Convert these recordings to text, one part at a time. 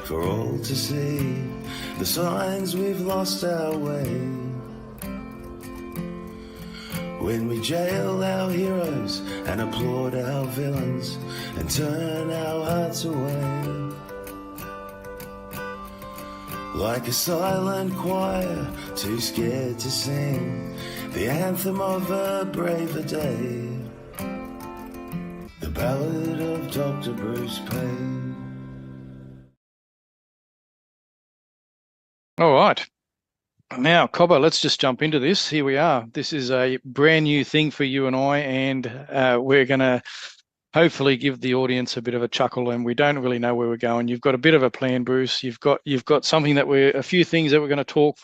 for all to see. The signs we've lost our way. When we jail our heroes and applaud our villains and turn our hearts away. Like a silent choir, too scared to sing the anthem of a braver day. The ballad of Dr. Bruce Paix. All right. Now, Cobber, let's just jump into this. Here we are. This is a brand new thing for you and I, and we're going to hopefully give the audience a bit of a chuckle, and we don't really know where we're going. You've got a bit of a plan, Bruce. You've got something that a few things that we're going to talk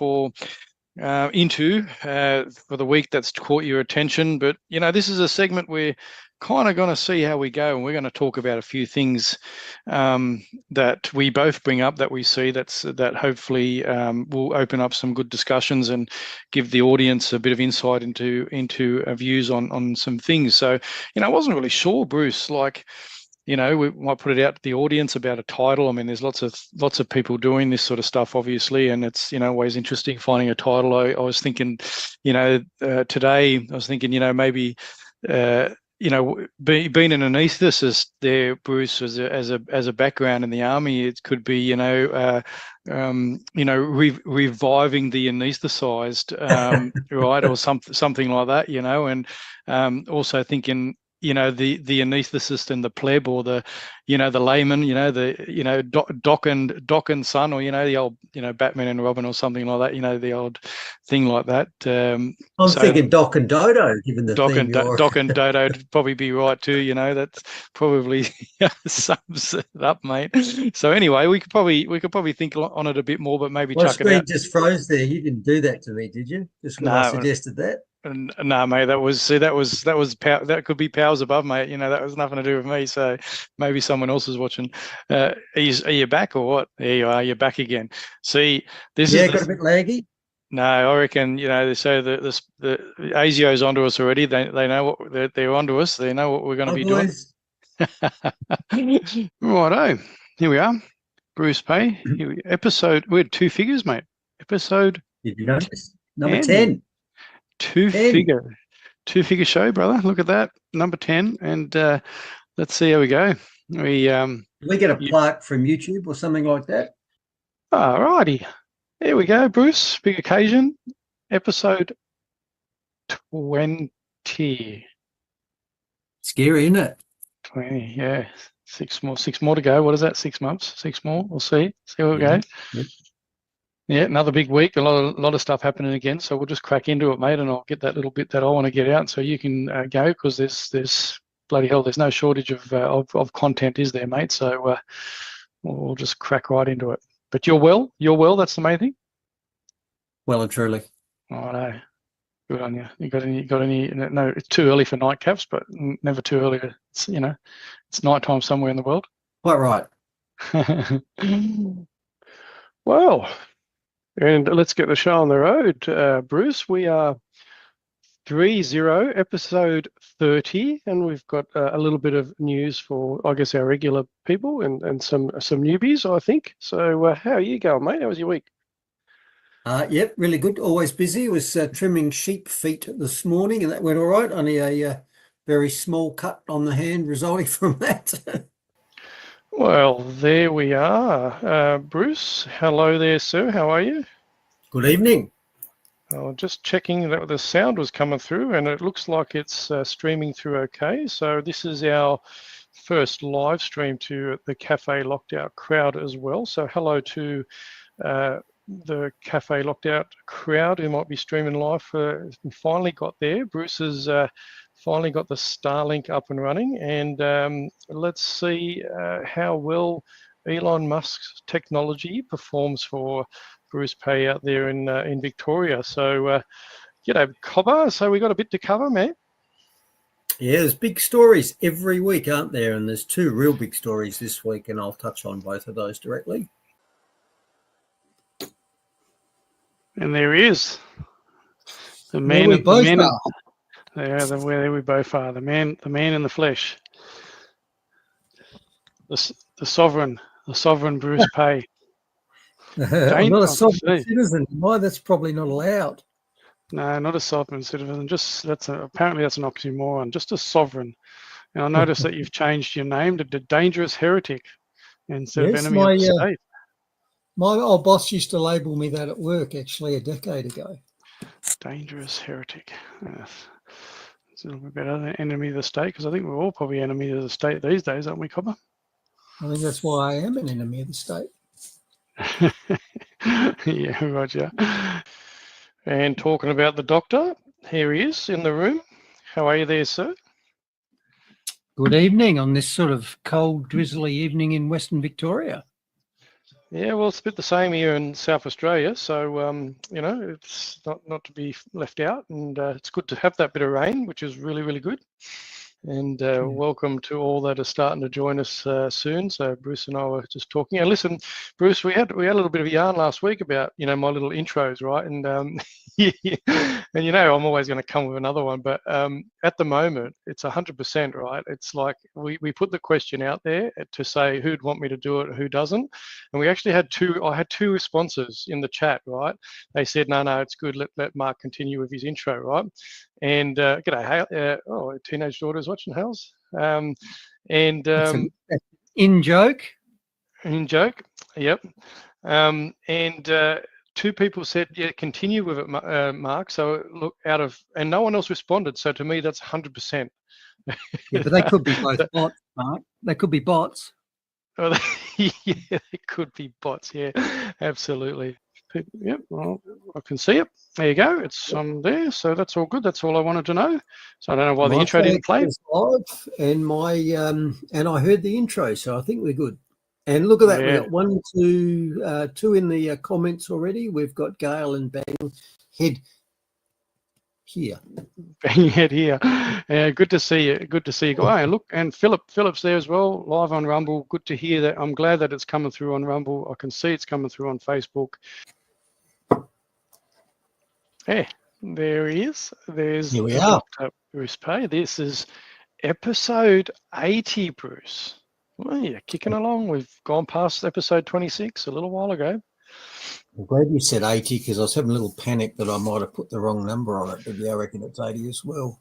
into for the week that's caught your attention. But, you know, this is a segment we're kind of going to see how we go, and we're going to talk about a few things that we both bring up that we see that hopefully will open up some good discussions and give the audience a bit of insight into views on some things. So, you know, I wasn't really sure, Bruce, like, you know, we might put it out to the audience about a title. I mean, there's lots of people doing this sort of stuff, obviously, and it's, you know, always interesting finding a title. I was thinking, you know, today I was thinking, you know, maybe, you know, being an anaesthetist there, Bruce, as a background in the army, it could be, you know, reviving the anaesthetized, right, or something like that, you know, and also thinking, you know, the anaesthetist and the pleb, or the, you know, the layman, you know, Doc and Son, or, you know, the old, you know, Batman and Robin or something like that, you know, the old thing like that. I'm thinking Doc and Dodo, given the theme. Doc and Dodo would probably be right too, you know, that's probably sums it up, mate. So anyway, we could probably think on it a bit more, but maybe chuck it out. My screen just froze there. You didn't do that to me, did you? Just when I suggested that? No, mate, that could be powers above, mate. You know, that was nothing to do with me. So maybe someone else is watching. Are you back or what? There you are. You're back again. See, this is got a bit laggy. No, I reckon, you know, so the ASIO's onto us already. They know what they're onto us. They know what we're going to be doing. Righto, here we are. Bruce Paix. Episode. We had two figures, mate. Episode. Did you notice? Number 10. Two figure show, brother. Look at that, number 10, and let's see how we go. We get a plaque from YouTube or something like that. All righty, here we go, Bruce. Big occasion, episode 20. Scary, isn't it? 20, yeah. Six more to go. What is that? 6 months? 6 more. We'll see. See how we go. Yep. Yeah, another big week. A lot of stuff happening again. So we'll just crack into it, mate, and I'll get that little bit that I want to get out, so you can go, because there's bloody hell, there's no shortage of content, is there, mate? So we'll just crack right into it. But you're well. That's the main thing. Well and truly. Oh no, good on you. You got any? No, it's too early for nightcaps, but never too early. It's, you know, it's nighttime somewhere in the world. Quite right. Well. And let's get the show on the road, Bruce. We are 30, episode 30, and we've got a little bit of news for, I guess, our regular people and some newbies, I think. So how are you going, mate? How was your week? Yep, really good. Always busy. I was trimming sheep feet this morning, and that went all right. Only a very small cut on the hand resulting from that. Well, there we are. Bruce, hello there, sir. How are you? Good evening. Just checking that the sound was coming through, and it looks like it's streaming through okay. So this is our first live stream to the Cafe Locked Out crowd as well. So hello to the Cafe Locked Out crowd who might be streaming live. We finally got there. Bruce has finally got the Starlink up and running, and let's see how well Elon Musk's technology performs for Bruce Paix out there in Victoria. So g'day, Cobber. So we got a bit to cover, man. Yeah, there's big stories every week, aren't there? And there's two real big stories this week, and I'll touch on both of those directly. And there he is. The man, where we both are. Where we both are. The man in the flesh. The sovereign, The sovereign Bruce Paix. I'm not a sovereign see. citizen. Why? That's probably not allowed. No, not a sovereign citizen. Apparently that's an oxymoron. Just a sovereign. And I noticed that you've changed your name to the dangerous heretic instead of Yes, enemy of the state. my old boss used to label me that at work actually a decade ago. Dangerous heretic. Yes. It's a little bit better than enemy of the state, because I think we're all probably enemy of the state these days, aren't we, Copper? I think that's why I am an enemy of the state. Yeah, Roger. And talking about the doctor, here he is in the room. How are you there, sir? Good evening on this sort of cold, drizzly evening in Western Victoria. Yeah, well, it's a bit the same here in South Australia, so you know, it's not to be left out, and it's good to have that bit of rain, which is really, really good. And welcome to all that are starting to join us soon. So Bruce and I were just talking. And listen, Bruce, we had a little bit of a yarn last week about, you know, my little intros, right? And and you know, I'm always going to come with another one. But at the moment, it's 100%, right? It's like we put the question out there to say who'd want me to do it, who doesn't. And we actually had I had two responses in the chat, right? They said, no, it's good. Let Mark continue with his intro, right? And g'day, oh, teenage daughter's watching, Hales. In joke. In joke, yep. And two people said, yeah, continue with it, Mark. So look, and no one else responded. So to me, that's 100%. Yeah, but they could be both bots, Mark. They could be bots. Oh, yeah, they could be bots. Yeah, absolutely. Yep, well, I can see it. There you go. It's there. So that's all good. That's all I wanted to know. So I don't know why the intro didn't play. Live and and I heard the intro, so I think we're good. And look at that, Yeah. we've got two in the comments already. We've got Gail and Bang Head here. Bang Head here. Good to see you. Good to see you. Oh, look, and Philip's there as well, live on Rumble. Good to hear that. I'm glad that it's coming through on Rumble. I can see it's coming through on Facebook. Yeah, there he is. Here we are. Dr. Bruce Paix. This is episode 80, Bruce. Well, you're kicking along. We've gone past episode 26 a little while ago. I'm glad you said 80 because I was having a little panic that I might have put the wrong number on it, but yeah, I reckon it's 80 as well.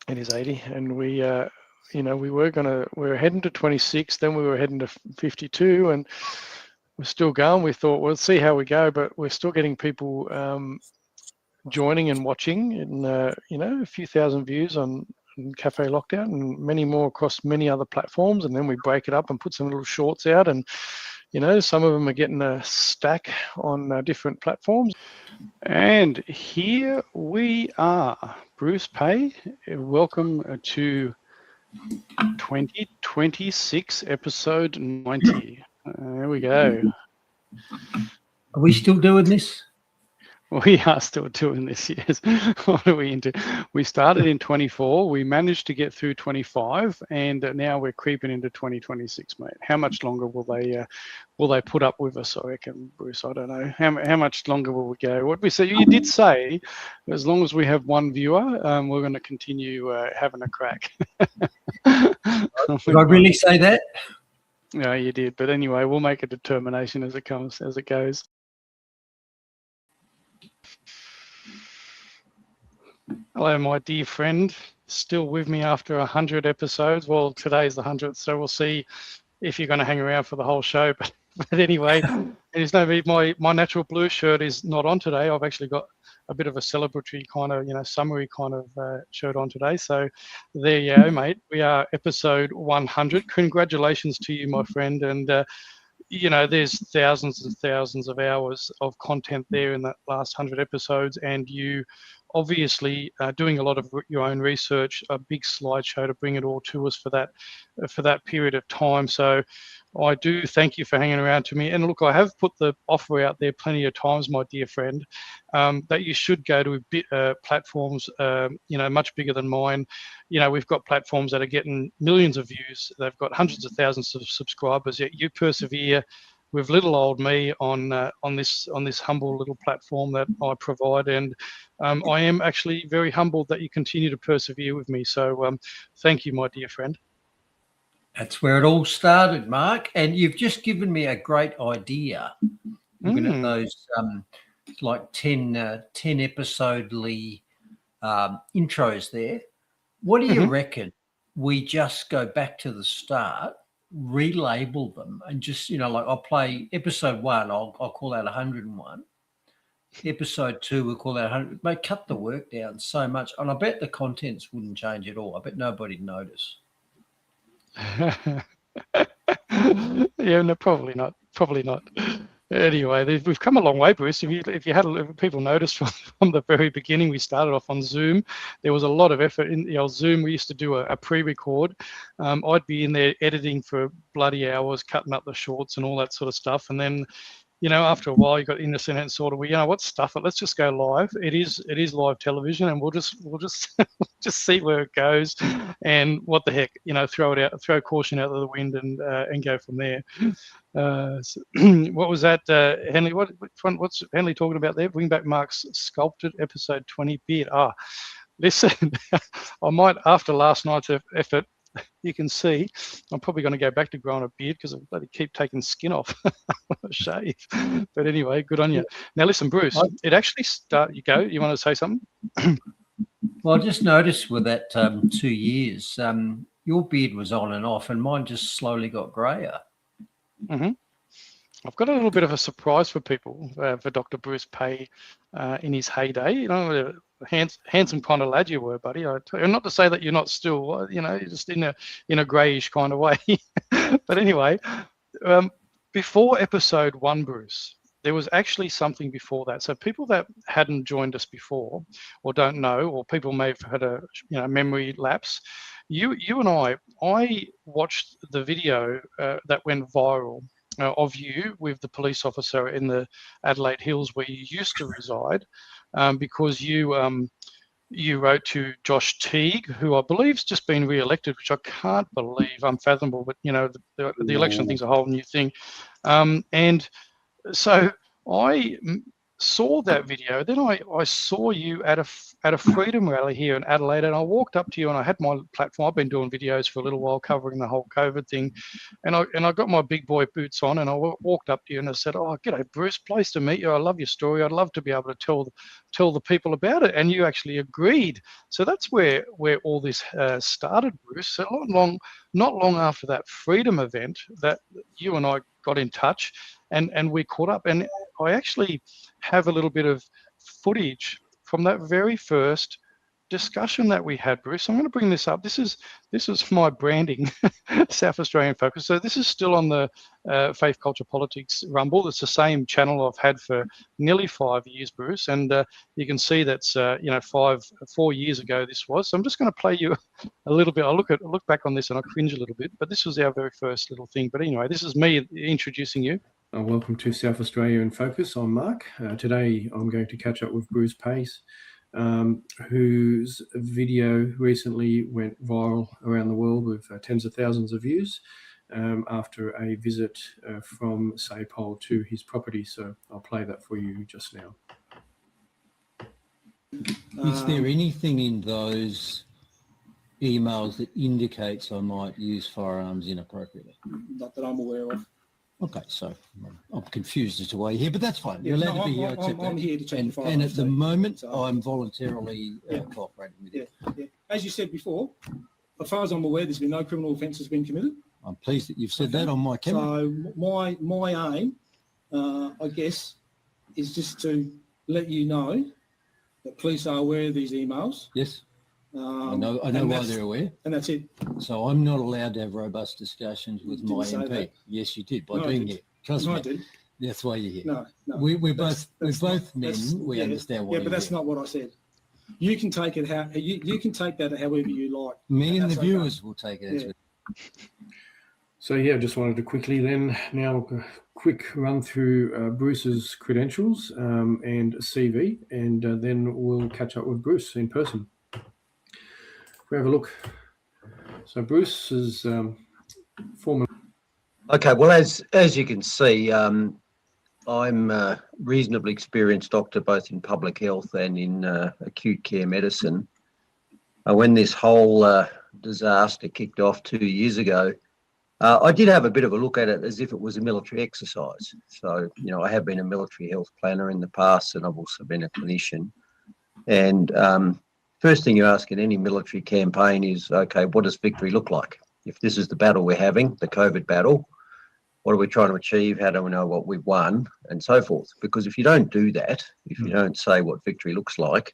It is 80, and we, you know, we were heading to 26, then we were heading to 52, and we're still going. We thought, we'll see how we go, but we're still getting people joining and watching, and you know, a few thousand views on Cafe Lockdown, and many more across many other platforms. And then we break it up and put some little shorts out, and you know, some of them are getting a stack on different platforms. And here we are, Bruce Paix. Welcome to 2026 episode 90. There we go. Are we still doing this? We are still doing this, yes. What are we into? We started in 24, we managed to get through 25, and now we're creeping into 2026, mate. How much longer will they put up with us, I reckon, Bruce? I don't know. How much longer will we go? What we say, you did say, as long as we have one viewer, we're going to continue having a crack. Did I really say that? No, you did. But anyway, we'll make a determination as it goes. Hello, my dear friend. Still with me after 100 episodes. Well, today's the 100th, so we'll see if you're going to hang around for the whole show. But anyway, there's no my natural blue shirt is not on today. I've actually got a bit of a celebratory kind of, you know, summary kind of shirt on today. So there you go, mate. We are episode 100. Congratulations to you, my friend. And you know, there's thousands and thousands of hours of content there in that last 100 episodes, and you obviously doing a lot of your own research, a big slideshow to bring it all to us for that period of time. So I do thank you for hanging around to me. And look, I have put the offer out there plenty of times, my dear friend, that you should go to platforms, you know, much bigger than mine. You know, we've got platforms that are getting millions of views. They've got hundreds of thousands of subscribers. Yet you persevere with little old me on this humble little platform that I provide. And I am actually very humbled that you continue to persevere with me. So thank you, my dear friend. That's where it all started, Mark. And you've just given me a great idea. Looking at those like 10 episodely intros there. What do you reckon? We just go back to the start, relabel them, and just, you know, like I'll play episode 1, I'll call that 101. Episode 2, we'll call that 100. Mate, cut the work down so much. And I bet the contents wouldn't change at all. I bet nobody'd notice. Yeah, no, probably not. Probably not. Anyway, we've come a long way, Bruce. If people noticed from the very beginning, we started off on Zoom. There was a lot of effort in Zoom. We used to do a pre-record. I'd be in there editing for bloody hours, cutting up the shorts and all that sort of stuff. And then, you know, after a while, you got innocent and sort of, well, you know what, stuff it. Let's just go live. It is live television, and we'll just just see where it goes, and what the heck, you know, throw caution out of the wind and go from there. What was that, Henley? What's Henley talking about there? Bring back Mark's sculpted episode 20 beard. Listen, I might, after last night's effort, you can see I'm probably going to go back to growing a beard because I bloody keep taking skin off. Shave. But anyway, good on you. Now listen, Bruce, it actually you want to say something? Well, I just noticed with that 2 years, your beard was on and off, and mine just slowly got grayer. I've got a little bit of a surprise for people, for Dr. Bruce Paix in his heyday. You know, handsome kind of lad you were, buddy. Not to say that you're not still, you know, you're just in a greyish kind of way. But anyway, before episode 1, Bruce, there was actually something before that. So people that hadn't joined us before, or don't know, or people may have had a memory lapse. You and I watched the video that went viral of you with the police officer in the Adelaide Hills where you used to reside, because you wrote to Josh Teague, who I believe's just been re-elected, which I can't believe, unfathomable. But you know, the election thing's a whole new thing, and so I saw that video. Then I saw you at a freedom rally here in Adelaide, and I walked up to you, and I had my platform. I've been doing videos for a little while covering the whole COVID thing, and I got my big boy boots on, and I walked up to you and I said, "Oh, g'day, Bruce. Pleased to meet you. I love your story. I'd love to be able to tell the people about it." And you actually agreed. So that's where all this started, Bruce. So not long after that freedom event, that you and I got in touch, and we caught up, and I actually have a little bit of footage from that very first discussion that we had, Bruce. I'm going to bring this up. This is my branding, South Australian Focus. So this is still on the Faith, Culture, Politics Rumble. It's the same channel I've had for nearly 5 years, Bruce. And you can see that's 4 years ago this was. So I'm just going to play you a little bit. I look back on this and I cringe a little bit, but this was our very first little thing. But anyway, this is me introducing you. Welcome to South Australia in Focus. I'm Mark. Today I'm going to catch up with Bruce Paix, whose video recently went viral around the world with tens of thousands of views after a visit from SAPOL to his property. So I'll play that for you just now. Is there anything in those emails that indicates I might use firearms inappropriately? Not that I'm aware of. Okay, so I'm confused as to why you're here, but that's fine. You're allowed to be here. I'm here to check the firearms. And at the moment, so I'm voluntarily cooperating with you. Yeah. As you said before, as far as I'm aware, there's been no criminal offence has been committed. I'm pleased that you've said that on my camera. So my aim, I guess, is just to let you know that police are aware of these emails. Yes. I know why they're aware. And that's it. So I'm not allowed to have robust discussions with my MP. That. Yes, you did, by being here. Trust me. I did. That's why you're here. No. We're both men. We understand why. Yeah, but that's not what I said. You can take it how you can take that however you like. Me and the viewers will take it as well. So yeah, just wanted to quickly then now a quick run through Bruce's credentials and CV, and then we'll catch up with Bruce in person. We have a look. So Bruce is former. Okay, well, as you can see, I'm a reasonably experienced doctor, both in public health and in acute care medicine. When this whole disaster kicked off 2 years ago, I did have a bit of a look at it as if it was a military exercise. So, I have been a military health planner in the past, and I've also been a clinician. And first thing you ask in any military campaign is, okay, what does victory look like? If this is the battle we're having, the COVID battle, what are we trying to achieve? How do we know what we've won? And so forth. Because if you don't do that, if you don't say what victory looks like,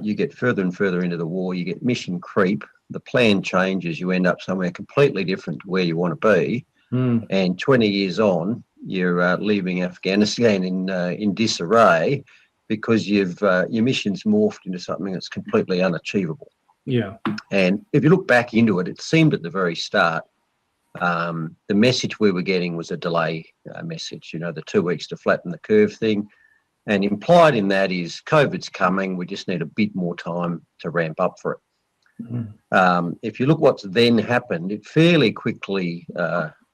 you get further and further into the war, you get mission creep, the plan changes, you end up somewhere completely different to where you want to be. And 20 years on, you're leaving Afghanistan in disarray because your mission's morphed into something that's completely unachievable. Yeah. And if you look back into it, it seemed at the very start, the message we were getting was a delay message, the 2 weeks to flatten the curve thing. And implied in that is COVID's coming, we just need a bit more time to ramp up for it. If you look what's then happened, it fairly quickly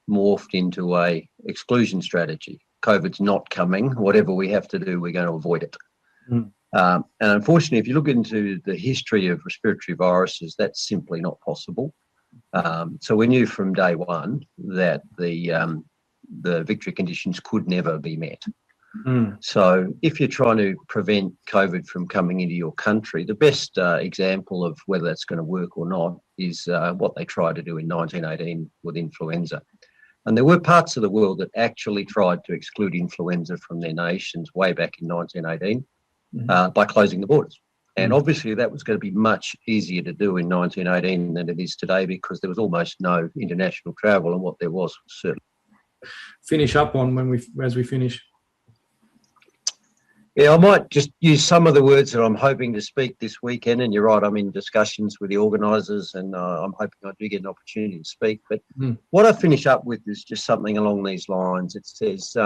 morphed into a exclusion strategy. COVID's not coming. Whatever we have to do, we're going to avoid it. And unfortunately, if you look into the history of respiratory viruses, that's simply not possible. So we knew from day one that the victory conditions could never be met. So if you're trying to prevent COVID from coming into your country, the best example of whether that's going to work or not is what they tried to do in 1918 with influenza. And there were parts of the world that actually tried to exclude influenza from their nations way back in 1918 by closing the borders. And obviously that was going to be much easier to do in 1918 than it is today, because there was almost no international travel, and what there was certainly. Finish up on as we finish. Yeah, I might just use some of the words that I'm hoping to speak this weekend. And you're right, I'm in discussions with the organisers, and I'm hoping I do get an opportunity to speak. But what I finish up with is just something along these lines. It says,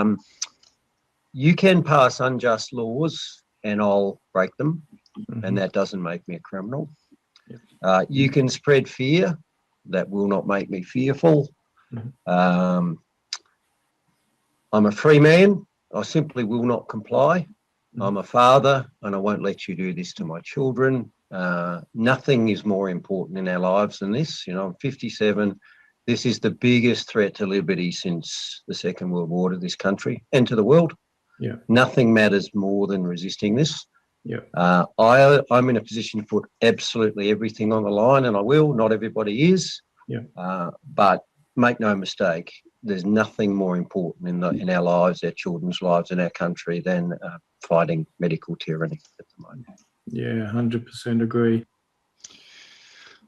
you can pass unjust laws and I'll break them, and that doesn't make me a criminal. You can spread fear. That will not make me fearful. I'm a free man. I simply will not comply. I'm a father, and I won't let you do this to my children. Nothing is more important in our lives than this. I'm 57. This is the biggest threat to liberty since the Second World War to this country and to the world. Nothing matters more than resisting this. I'm in a position to put absolutely everything on the line, and I will. Not everybody is. But make no mistake, there's nothing more important in our lives, our children's lives, in our country than fighting medical tyranny at the moment. Yeah, 100% agree.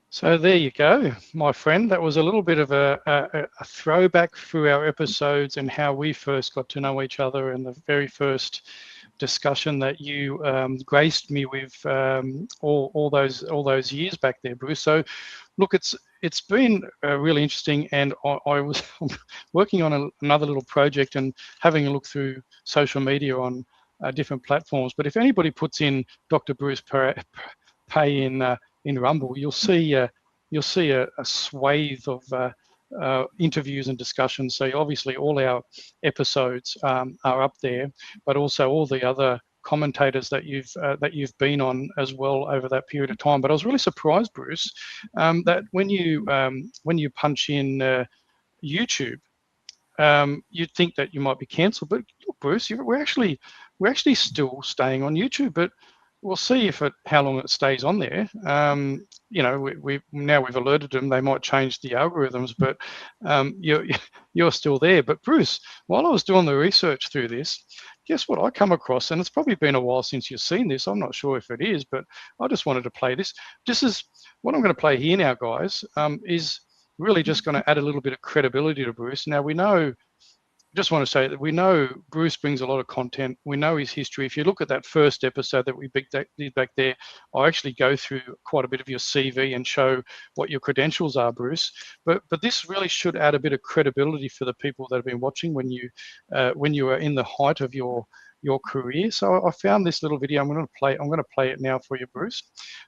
So there you go, my friend. That was a little bit of a throwback through our episodes and how we first got to know each other, and the very first discussion that you graced me with all those years back there, Bruce. So look, it's been really interesting, and I was working on another little project and having a look through social media on different platforms. But if anybody puts in Dr. Bruce Paix in Rumble, you'll see a swathe of interviews and discussions. So obviously all our episodes are up there, but also all the other commentators that you've been on as well over that period of time. But I was really surprised, Bruce, that when you punch in YouTube, you'd think that you might be cancelled. But look, Bruce, we're actually still staying on YouTube, but we'll see how long it stays on there. We've alerted them; they might change the algorithms, but you're still there. But Bruce, while I was doing the research through this, guess what I come across? And it's probably been a while since you've seen this. I'm not sure if it is, but I just wanted to play this. This is what I'm going to play here now, guys. Is really just going to add a little bit of credibility to Bruce. Now we know. Just want to say that we know Bruce brings a lot of content. We know his history. If you look at that first episode that we did back there, I actually go through quite a bit of your CV and show what your credentials are, Bruce. But this really should add a bit of credibility for the people that have been watching when you were in the height of your career. So I found this little video. I'm going to play it now for you, Bruce,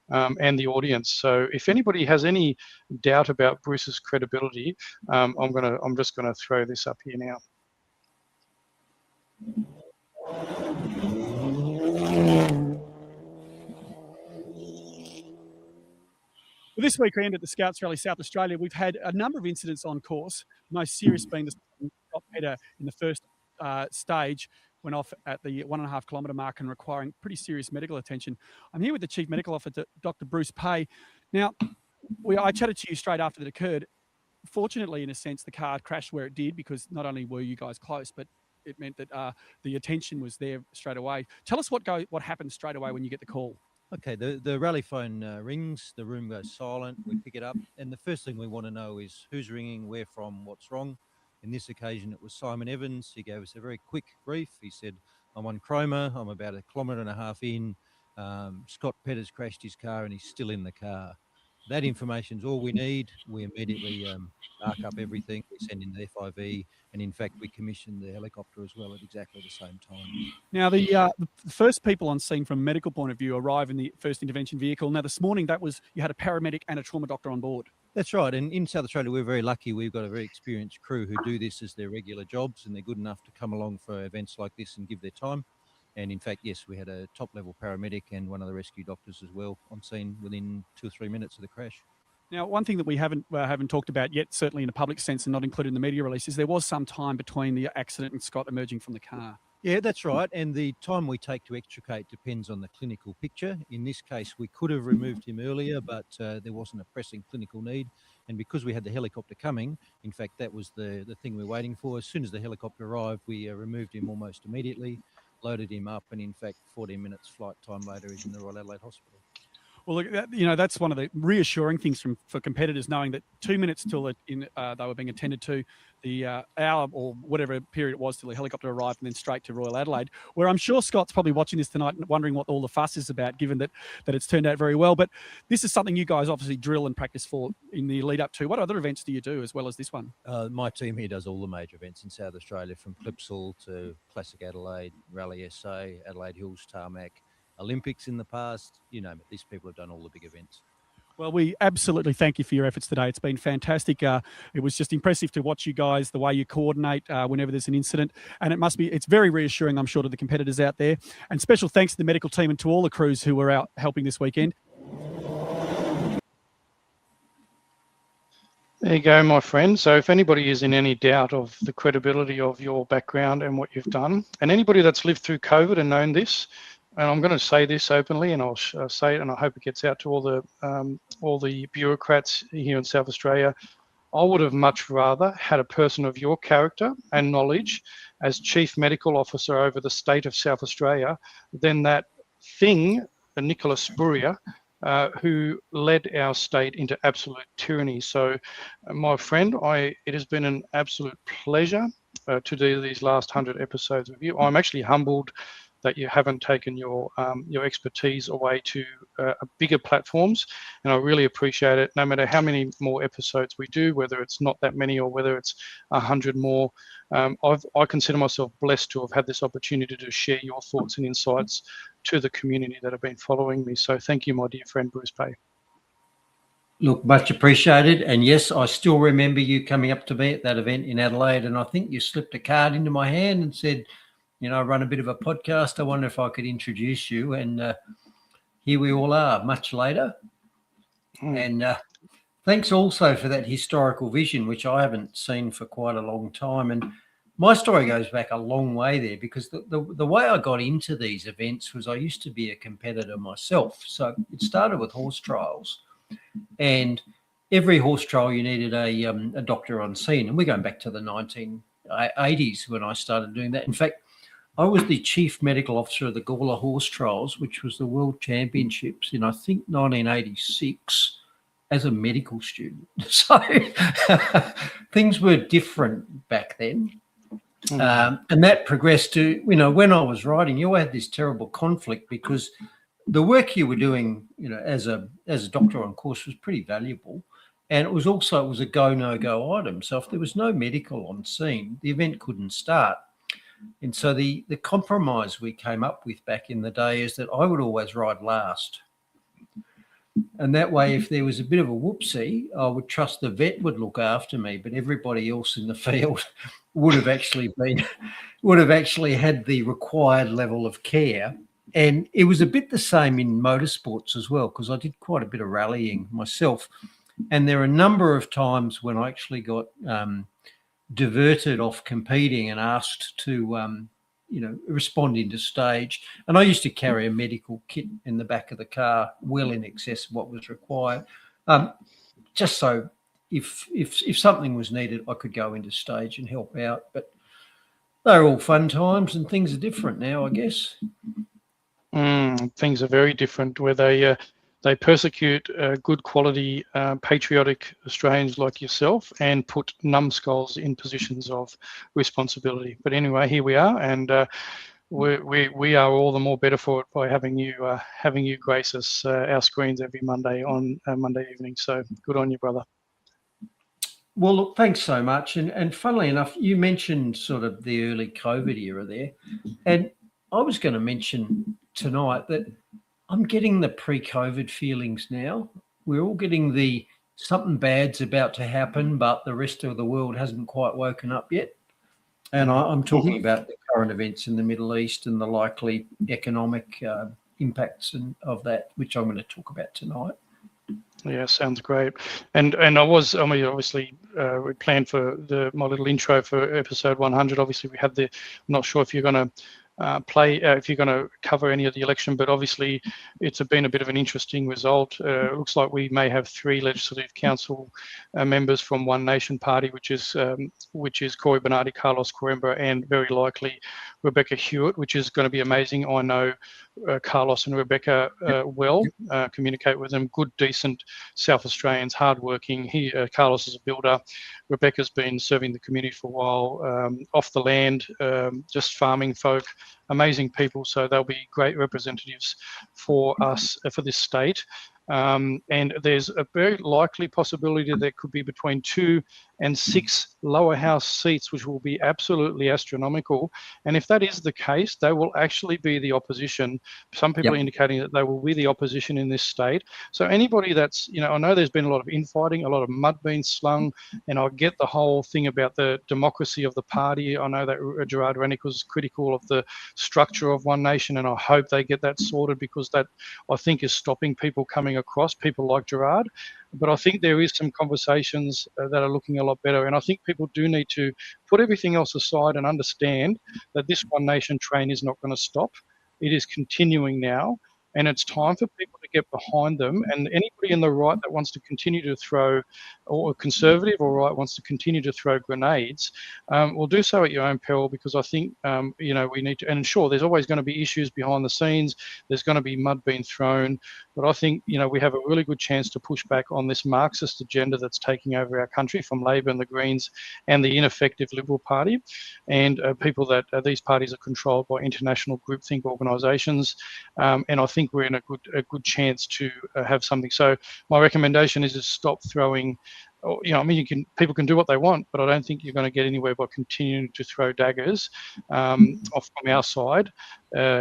and the audience. So if anybody has any doubt about Bruce's credibility, I'm just going to throw this up here now. Well, this weekend at the Scouts Rally South Australia, we've had a number of incidents on course, most serious being the Scott Petter in the first stage, went off at the 1.5 kilometre mark and requiring pretty serious medical attention. I'm here with the Chief Medical Officer, Dr Bruce Paix. Now, I chatted to you straight after that occurred. Fortunately, in a sense, the car crashed where it did because not only were you guys close, but it meant that the attention was there straight away. Tell us what happens straight away when you get the call. Okay, the rally phone rings, the room goes silent, we pick it up, and the first thing we want to know is who's ringing, where from, what's wrong. In this occasion, it was Simon Evans. He gave us a very quick brief. He said, I'm on Cromer, I'm about 1.5 kilometres in, Scott Petter's crashed his car and he's still in the car. That information's all we need. We immediately arc up everything. We send in the FIV, and in fact, we commissioned the helicopter as well at exactly the same time. Now, the first people on scene from a medical point of view arrive in the first intervention vehicle. Now, this morning, you had a paramedic and a trauma doctor on board. That's right. And in South Australia, we're very lucky. We've got a very experienced crew who do this as their regular jobs, and they're good enough to come along for events like this and give their time. And in fact, yes, we had a top-level paramedic and one of the rescue doctors as well on scene within 2 or 3 minutes of the crash. Now, one thing that we haven't talked about yet, certainly in a public sense and not included in the media release, is there was some time between the accident and Scott emerging from the car. Yeah, that's right. And the time we take to extricate depends on the clinical picture. In this case, we could have removed him earlier, but there wasn't a pressing clinical need. And because we had the helicopter coming, in fact, that was the thing we were waiting for. As soon as the helicopter arrived, we removed him almost immediately, loaded him up, and in fact, 14 minutes flight time later, he's in the Royal Adelaide Hospital. Well, look, that's one of the reassuring things for competitors, knowing that 2 minutes till they were being attended to, the hour or whatever period it was till the helicopter arrived, and then straight to Royal Adelaide, where I'm sure Scott's probably watching this tonight and wondering what all the fuss is about, given that it's turned out very well. But this is something you guys obviously drill and practice for in the lead up to. What other events do you do as well as this one? My team here does all the major events in South Australia, from Clipsal to Classic Adelaide, Rally SA, Adelaide Hills, Tarmac, Olympics in the past, you name it. These people have done all the big events. Well, we absolutely thank you for your efforts today. It's been fantastic. It was just impressive to watch you guys, the way you coordinate whenever there's an incident. And it's very reassuring, I'm sure, to the competitors out there. And special thanks to the medical team and to all the crews who were out helping this weekend. There you go, my friend. So if anybody is in any doubt of the credibility of your background and what you've done, and anybody that's lived through COVID and known this, and I'm going to say this openly, and I'll say it, and I hope it gets out to all the bureaucrats here in South Australia. I would have much rather had a person of your character and knowledge as Chief Medical Officer over the state of South Australia than that thing, Nicola Spurrier, who led our state into absolute tyranny. So, my friend, it has been an absolute pleasure to do these last 100 episodes with you. I'm actually humbled that you haven't taken your expertise away to bigger platforms, and I really appreciate it. No matter how many more episodes we do, whether it's not that many or whether it's 100 more, I consider myself blessed to have had this opportunity to share your thoughts and insights to the community that have been following me. So thank you, my dear friend Bruce Paix. Look, much appreciated. And yes, I still remember you coming up to me at that event in Adelaide, and I think you slipped a card into my hand and said, I run a bit of a podcast. I wonder if I could introduce you. And here we all are, much later. And thanks also for that historical vision, which I haven't seen for quite a long time. And my story goes back a long way there, because the way I got into these events was I used to be a competitor myself. So it started with horse trials. And every horse trial, you needed a doctor on scene. And we're going back to the 1980s when I started doing that. In fact, I was the chief medical officer of the Gawler Horse Trials, which was the World Championships in, I think, 1986 as a medical student. So things were different back then. And that progressed to, when I was riding, you had this terrible conflict because the work you were doing, as a doctor on course was pretty valuable. And it was a go, no-go item. So if there was no medical on scene, the event couldn't start. And so the compromise we came up with back in the day is that I would always ride last. And that way, if there was a bit of a whoopsie, I would trust the vet would look after me, but everybody else in the field would have actually had the required level of care And it was a bit the same in motorsports as well, because I did quite a bit of rallying myself. And there are a number of times when I actually got diverted off competing and asked to, respond into stage. And I used to carry a medical kit in the back of the car, well in excess of what was required, just so if something was needed, I could go into stage and help out. But they're all fun times, and things are different now, I guess. Things are very different, where they persecute good quality patriotic Australians like yourself and put numbskulls in positions of responsibility. But anyway, here we are, and we are all the more better for it by having you grace us our screens every Monday on Monday evening. So good on you, brother. Well, look, thanks so much. And funnily enough, you mentioned sort of the early COVID era there, and I was going to mention tonight that I'm getting the pre-COVID feelings now. We're all getting the something bad's about to happen, but the rest of the world hasn't quite woken up yet. And I'm talking about the current events in the Middle East and the likely economic impacts of that, which I'm going to talk about tonight. Yeah, sounds great. And obviously we planned for my little intro for episode 100. Obviously we had I'm not sure if you're going to if you're going to cover any of the election, but obviously it's been a bit of an interesting result. It looks like we may have 3 Legislative Council members from One Nation Party, which is Corey Bernardi, Carlos Coimbra, and very likely Rebecca Hewitt, which is going to be amazing. I know Carlos and Rebecca well, communicate with them. Good, decent South Australians, hardworking. Carlos is a builder. Rebecca's been serving the community for a while, off the land, just farming folk, amazing people. So they'll be great representatives for us, for this state. And there's a very likely possibility that there could be between 2 and 6 lower house seats, which will be absolutely astronomical. And if that is the case, they will actually be the opposition. Some people are indicating that they will be the opposition in this state. So anybody that's, I know there's been a lot of infighting, a lot of mud being slung, and I get the whole thing about the democracy of the party. I know that Gerard Rennick was critical of the structure of One Nation, and I hope they get that sorted, because that, I think, is stopping people coming across, people like Gerard. But I think there is some conversations that are looking a lot better. And I think people do need to put everything else aside and understand that this One Nation train is not going to stop. It is continuing now. And it's time for people to get behind them. And anybody in the right that wants to continue to throw, or conservative or right wants to continue to throw grenades, will do so at your own peril, because I think, we need to, and sure, there's always going to be issues behind the scenes. There's going to be mud being thrown. But I think, we have a really good chance to push back on this Marxist agenda that's taking over our country from Labor and the Greens and the ineffective Liberal Party, and people that these parties are controlled by international groupthink organisations. And I think we're in a good chance to have something. So my recommendation is to stop throwing. People can do what they want, but I don't think you're going to get anywhere by continuing to throw daggers off from our side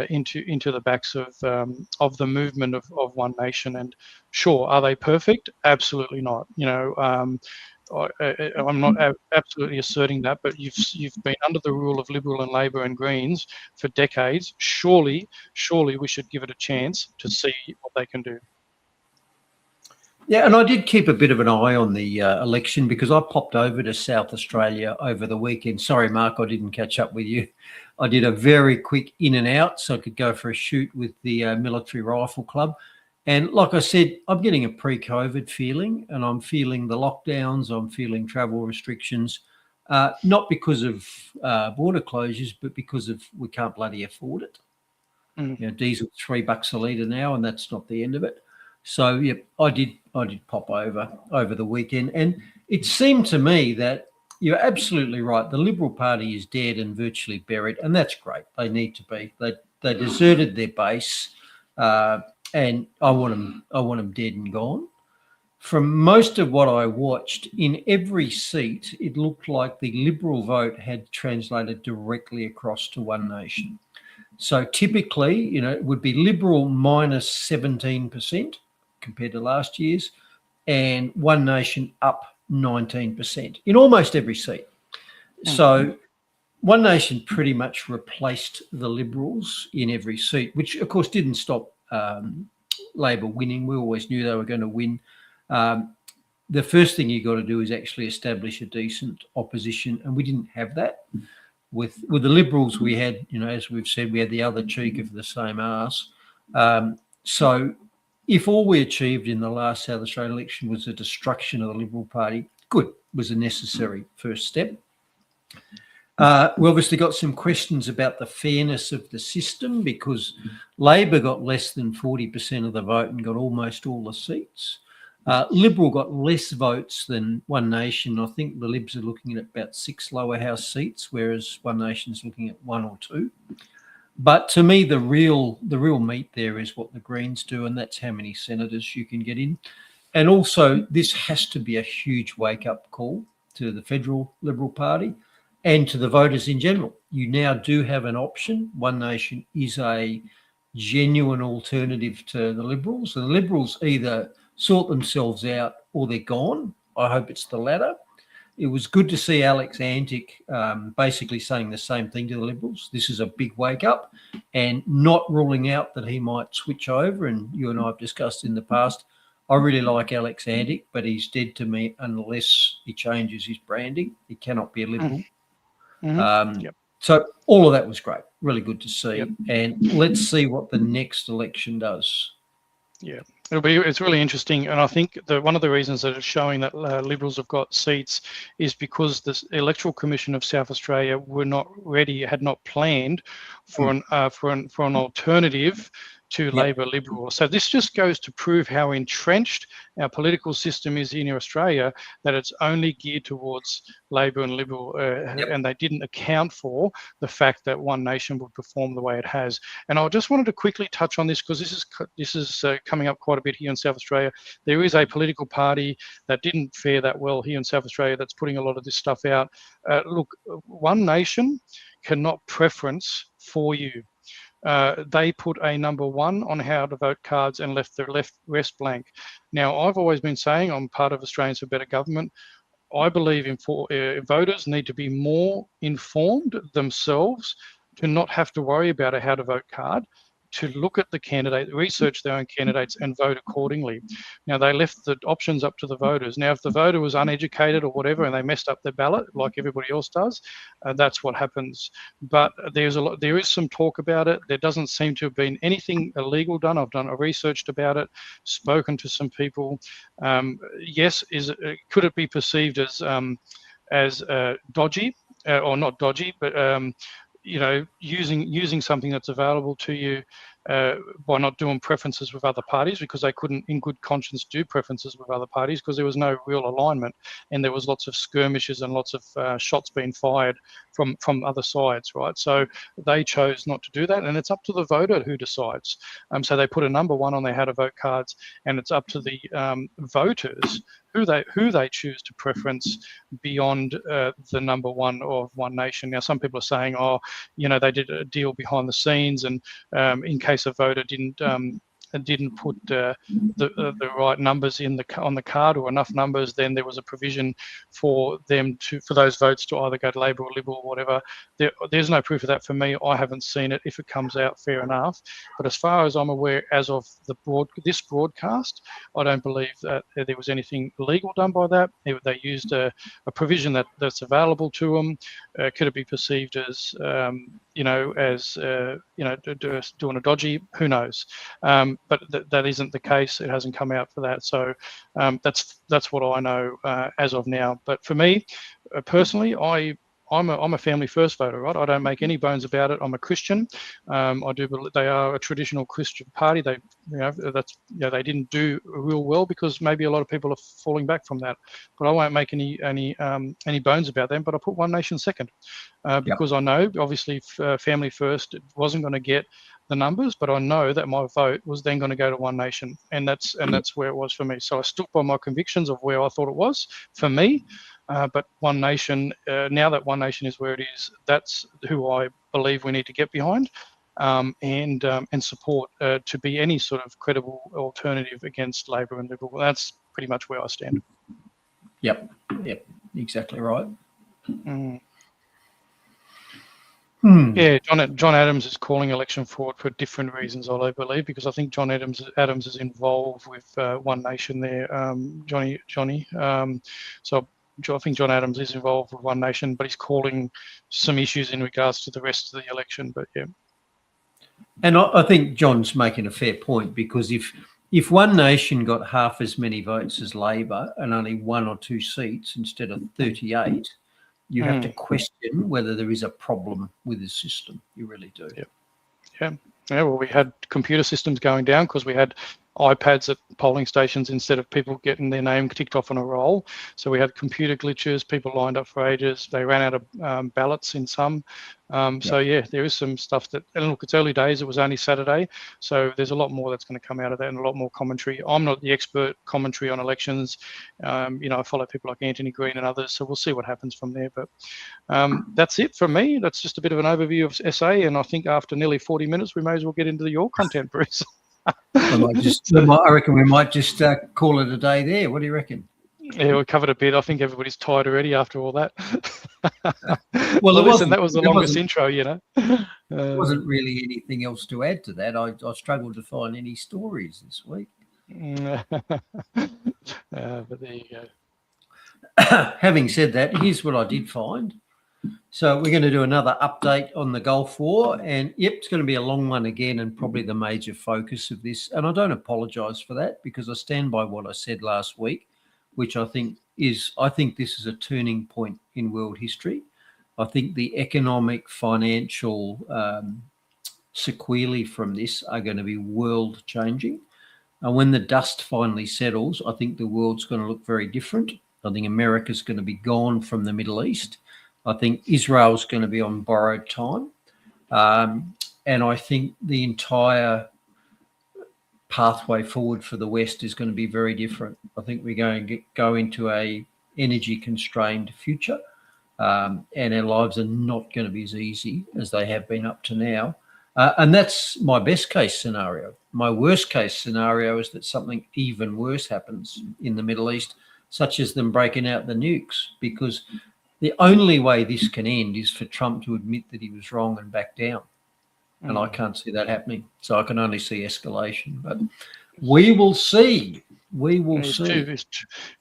into the backs of the movement of One Nation. And sure, are they perfect? Absolutely not. I'm not absolutely asserting that, but you've been under the rule of Liberal and Labor and Greens for decades. Surely we should give it a chance to see what they can do. Yeah, and I did keep a bit of an eye on the election, because I popped over to South Australia over the weekend. Sorry, Mark, I didn't catch up with you. I did a very quick in and out so I could go for a shoot with the Military Rifle Club. And like I said, I'm getting a pre-COVID feeling, and I'm feeling the lockdowns, I'm feeling travel restrictions, not because of border closures, but because of we can't bloody afford it. Diesel $3 a litre now, and that's not the end of it. So, yeah, I did pop over the weekend, and it seemed to me that you're absolutely right. The Liberal Party is dead and virtually buried, and that's great. They need to be. They deserted their base, and I want them dead and gone. From most of what I watched, in every seat, it looked like the Liberal vote had translated directly across to One Nation. So typically, it would be Liberal minus 17%. Compared to last year's, and One Nation up 19% in almost every seat. So One Nation pretty much replaced the Liberals in every seat, which of course didn't stop Labor winning. We always knew they were going to win. The first thing you got to do is actually establish a decent opposition, and we didn't have that. With the Liberals, we had, as we've said, we had the other cheek of the same arse. So if all we achieved in the last South Australian election was the destruction of the Liberal Party, good, was a necessary first step. We obviously got some questions about the fairness of the system, because Labor got less than 40% of the vote and got almost all the seats. Liberal got less votes than One Nation. I think the Libs are looking at about 6 lower house seats, whereas One Nation's looking at 1 or 2. But to me, the real meat there is what the Greens do, and that's how many senators you can get in. And also, this has to be a huge wake-up call to the federal Liberal Party and to the voters in general. You now do have an option. One Nation is a genuine alternative to the Liberals. The Liberals either sort themselves out or they're gone. I hope it's the latter. It was good to see Alex Antic basically saying the same thing to the Liberals. This is a big wake up, and not ruling out that he might switch over. And you and I have discussed in the past, I really like Alex Antic, but he's dead to me unless he changes his branding. He cannot be a Liberal. Yep. So all of that was great. Really good to see. Yep. And let's see what the next election does. Yeah, it's really interesting, and I think one of the reasons that it's showing that Liberals have got seats is because the Electoral Commission of South Australia were not ready, had not planned for an alternative to Labor Liberal. So this just goes to prove how entrenched our political system is in Australia, that it's only geared towards Labor and Liberal, and they didn't account for the fact that One Nation would perform the way it has. And I just wanted to quickly touch on this, because this is coming up quite a bit here in South Australia. There is a political party that didn't fare that well here in South Australia that's putting a lot of this stuff out. Look, One Nation cannot preference for you. They put a number 1 on how to vote cards and left the rest blank. Now, I've always been saying I'm part of Australians for Better Government. I believe voters need to be more informed themselves, to not have to worry about a how to vote card, to look at the candidate, research their own candidates and vote accordingly. Now, they left the options up to the voters. Now, if the voter was uneducated or whatever and they messed up their ballot like everybody else does, that's what happens. But there is some talk about it. There doesn't seem to have been anything illegal done. I've researched about it, spoken to some people. Yes, could it be perceived as dodgy, or not dodgy, but using something that's available to you by not doing preferences with other parties, because they couldn't in good conscience do preferences with other parties because there was no real alignment, and there was lots of skirmishes and lots of shots being fired from other sides, right? So they chose not to do that, and it's up to the voter who decides. So they put a number 1 on their how to vote cards, and it's up to the voters who they choose to preference beyond the number 1 of One Nation. Now, some people are saying, they did a deal behind the scenes, and in case a voter didn't put the right numbers on the card, or enough numbers, then there was a provision for those votes to either go to Labor or Liberal or whatever. There's no proof of that for me. I haven't seen it. If it comes out, fair enough. But as far as I'm aware, as of this broadcast, I don't believe that there was anything illegal done by that. They used a provision that's available to them. Could it be perceived as doing a dodgy? Who knows? But that isn't the case. It hasn't come out for that. So that's what I know as of now. But for me, personally, I'm a family first voter, right? I don't make any bones about it. I'm a Christian. I do believe they are a traditional Christian party. They didn't do real well because maybe a lot of people are falling back from that. But I won't make any bones about them. But I put One Nation second because I know obviously family first wasn't going to get the numbers, but I know that my vote was then going to go to One Nation, and that's where it was for me. So I stuck by my convictions of where I thought it was for me. But One Nation, now that One Nation is where it is, that's who I believe we need to get behind and support to be any sort of credible alternative against Labor and Liberal. That's pretty much where I stand. Yep, exactly right. Yeah, John Adams is calling election fraud for different reasons, I believe, because I think John Adams is involved with One Nation there, Johnny. So I think John Adams is involved with One Nation, but he's calling some issues in regards to the rest of the election. But yeah. And I think John's making a fair point, because if One Nation got half as many votes as Labor and only 1 or 2 seats instead of 38, you have to question whether there is a problem with the system. You really do. Yeah. Well, we had computer systems going down because we had iPads at polling stations instead of people getting their name ticked off on a roll. So we had computer glitches, people lined up for ages. They ran out of ballots in some. So yeah, there is some stuff that, and look, it's early days. It was only Saturday. So there's a lot more that's going to come out of that and a lot more commentary. I'm not the expert commentary on elections. I follow people like Anthony Green and others. So we'll see what happens from there. But that's it from me. That's just a bit of an overview of SA. And I think after nearly 40 minutes, we may as well get into your content, Bruce. I reckon we might just call it a day there. What do you reckon? Yeah, we covered a bit. I think everybody's tired already after all that. Well, listen, that was the longest intro, There wasn't really anything else to add to that. I struggled to find any stories this week. But there you go. Having said that, here's what I did find. So we're going to do another update on the Gulf War, and yep, it's going to be a long one again, and probably the major focus of this. And I don't apologise for that, because I stand by what I said last week, which I think this is a turning point in world history. I think the economic, financial sequelae from this are going to be world changing. And when the dust finally settles, I think the world's going to look very different. I think America's going to be gone from the Middle East. I think Israel's going to be on borrowed time. And I think the entire pathway forward for the West is going to be very different. I think we're going to go into a energy constrained future, and our lives are not going to be as easy as they have been up to now. And that's my best case scenario. My worst case scenario is that something even worse happens in the Middle East, such as them breaking out the nukes, because the only way this can end is for Trump to admit that he was wrong and back down. And I can't see that happening. So I can only see escalation. But we will see. We will see.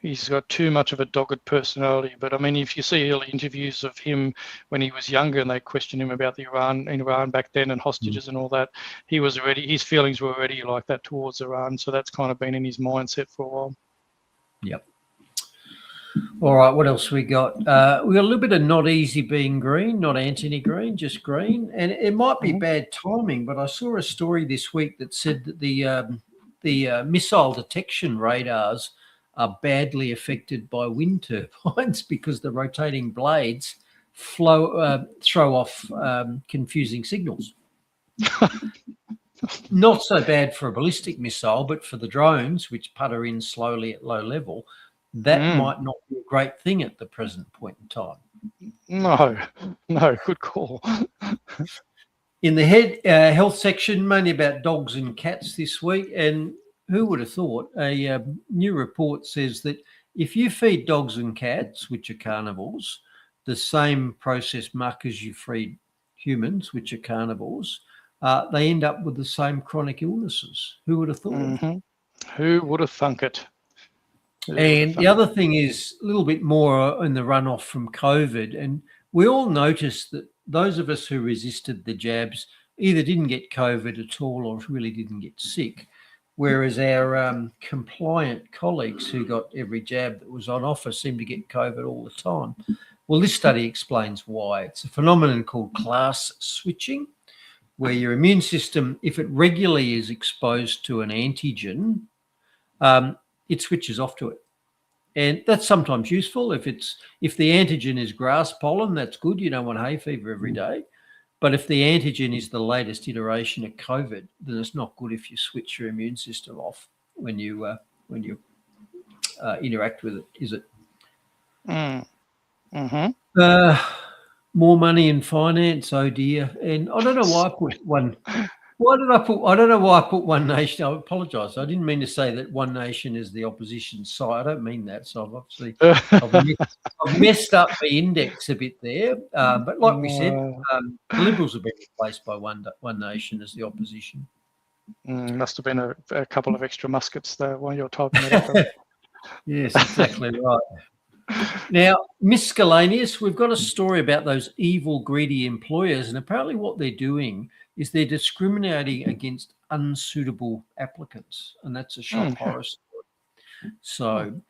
He's got too much of a dogged personality. But I mean, if you see early interviews of him when he was younger and they questioned him about the Iran back then and hostages and all that, his feelings were already like that towards Iran. So that's kind of been in his mindset for a while. Yep. All right, what else we got? We got a little bit of not easy being green, not Anthony Green, just green. And it might be bad timing, but I saw a story this week that said that the missile detection radars are badly affected by wind turbines because the rotating blades throw off confusing signals. Not so bad for a ballistic missile, but for the drones, which putter in slowly at low level, that might not be a great thing at the present point in time. No, good call. In the health section, mainly about dogs and cats this week. And who would have thought? A new report says that if you feed dogs and cats, which are carnivores, the same processed muck as you feed humans, which are carnivores, they end up with the same chronic illnesses. Who would have thought? Who would have thunk it? And the other thing is a little bit more in the runoff from COVID. And we all noticed that those of us who resisted the jabs either didn't get COVID at all or really didn't get sick, whereas our compliant colleagues who got every jab that was on offer seemed to get COVID all the time. Well, this study explains why. It's a phenomenon called class switching, where your immune system, if it regularly is exposed to an antigen, it switches off to it. And that's sometimes useful. If the antigen is grass pollen, that's good. You don't want hay fever every day. But if the antigen is the latest iteration of COVID, then it's not good if you switch your immune system off when you interact with it, is it? Mm-hmm. More money in finance, oh dear. And I don't know why I put one Why did I put? I don't know why I put One Nation. I apologise. I didn't mean to say that One Nation is the opposition side. I don't mean that. So I've obviously I've messed up the index a bit there. But like we said, the Liberals have been replaced by One Nation as the opposition. Must have been a couple of extra muskets there while you're typing it up. Yes, exactly right. Now, miscellaneous, we've got a story about those evil, greedy employers, and apparently what they're doing is they're discriminating against unsuitable applicants, and that's a shock horror story. So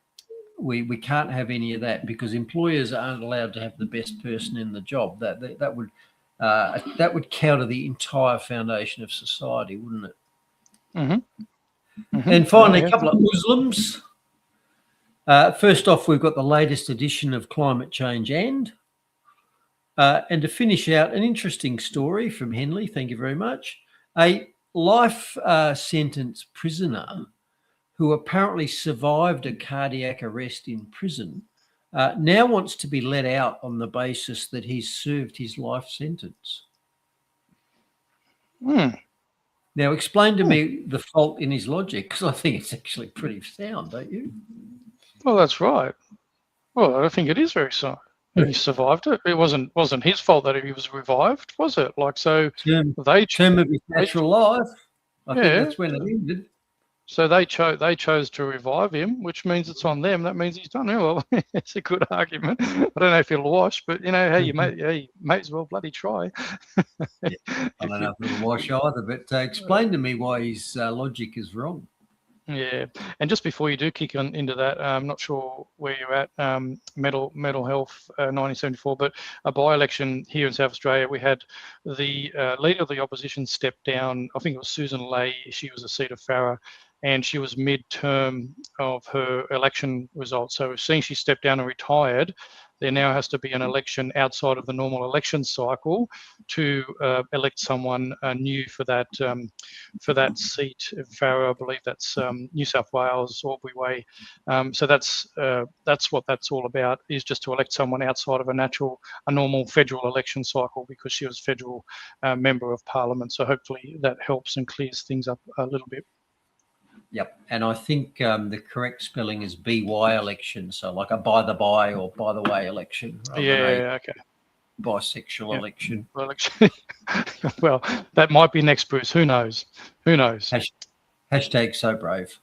we can't have any of that because employers aren't allowed to have the best person in the job. That would counter the entire foundation of society, wouldn't it? And finally, a couple of Muslims. First off, we've got the latest edition of Climate Change and to finish out, an interesting story from Henley, thank you very much. A life sentence prisoner who apparently survived a cardiac arrest in prison now wants to be let out on the basis that he's served his life sentence. Now, explain to me the fault in his logic, because I think it's actually pretty sound, don't you? Well, that's right. Well, I think it is very sound. He survived it. It wasn't his fault that he was revived, was it? Like, so term of his natural life. I think that's when it ended. So they chose to revive him, which means it's on them. That means he's done. Well, it's a good argument. I don't know if it'll wash, but you know, hey, you may as well bloody try. I don't know if it'll wash either, but explain to me why his logic is wrong. Yeah, and just before you do kick on into that, I'm not sure where you're at, mental health 1974, but a by-election here in South Australia, we had the leader of the opposition step down. I think it was Susan Ley. She was a seat of Farrer, and she was mid-term of her election results. So seeing she stepped down and retired, there now has to be an election outside of the normal election cycle to elect someone new for that seat. Farrer, I believe that's New South Wales, Albury Way. So that's what that's all about, is just to elect someone outside of a normal federal election cycle, because she was federal member of Parliament. So hopefully that helps and clears things up a little bit. Yep, and I think the correct spelling is BY election, so like a by the by or by the way election. Okay. Bisexual election. Well, that might be next, Bruce. Who knows? Who knows? Hashtag so brave.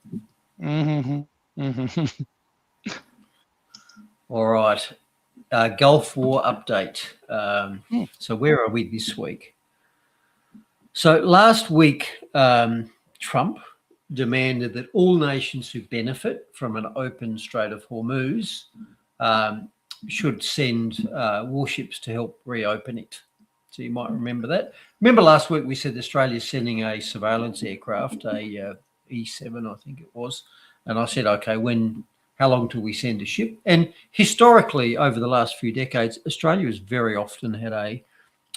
All right. Gulf War update. So where are we this week? So last week, Trump demanded that all nations who benefit from an open Strait of Hormuz should send warships to help reopen it. So you might remember that. Remember last week we said Australia's sending a surveillance aircraft, a E-7, I think it was. And I said, okay, how long till we send a ship? And historically, over the last few decades, Australia has very often had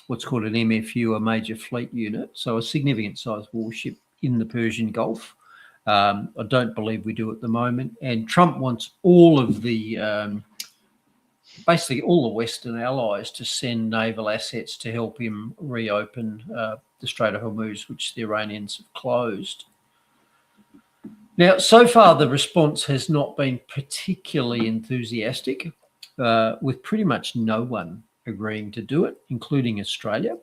what's called an MFU, a major fleet unit, so a significant sized warship in the Persian Gulf. I don't believe we do at the moment. And Trump wants all of the, basically all the Western allies to send naval assets to help him reopen the Strait of Hormuz, which the Iranians have closed. Now, so far, the response has not been particularly enthusiastic, with pretty much no one agreeing to do it, including Australia.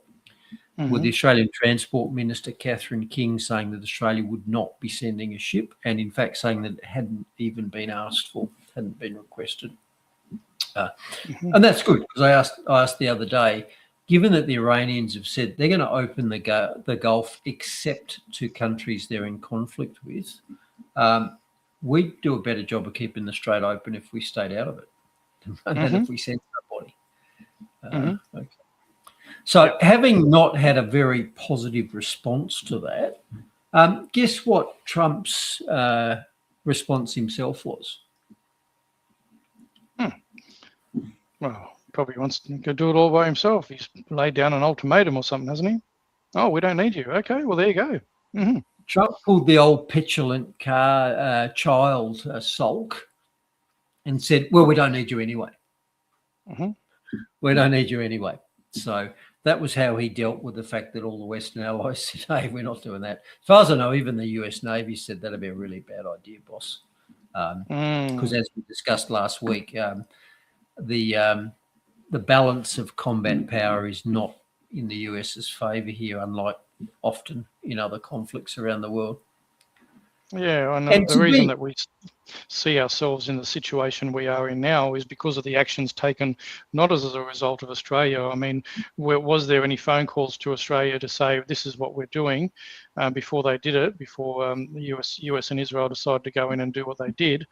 With the Australian Transport Minister, Catherine King, saying that Australia would not be sending a ship, and in fact saying that it hadn't even been asked for, hadn't been requested. And that's good, because I asked the other day, given that the Iranians have said they're going to open the Gulf except to countries they're in conflict with, we'd do a better job of keeping the Strait open if we stayed out of it than if we sent somebody. Okay. So having not had a very positive response to that, guess what Trump's response himself was? Well, probably wants to do it all by himself. He's laid down an ultimatum or something, hasn't he? Oh, we don't need you. Okay, well, there you go. Trump pulled the old petulant child sulk and said, well, we don't need you anyway. We don't need you anyway. So that was how he dealt with the fact that all the Western allies said, hey, we're not doing that. As far as I know, even the US Navy said that'd be a really bad idea, boss. Because as we discussed last week, the balance of combat power is not in the US's favour here, unlike often in other conflicts around the world. Yeah, and the reason that we see ourselves in the situation we are in now is because of the actions taken, not as a result of Australia. I mean, was there any phone calls to Australia to say this is what we're doing before they did it, before the US and Israel decided to go in and do what they did,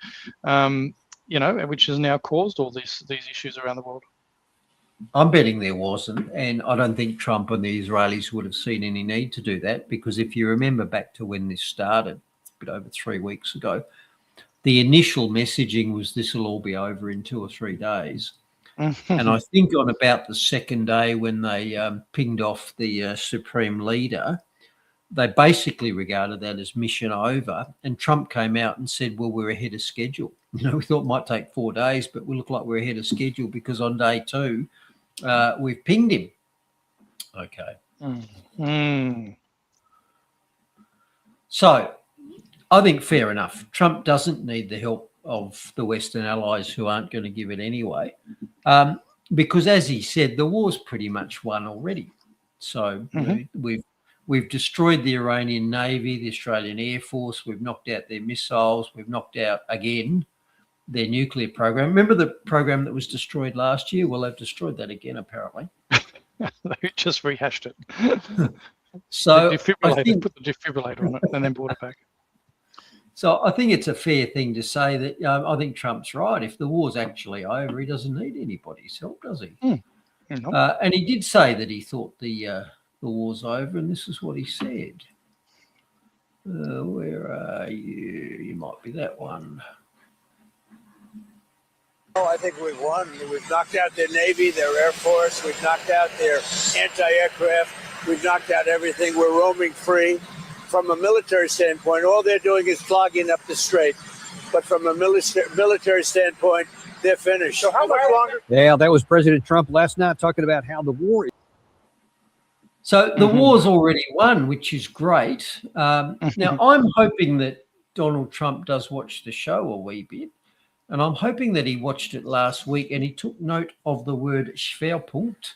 you know, which has now caused all these issues around the world? I'm betting there wasn't, and I don't think Trump and the Israelis would have seen any need to do that, because if you remember back to when this started, a bit over 3 weeks ago, the initial messaging was this will all be over in 2 or 3 days. And I think on about the second day when they pinged off the Supreme Leader, they basically regarded that as mission over. And Trump came out and said, well, we're ahead of schedule. You know, we thought it might take 4 days, but we look like we're ahead of schedule because on day 2, we've pinged him. Okay. So I think fair enough. Trump doesn't need the help of the Western allies who aren't going to give it anyway, because as he said, the war's pretty much won already. So you know, we've destroyed the Iranian Navy, the Australian Air Force. We've knocked out their missiles. We've knocked out again their nuclear program. Remember the program that was destroyed last year? Well, they've destroyed that again, apparently. They just rehashed it. So the defibrillator, put the defibrillator on it and then brought it back. So I think it's a fair thing to say that I think Trump's right. If the war's actually over, he doesn't need anybody's help, does he? And he did say that he thought the war's over, and this is what he said. Where are you? You might be that one. Oh, I think we've won. We've knocked out their Navy, their Air Force. We've knocked out their anti-aircraft. We've knocked out everything. We're roaming free. From a military standpoint, all they're doing is clogging up the strait. But from a military standpoint, they're finished. So how much longer? Yeah, that was President Trump last night talking about how the war is. So the war's already won, which is great. Now, I'm hoping that Donald Trump does watch the show a wee bit. And I'm hoping that he watched it last week and he took note of the word Schwerpunkt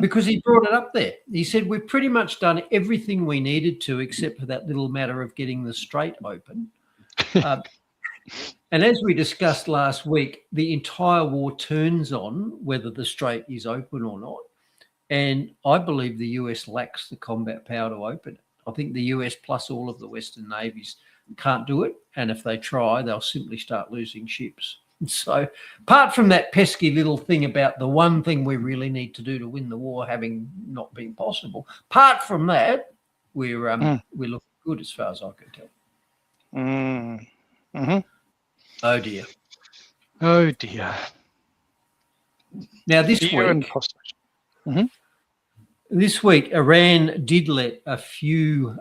because he brought it up there. He said, we've pretty much done everything we needed to except for that little matter of getting the strait open. And as we discussed last week, the entire war turns on whether the strait is open or not. And I believe the US lacks the combat power to open it. I think the US plus all of the Western navies can't do it. And if they try, they'll simply start losing ships. So apart from that pesky little thing about the one thing we really need to do to win the war having not been possible, apart from that, we're looking good as far as I can tell. Oh, dear. Oh, dear. Now, this week, Iran did let a few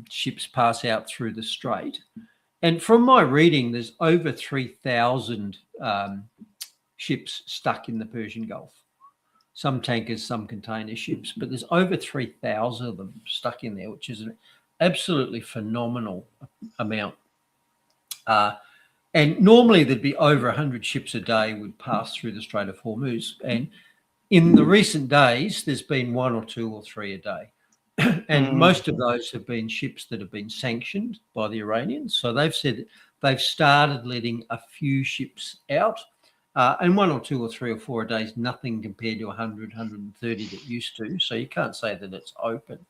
ships pass out through the strait. And from my reading, there's over 3,000 ships stuck in the Persian Gulf. Some tankers, some container ships, but there's over 3,000 of them stuck in there, which is an absolutely phenomenal amount. And normally there'd be over 100 ships a day would pass through the Strait of Hormuz. And in the recent days, there's been 1 or 2 or 3 a day. And most of those have been ships that have been sanctioned by the Iranians. So they've said that they've started letting a few ships out. And 1 or 2 or 3 or 4 a day is nothing compared to 100, 130 that used to. So you can't say that it's open.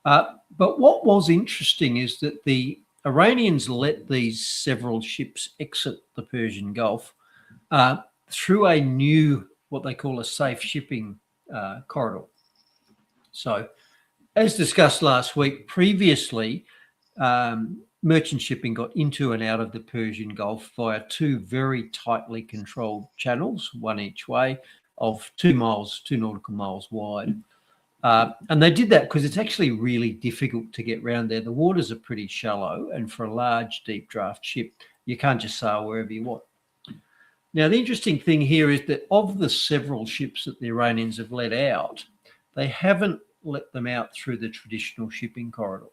But what was interesting is that the Iranians let these several ships exit the Persian Gulf through a new, what they call a safe shipping corridor. So as discussed last week, previously, merchant shipping got into and out of the Persian Gulf via 2 very tightly controlled channels, one each way, of 2 miles, 2 nautical miles wide. And they did that because it's actually really difficult to get around there. The waters are pretty shallow, and for a large, deep draft ship, you can't just sail wherever you want. Now, the interesting thing here is that of the several ships that the Iranians have let out, they haven't let them out through the traditional shipping corridor.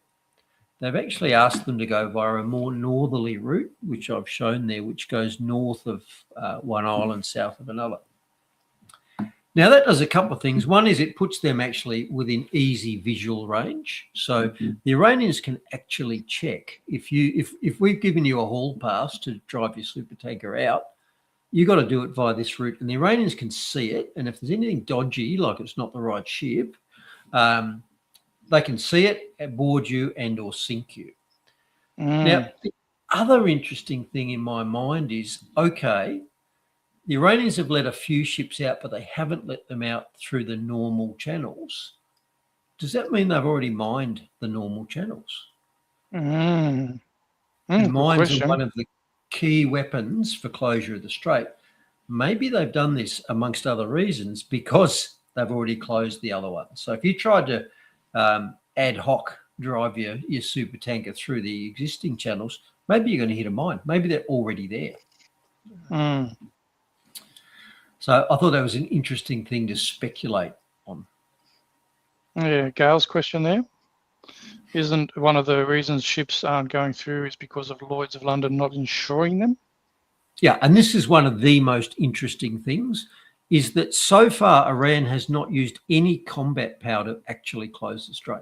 They've actually asked them to go via a more northerly route, which I've shown there, which goes north of one island, south of another. Now, that does a couple of things. One is it puts them actually within easy visual range. So the Iranians can actually check. If we've given you a hall pass to drive your super tanker out, you've got to do it via this route. And the Iranians can see it. And if there's anything dodgy, like it's not the right ship, they can see it, board you and or sink you. Now, the other interesting thing in my mind is, okay, the Iranians have let a few ships out, but they haven't let them out through the normal channels. Does that mean they've already mined the normal channels? Good Mines question. are one of the key weapons for closure of the strait. Maybe they've done this amongst other reasons because they've already closed the other one. So if you tried to ad hoc drive your super tanker through the existing channels, maybe you're going to hit a mine. Maybe they're already there. So I thought that was an interesting thing to speculate on. Yeah, Gail's question there. Isn't one of the reasons ships aren't going through is because of Lloyd's of London not insuring them? Yeah, and this is one of the most interesting things, is that so far Iran has not used any combat power to actually close the strait.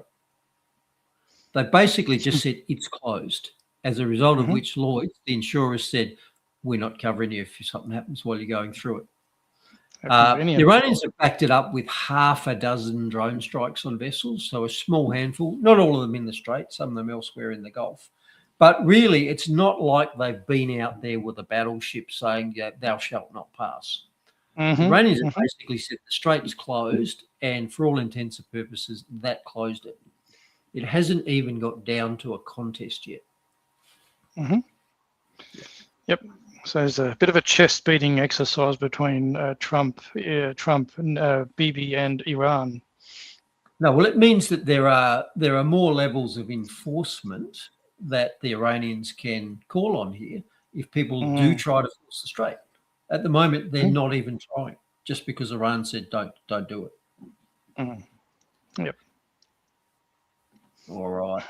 They basically just said it's closed, as a result of which Lloyd's, the insurers, said, we're not covering you if something happens while you're going through it. The Iranians have backed it up with half a dozen drone strikes on vessels, so a small handful, not all of them in the Strait, some of them elsewhere in the Gulf. But really, it's not like they've been out there with a battleship saying, yeah, thou shalt not pass. The Iranians have basically said the Strait is closed, and for all intents and purposes, that closed it. It hasn't even got down to a contest yet. Yep. So there's a bit of a chest-beating exercise between Trump, Bibi, and Iran. No, well, it means that there are more levels of enforcement that the Iranians can call on here if people do try to force the strait. At the moment, they're not even trying, just because Iran said don't do it. Yep. All right.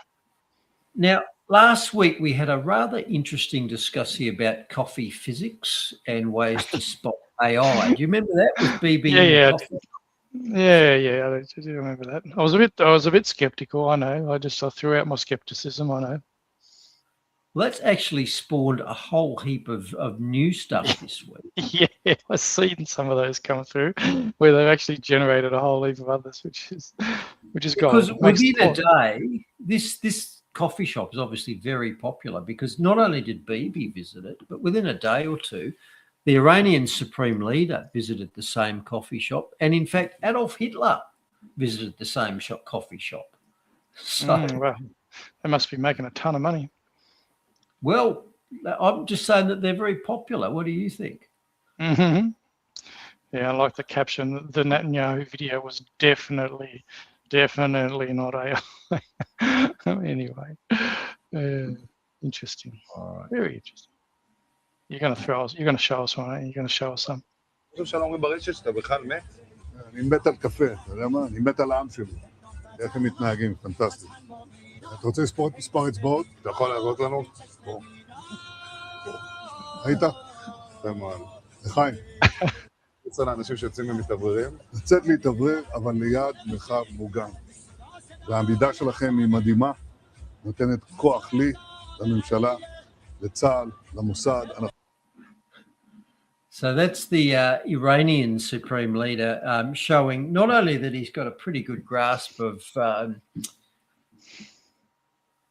Now, last week we had a rather interesting discussion about coffee physics and ways to spot AI. Do you remember that with BB? Yeah. Coffee? Yeah. I do remember that. I was a bit skeptical. I know. I threw out my skepticism. I know. Well, that's actually spawned a whole heap of new stuff this week. Yeah, I've seen some of those come through where they've actually generated a whole heap of others, which is because gold. within a day, this coffee shop is obviously very popular because not only did Bibi visit it, but within a day or two, the Iranian supreme leader visited the same coffee shop, and in fact, Adolf Hitler visited the same coffee shop. So, well, they must be making a ton of money. Well, I'm just saying that they're very popular. What do you think? Yeah, I like the caption. The Netanyahu video was definitely not AI. Anyway, interesting. All right. Very interesting. You're going to show us one, aren't you? You're going to show us some. אני מת על קפה, אתה יודע מה? אני מת על העם שלי. איך הם מתנהגים, פנטסטי. אתה רוצה לספור את מספר אצבעות? אתה יכול להראות לנו? פה. היית? לחיים. אצל האנשים שיוצאים ומתאווררים. לצאת להתאוורר, אבל ליד מרחב מוגן. והעמידה שלכם היא מדהימה, נותנת כוח לי, לממשלה, לצה"ל, למוסד. So that's the Iranian supreme leader showing not only that he's got a pretty good grasp of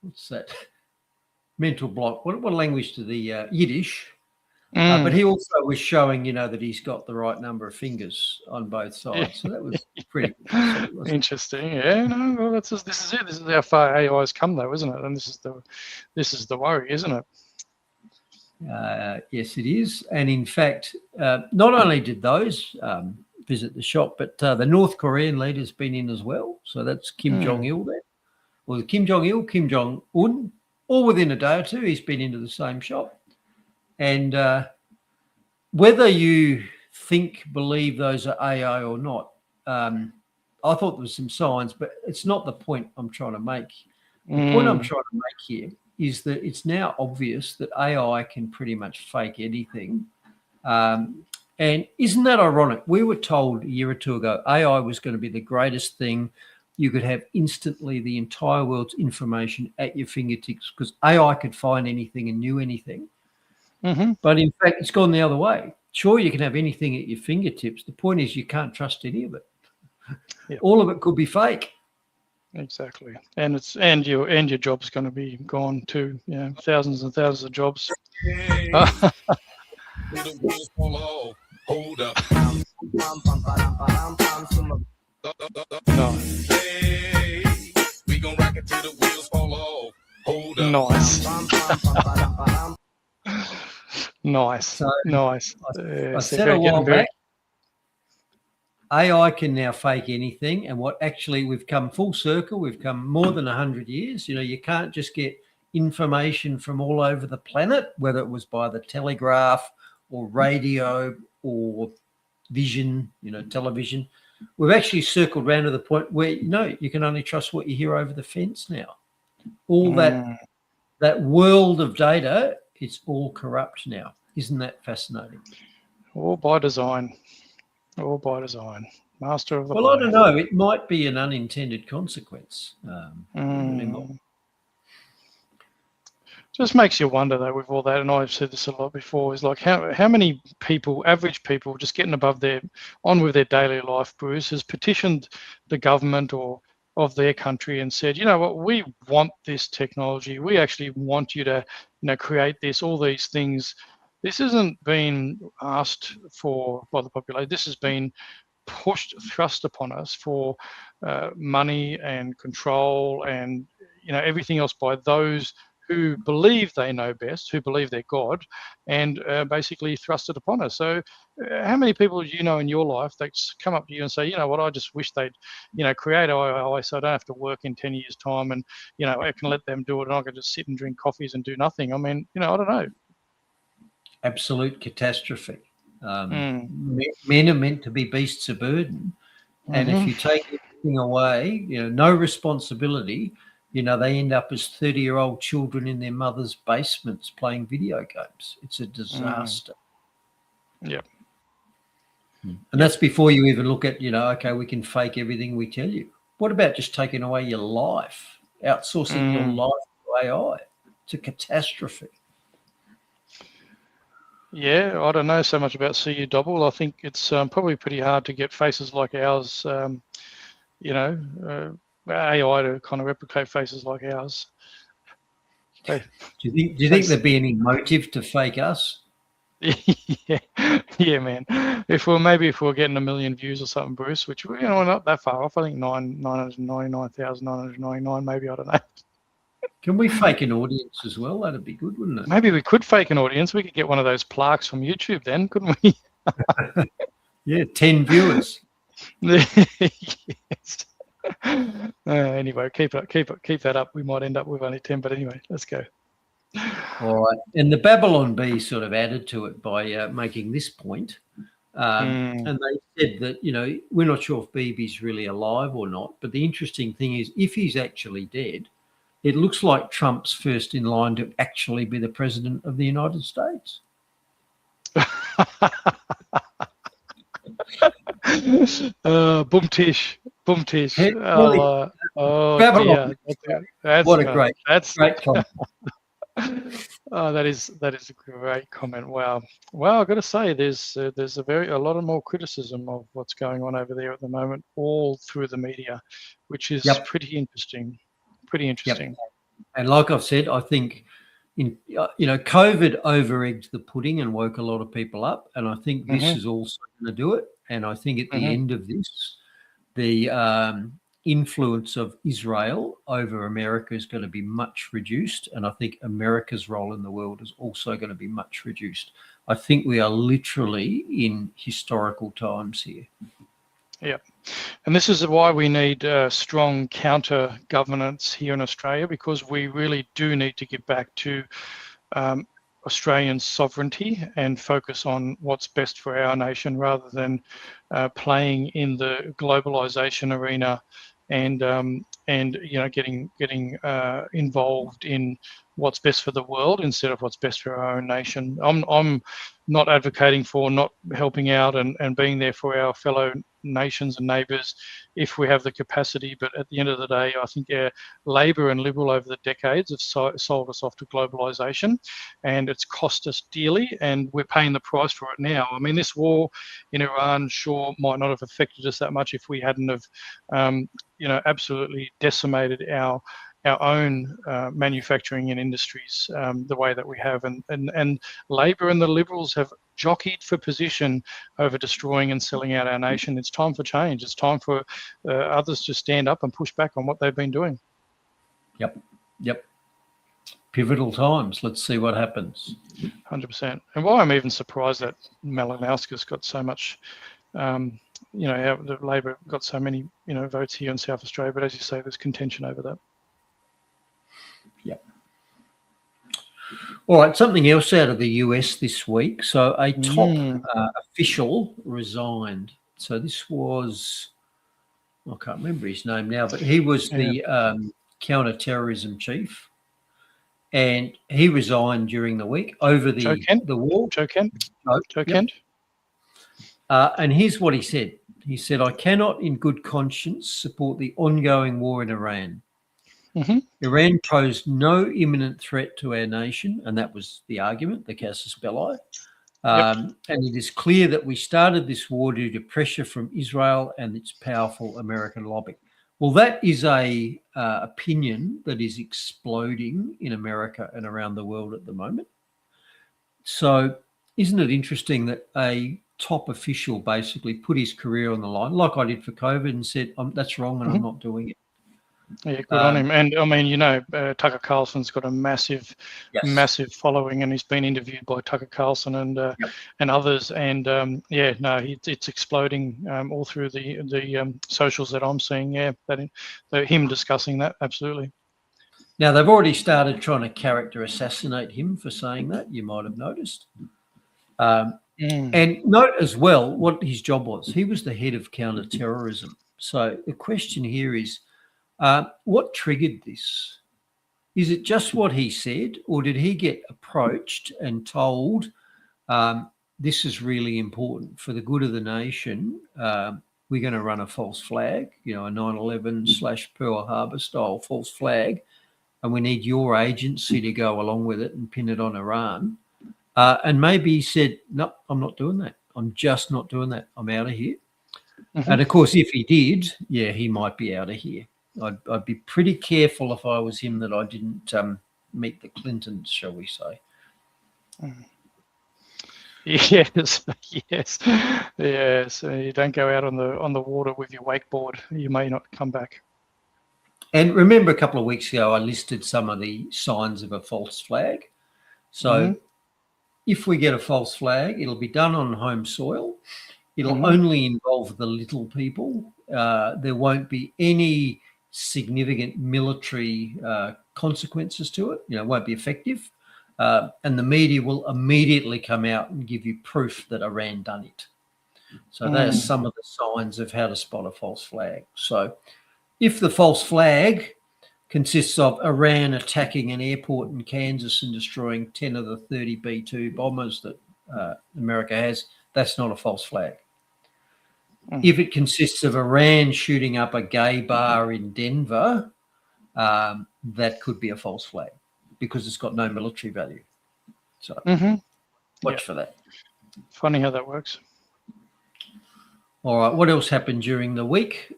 what's that mental block? What language to the Yiddish? But he also was showing, that he's got the right number of fingers on both sides. So that was pretty interesting. Yeah, no, well, this is it. This is how far AI has come, though, isn't it? And this is the worry, isn't it? Yes, it is. And in fact, not only did those visit the shop, but the North Korean leader's been in as well. So that's Kim Jong-il there. Well, Kim Jong-il, Kim Jong-un, all within a day or two, he's been into the same shop. And whether you believe those are AI or not, I thought there was some signs, but it's not the point I'm trying to make. The point I'm trying to make here is that it's now obvious that AI can pretty much fake anything. And isn't that ironic? We were told a year or two ago AI was going to be the greatest thing. You could have instantly the entire world's information at your fingertips because AI could find anything and knew anything. But in fact, it's gone the other way. Sure, you can have anything at your fingertips. The point is you can't trust any of it. Yep. All of it could be fake. Exactly, and your job's going to be gone too. Yeah, thousands and thousands of jobs. Hold up. No. Hey, we gon' rock it till the wheels fall off. Hold up. Nice. So, Nice. I said a while back, AI can now fake anything, and we've come full circle. We've come more than 100 years. You know, you can't just get information from all over the planet, whether it was by the telegraph or radio or vision, television. We've actually circled round to the point where, you can only trust what you hear over the fence now. All that world of data, it's all corrupt now. Isn't that fascinating? All by design. All by design. Master of the Well, I don't know. It might be an unintended consequence. Just makes you wonder, though, with all that, and I've said this a lot before, is like how many people, average people, just getting on with their daily life, Bruce, has petitioned the government or of their country and said, you know what, we want this technology. We actually want you to, create all these things. This hasn't been asked for by the population. This has been thrust upon us for money and control and everything else by those who believe they know best, who believe they're God, and basically thrust it upon us. So how many people do you know in your life that come up to you and say, you know what, I just wish they'd, create AI so I don't have to work in 10 years' time and, I can let them do it and I can just sit and drink coffees and do nothing. I mean, I don't know. Absolute catastrophe. Men are meant to be beasts of burden. And if you take everything away, no responsibility, they end up as 30-year-old children in their mother's basements playing video games. It's a disaster. Yeah. And that's before you even look at, okay, we can fake everything we tell you. What about just taking away your life, outsourcing your life to AI? It's a catastrophe. Yeah, I don't know so much about CU Double. I think it's probably pretty hard to get faces like ours, AI to kind of replicate faces like ours. Do you think there'd be any motive to fake us? Yeah, man. If we're getting 1 million views or something, Bruce, which we're not that far off. I think 999,999, maybe. I don't know. Can we fake an audience as well? That'd be good, wouldn't it? Maybe we could fake an audience. We could get one of those plaques from YouTube then, couldn't we? Yeah, 10 viewers. Yes. Anyway, keep that up. We might end up with only 10, but anyway, let's go. All right. And the Babylon Bee sort of added to it by making this point. And they said that, we're not sure if Bibi's really alive or not. But the interesting thing is, if he's actually dead, it looks like Trump's first in line to actually be the president of the United States. Boom tish. Oh, dear. What a great comment. Oh, that is a great comment. Wow. Well, I've got to say, there's a lot of more criticism of what's going on over there at the moment, all through the media, which is pretty interesting. Yep. And like I've said, I think COVID over-egged the pudding and woke a lot of people up, and I think this is also going to do it. And I think at the end of this, the influence of Israel over America is going to be much reduced, and I think America's role in the world is also going to be much reduced. I think we are literally in historical times here. Yeah, and this is why we need strong counter governance here in Australia, because we really do need to get back to a Australian sovereignty and focus on what's best for our nation rather than playing in the globalization arena and getting involved in what's best for the world instead of what's best for our own nation. I'm not advocating for not helping out and being there for our fellow nations and neighbours if we have the capacity, but at the end of the day, I think Labor and Liberal over the decades have sold us off to globalisation, and it's cost us dearly, and we're paying the price for it now. I mean, this war in Iran sure might not have affected us that much if we hadn't have absolutely decimated our own manufacturing and industries the way that we have, and Labor and the Liberals have jockeyed for position over destroying and selling out our nation. It's time for change. It's time for others to stand up and push back on what they've been doing. Yep. Pivotal times. Let's see what happens. 100%. And why I'm even surprised that Malinowski's got so much, the Labor got so many, votes here in South Australia. But as you say, there's contention over that. Yep. All right, something else out of the US this week. So a top official resigned. So this was, I can't remember his name now, but he was the counter-terrorism chief, and he resigned during the week over the war. Joe Kent. And here's what he said. He said, "I cannot in good conscience support the ongoing war in Iran. Iran posed no imminent threat to our nation," and that was the argument, the casus belli. And it is clear that we started this war due to pressure from Israel and its powerful American lobby. Well, that is a opinion that is exploding in America and around the world at the moment. So isn't it interesting that a top official basically put his career on the line, like I did for COVID, and said, that's wrong and I'm not doing it? Yeah, good on him. And I mean, Tucker Carlson's got a massive following, and he's been interviewed by Tucker Carlson and others. And it's exploding all through the socials that I'm seeing. Yeah, him discussing that, absolutely. Now they've already started trying to character assassinate him for saying that. You might have noticed. And note as well what his job was. He was the head of counter-terrorism. So the question here is, what triggered this? Is it just what he said, or did he get approached and told this is really important for the good of the nation? We're going to run a false flag, a 9/11/Pearl Harbor style false flag, and we need your agency to go along with it and pin it on Iran. And maybe he said, no, I'm not doing that. I'm just not doing that. I'm out of here. And of course, if he did, he might be out of here. I'd be pretty careful if I was him that I didn't meet the Clintons, shall we say. Yes. You don't go out on the water with your wakeboard. You may not come back. And remember, a couple of weeks ago, I listed some of the signs of a false flag. So if we get a false flag, it'll be done on home soil. It'll only involve the little people. There won't be any significant military consequences to it. It won't be effective. And the media will immediately come out and give you proof that Iran done it. So they are some of the signs of how to spot a false flag. So if the false flag consists of Iran attacking an airport in Kansas and destroying 10 of the 30 B-2 bombers that America has, that's not a false flag. If it consists of Iran shooting up a gay bar in Denver, that could be a false flag because it's got no military value. So watch for that. Funny how that works. All right, what else happened during the week?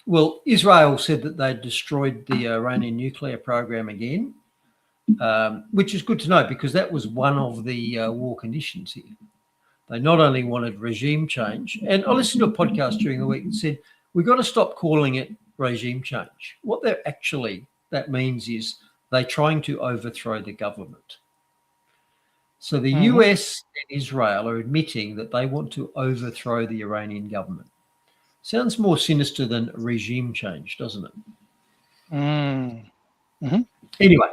Well, Israel said that they destroyed the Iranian nuclear program again, which is good to know because that was one of the war conditions here. They not only wanted regime change, and I listened to a podcast during the week and said, we've got to stop calling it regime change. What that means is they're trying to overthrow the government. So the US and Israel are admitting that they want to overthrow the Iranian government. Sounds more sinister than regime change, doesn't it? Anyway,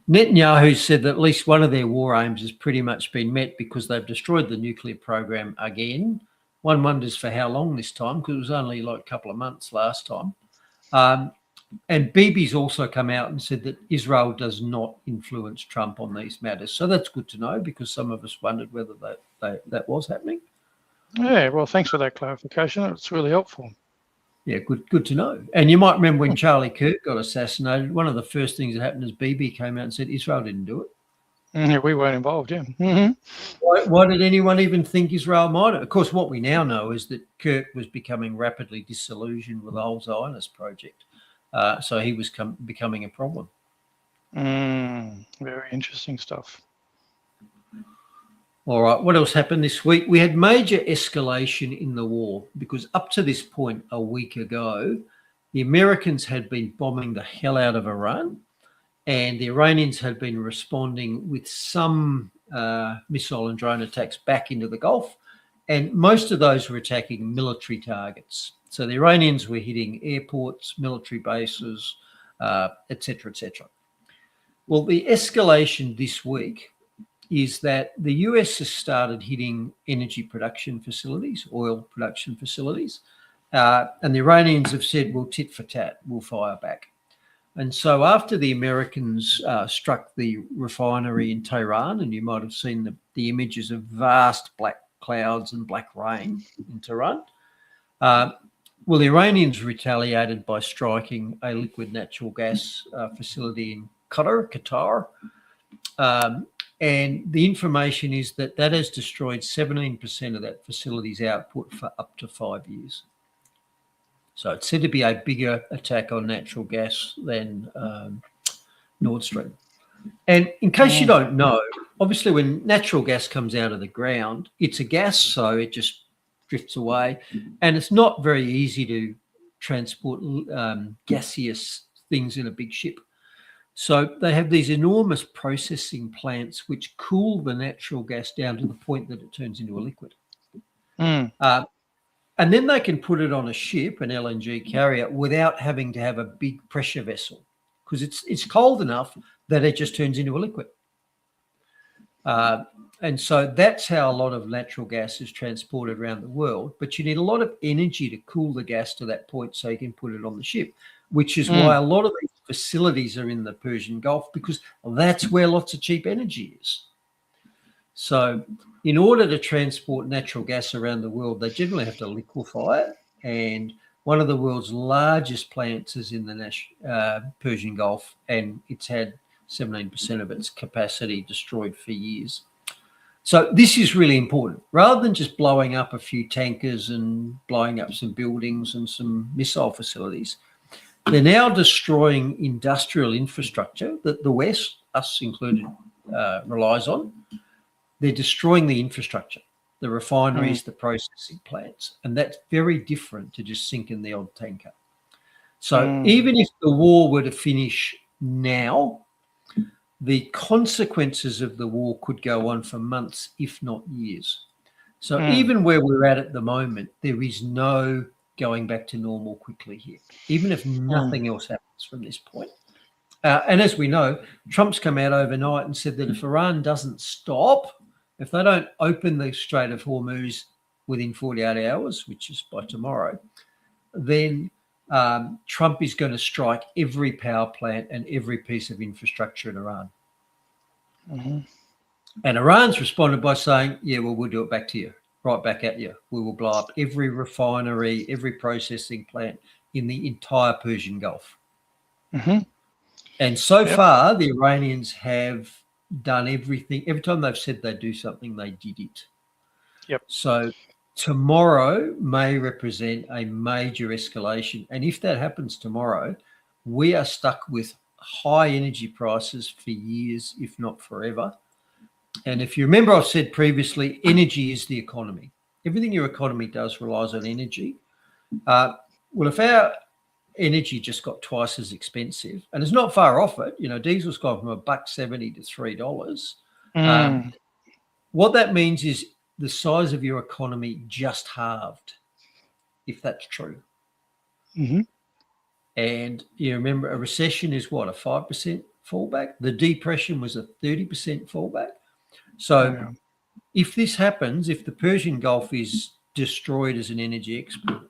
Netanyahu said that at least one of their war aims has pretty much been met because they've destroyed the nuclear program again. One wonders for how long this time, because it was only like a couple of months last time. And Bibi's also come out and said that Israel does not influence Trump on these matters. So that's good to know, because some of us wondered whether that was happening. Yeah, well, thanks for that clarification. It's really helpful. Yeah, good to know. And you might remember when Charlie Kirk got assassinated, one of the first things that happened is Bibi came out and said Israel didn't do it. Yeah, we weren't involved, yeah. Mm-hmm. Why did anyone even think Israel might have? Of course, what we now know is that Kirk was becoming rapidly disillusioned with the whole Zionist project. So he was becoming a problem. Very interesting stuff. All right, what else happened this week? We had major escalation in the war, because up to this point a week ago, the Americans had been bombing the hell out of Iran, and the Iranians had been responding with some missile and drone attacks back into the Gulf, and most of those were attacking military targets. So the Iranians were hitting airports, military bases, etc., etc. Well, the escalation this week is that the US has started hitting energy production facilities, oil production facilities, and the Iranians have said, well, tit for tat, we'll fire back. And so after the Americans struck the refinery in Tehran, and you might have seen the images of vast black clouds and black rain in Tehran, well, the Iranians retaliated by striking a liquid natural gas facility in Qatar. And the information is that has destroyed 17% of that facility's output for up to 5 years. So it's said to be a bigger attack on natural gas than Nord Stream. And in case you don't know, obviously when natural gas comes out of the ground, it's a gas, so it just drifts away. And it's not very easy to transport gaseous things in a big ship. So they have these enormous processing plants which cool the natural gas down to the point that it turns into a liquid. And then they can put it on a ship, an LNG carrier, without having to have a big pressure vessel, because it's cold enough that it just turns into a liquid. And so that's how a lot of natural gas is transported around the world. But you need a lot of energy to cool the gas to that point so you can put it on the ship, which is why a lot of these facilities are in the Persian Gulf, because that's where lots of cheap energy is. So in order to transport natural gas around the world, they generally have to liquefy it. And one of the world's largest plants is in the Persian Gulf, and it's had 17% of its capacity destroyed for years. So this is really important. Rather than just blowing up a few tankers and blowing up some buildings and some missile facilities, they're now destroying industrial infrastructure that the West, us included, relies on. They're destroying the infrastructure, the refineries, the processing plants, and that's very different to just sinking the odd tanker. So even if the war were to finish now, the consequences of the war could go on for months, if not years. So even where we're at the moment, there is no going back to normal quickly here, even if nothing else happens from this point. And as we know, Trump's come out overnight and said that if Iran doesn't stop, if they don't open the Strait of Hormuz within 48 hours, which is by tomorrow, then Trump is going to strike every power plant and every piece of infrastructure in Iran. And Iran's responded by saying, yeah, well, we'll do it back to you, right back at you. We will blow up every refinery, every processing plant in the entire Persian Gulf. And so far, the Iranians have done everything. Every time they've said they'd do something, they did it. So tomorrow may represent a major escalation. And if that happens tomorrow, we are stuck with high energy prices for years, if not forever. And if you remember, I've said previously, energy is the economy. Everything your economy does relies on energy. Well, if our energy just got twice as expensive, and it's not far off it, you know, diesel's gone from $1.70 to $3. What that means is the size of your economy just halved, if that's true. And you remember, a recession is what, a 5% fallback. The depression was a 30% fallback. So if this happens, if the Persian Gulf is destroyed as an energy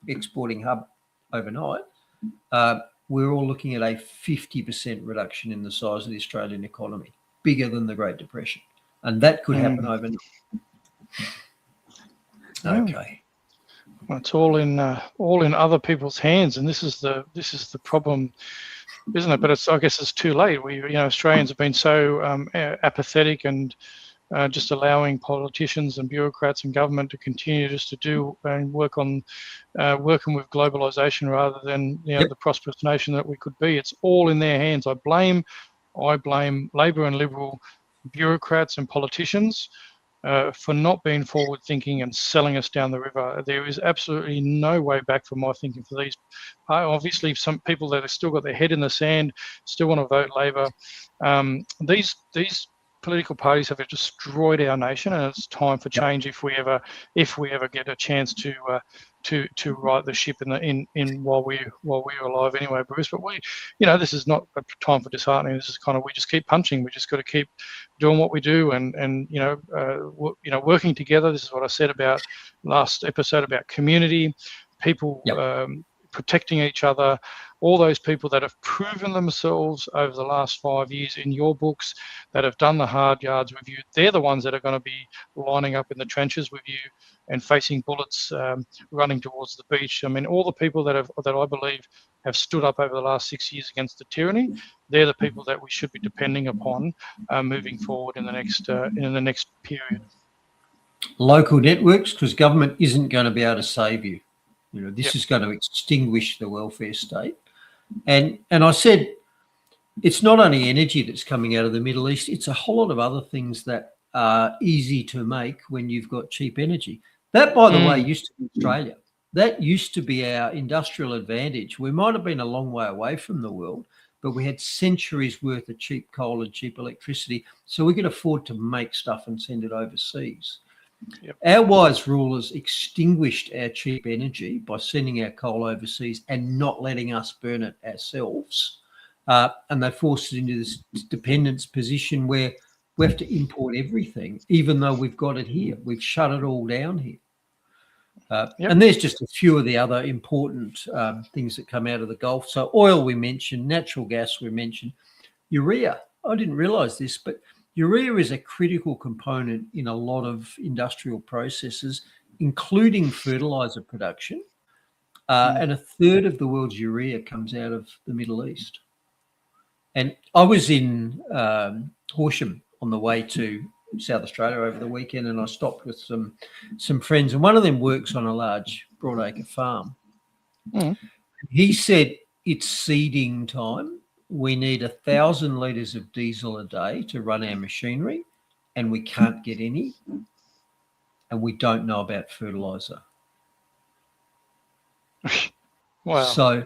exporting hub overnight, we're all looking at a 50% reduction in the size of the Australian economy, bigger than the Great Depression. And that could happen overnight. Okay. Well, it's all in other people's hands, and this is the problem, isn't it? But I guess it's too late. Australians have been so apathetic and just allowing politicians and bureaucrats and government to continue just to do and work on working with globalization rather than the prosperous nation that we could be. It's all in their hands. I blame Labor and Liberal bureaucrats and politicians for not being forward thinking and selling us down the river. There is absolutely no way back for my thinking for these. Obviously, some people that have still got their head in the sand still want to vote Labor. These political parties have destroyed our nation, and it's time for change if we ever get a chance to right the ship in while we're alive anyway, Bruce. But this is not a time for disheartening. This is kind of, we just keep punching. We just got to keep doing what we do and working together. This is what I said about last episode about community, people protecting each other. All those people that have proven themselves over the last 5 years in your books, that have done the hard yards with you, they're the ones that are going to be lining up in the trenches with you and facing bullets, running towards the beach. I mean, all the people that I believe have stood up over the last 6 years against the tyranny, they're the people that we should be depending upon moving forward in the next period. Local networks, because government isn't going to be able to save you. This is going to extinguish the welfare state. And I said, it's not only energy that's coming out of the Middle East, it's a whole lot of other things that are easy to make when you've got cheap energy. That, by the way, used to be Australia. That used to be our industrial advantage. We might have been a long way away from the world, but we had centuries worth of cheap coal and cheap electricity, so we could afford to make stuff and send it overseas. Our wise rulers extinguished our cheap energy by sending our coal overseas and not letting us burn it ourselves. And they forced it into this dependence position where we have to import everything, even though we've got it here. We've shut it all down here. And there's just a few of the other important things that come out of the Gulf. So oil we mentioned, natural gas we mentioned, urea. I didn't realise this, but urea is a critical component in a lot of industrial processes, including fertiliser production. And a third of the world's urea comes out of the Middle East. And I was in Horsham on the way to South Australia over the weekend, and I stopped with some friends, and one of them works on a large broadacre farm. He said it's seeding time. We need 1,000 litres of diesel a day to run our machinery, and we can't get any, and we don't know about fertiliser. Wow. So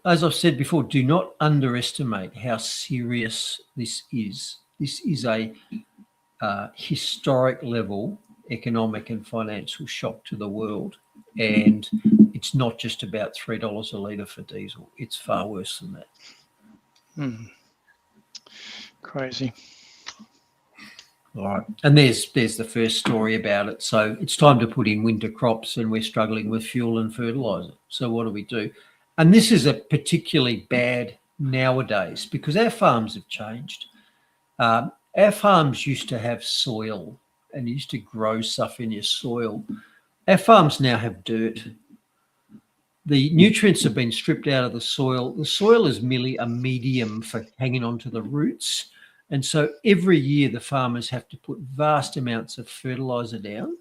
as I've said before, do not underestimate how serious this is. This is a historic level economic and financial shock to the world. And it's not just about $3 a litre for diesel. It's far worse than that. Crazy. All right. And there's the first story about it. So it's time to put in winter crops, and we're struggling with fuel and fertiliser. So what do we do? And this is a particularly bad nowadays because our farms have changed. Our farms used to have soil and used to grow stuff in your soil. Our farms now have dirt. The nutrients have been stripped out of the soil. The soil is merely a medium for hanging on to the roots. And so every year the farmers have to put vast amounts of fertiliser down,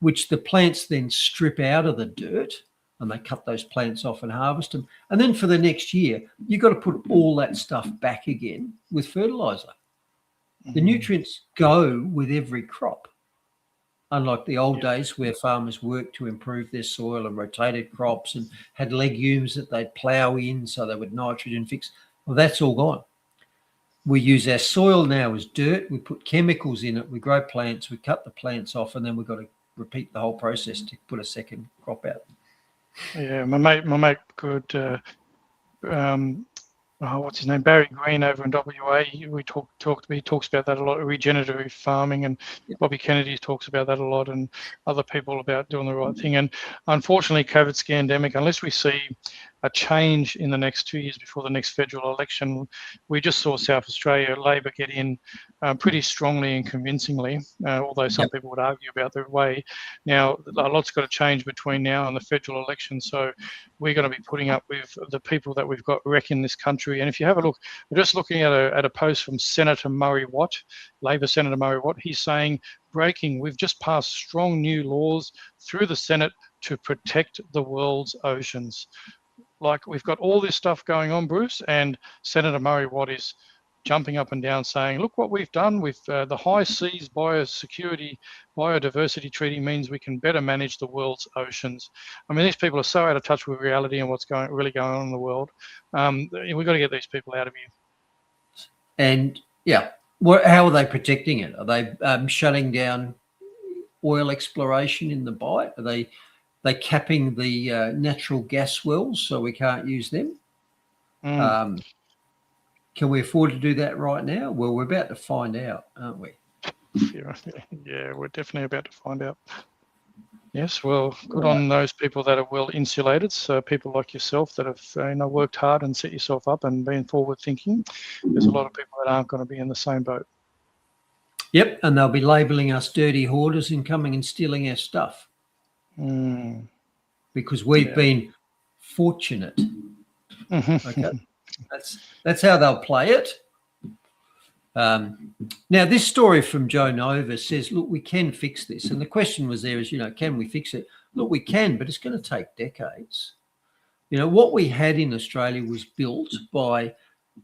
which the plants then strip out of the dirt, and they cut those plants off and harvest them. And then for the next year, you've got to put all that stuff back again with fertiliser. The nutrients go with every crop. Unlike the old days where farmers worked to improve their soil and rotated crops and had legumes that they'd plough in so they would nitrogen fix. Well, that's all gone. We use our soil now as dirt. We put chemicals in it. We grow plants. We cut the plants off, and then we've got to repeat the whole process to put a second crop out. Yeah, my mate could. what's his name, Barry Green over in WA. He talks about that a lot. Regenerative farming, and Bobby Kennedy talks about that a lot, and other people about doing the right thing. And unfortunately, COVID scandemic, unless we see a change in the next 2 years before the next federal election, we just saw South Australia Labor get in pretty strongly and convincingly, although some people would argue about the way. Now, a lot's got to change between now and the federal election, so we're going to be putting up with the people that we've got wrecking this country. And if you have a look, we're just looking at a post from Senator Murray Watt, Labor Senator Murray Watt. He's saying, breaking, we've just passed strong new laws through the Senate to protect the world's oceans. Like, we've got all this stuff going on, Bruce, and Senator Murray Watt is jumping up and down saying, look what we've done with the High Seas Biodiversity Treaty means we can better manage the world's oceans. I mean, these people are so out of touch with reality and what's really going on in the world. We've got to get these people out of here. And how are they protecting it? Are they shutting down oil exploration in the Bight? Are they capping the natural gas wells so we can't use them? Can we afford to do that right now? Well, we're about to find out, aren't we? Yeah, we're definitely about to find out. Yes, well, good on those people that are well insulated. So people like yourself that have worked hard and set yourself up and been forward thinking. There's a lot of people that aren't going to be in the same boat. Yep, and they'll be labelling us dirty hoarders and coming and stealing our stuff. Because we've been fortunate. Okay, that's how they'll play it. Now, this story from Joe Nova says, look, we can fix this. And the question was there is, can we fix it? Look, we can, but it's going to take decades. What we had in Australia was built by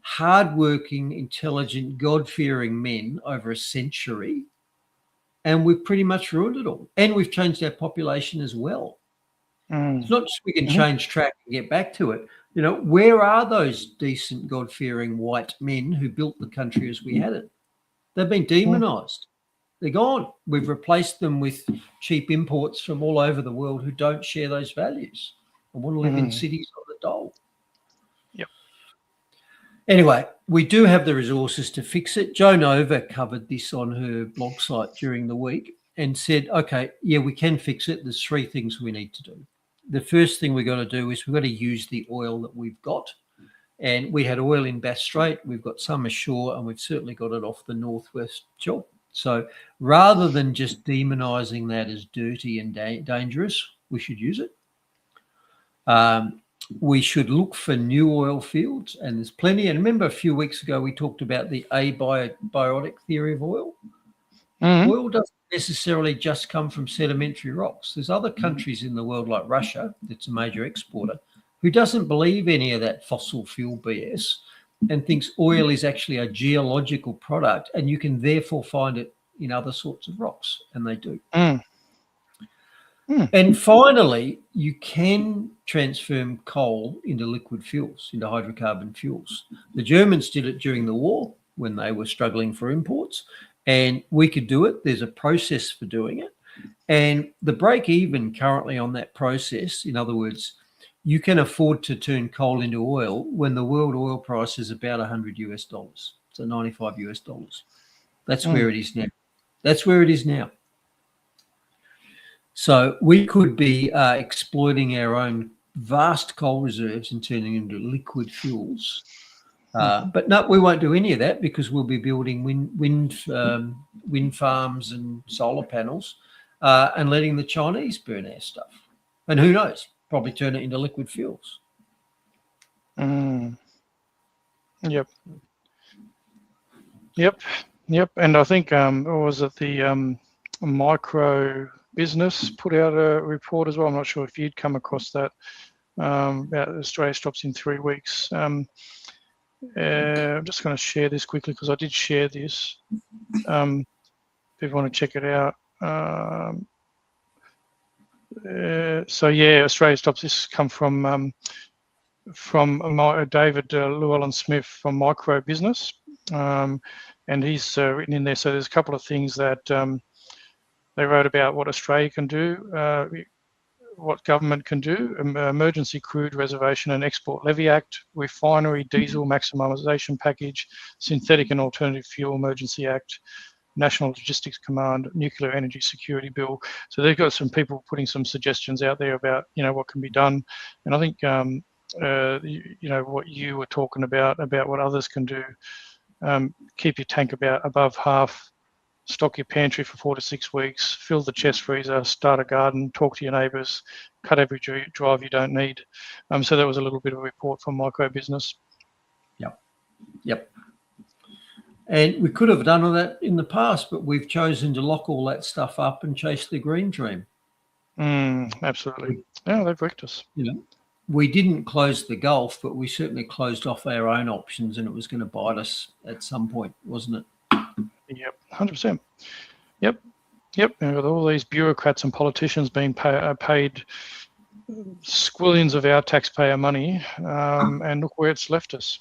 hardworking, intelligent, God-fearing men over a century. And we've pretty much ruined it all. And we've changed our population as well. It's not just we can change track and get back to it. Where are those decent, God-fearing white men who built the country as we had it? They've been demonised. They're gone. We've replaced them with cheap imports from all over the world who don't share those values and want to live in cities on the dole. Yep. Anyway, we do have the resources to fix it. Jo Nova covered this on her blog site during the week and said, okay, yeah, we can fix it. There's 3 things we need to do. The first thing we've got to do is we've got to use the oil that we've got. And we had oil in Bass Strait, we've got some ashore, and we've certainly got it off the northwest shore. So rather than just demonising that as dirty and dangerous, we should use it. We should look for new oil fields, and there's plenty. And remember a few weeks ago we talked about the abiotic theory of oil? Oil doesn't necessarily just come from sedimentary rocks. There's other countries in the world like Russia, that's a major exporter, who doesn't believe any of that fossil fuel BS and thinks oil is actually a geological product and you can therefore find it in other sorts of rocks, and they do. And finally, you can transform coal into liquid fuels, into hydrocarbon fuels. The Germans did it during the war when they were struggling for imports. And we could do it. There's a process for doing it. And the break even currently on that process, in other words, you can afford to turn coal into oil when the world oil price is about $100 US. So $95 US. That's where it is now. That's where it is now. So we could be exploiting our own vast coal reserves and turning them into liquid fuels. But no, we won't do any of that because we'll be building wind farms and solar panels and letting the Chinese burn our stuff. And who knows, probably turn it into liquid fuels. Yep. And I think, what was it, the micro business put out a report as well. I'm not sure if you'd come across that, about Australia stops in 3 weeks. I'm just going to share this quickly because I did share this. If you want to check it out. So yeah, Australia stops. This come from David Llewellyn-Smith from Micro Business, and he's written in there. So there's a couple of things that they wrote about what Australia can do. what government can do: Emergency Crude Reservation and Export Levy Act, Refinery Diesel Maximisation Package, Synthetic and Alternative Fuel Emergency Act, National Logistics Command, Nuclear Energy Security Bill. So they've got some people putting some suggestions out there about, what can be done. And I think, what you were talking about what others can do. Keep your tank above half, stock your pantry for 4 to 6 weeks, fill the chest freezer, start a garden, talk to your neighbours, cut every drive you don't need. So that was a little bit of a report from Micro Business. Yep. And we could have done all that in the past, but we've chosen to lock all that stuff up and chase the green dream. Absolutely. Yeah, they've wrecked us. We didn't close the Gulf, but we certainly closed off our own options, and it was going to bite us at some point, wasn't it? Yep, 100%. Yep. And with all these bureaucrats and politicians being paid squillions of our taxpayer money, and look where it's left us.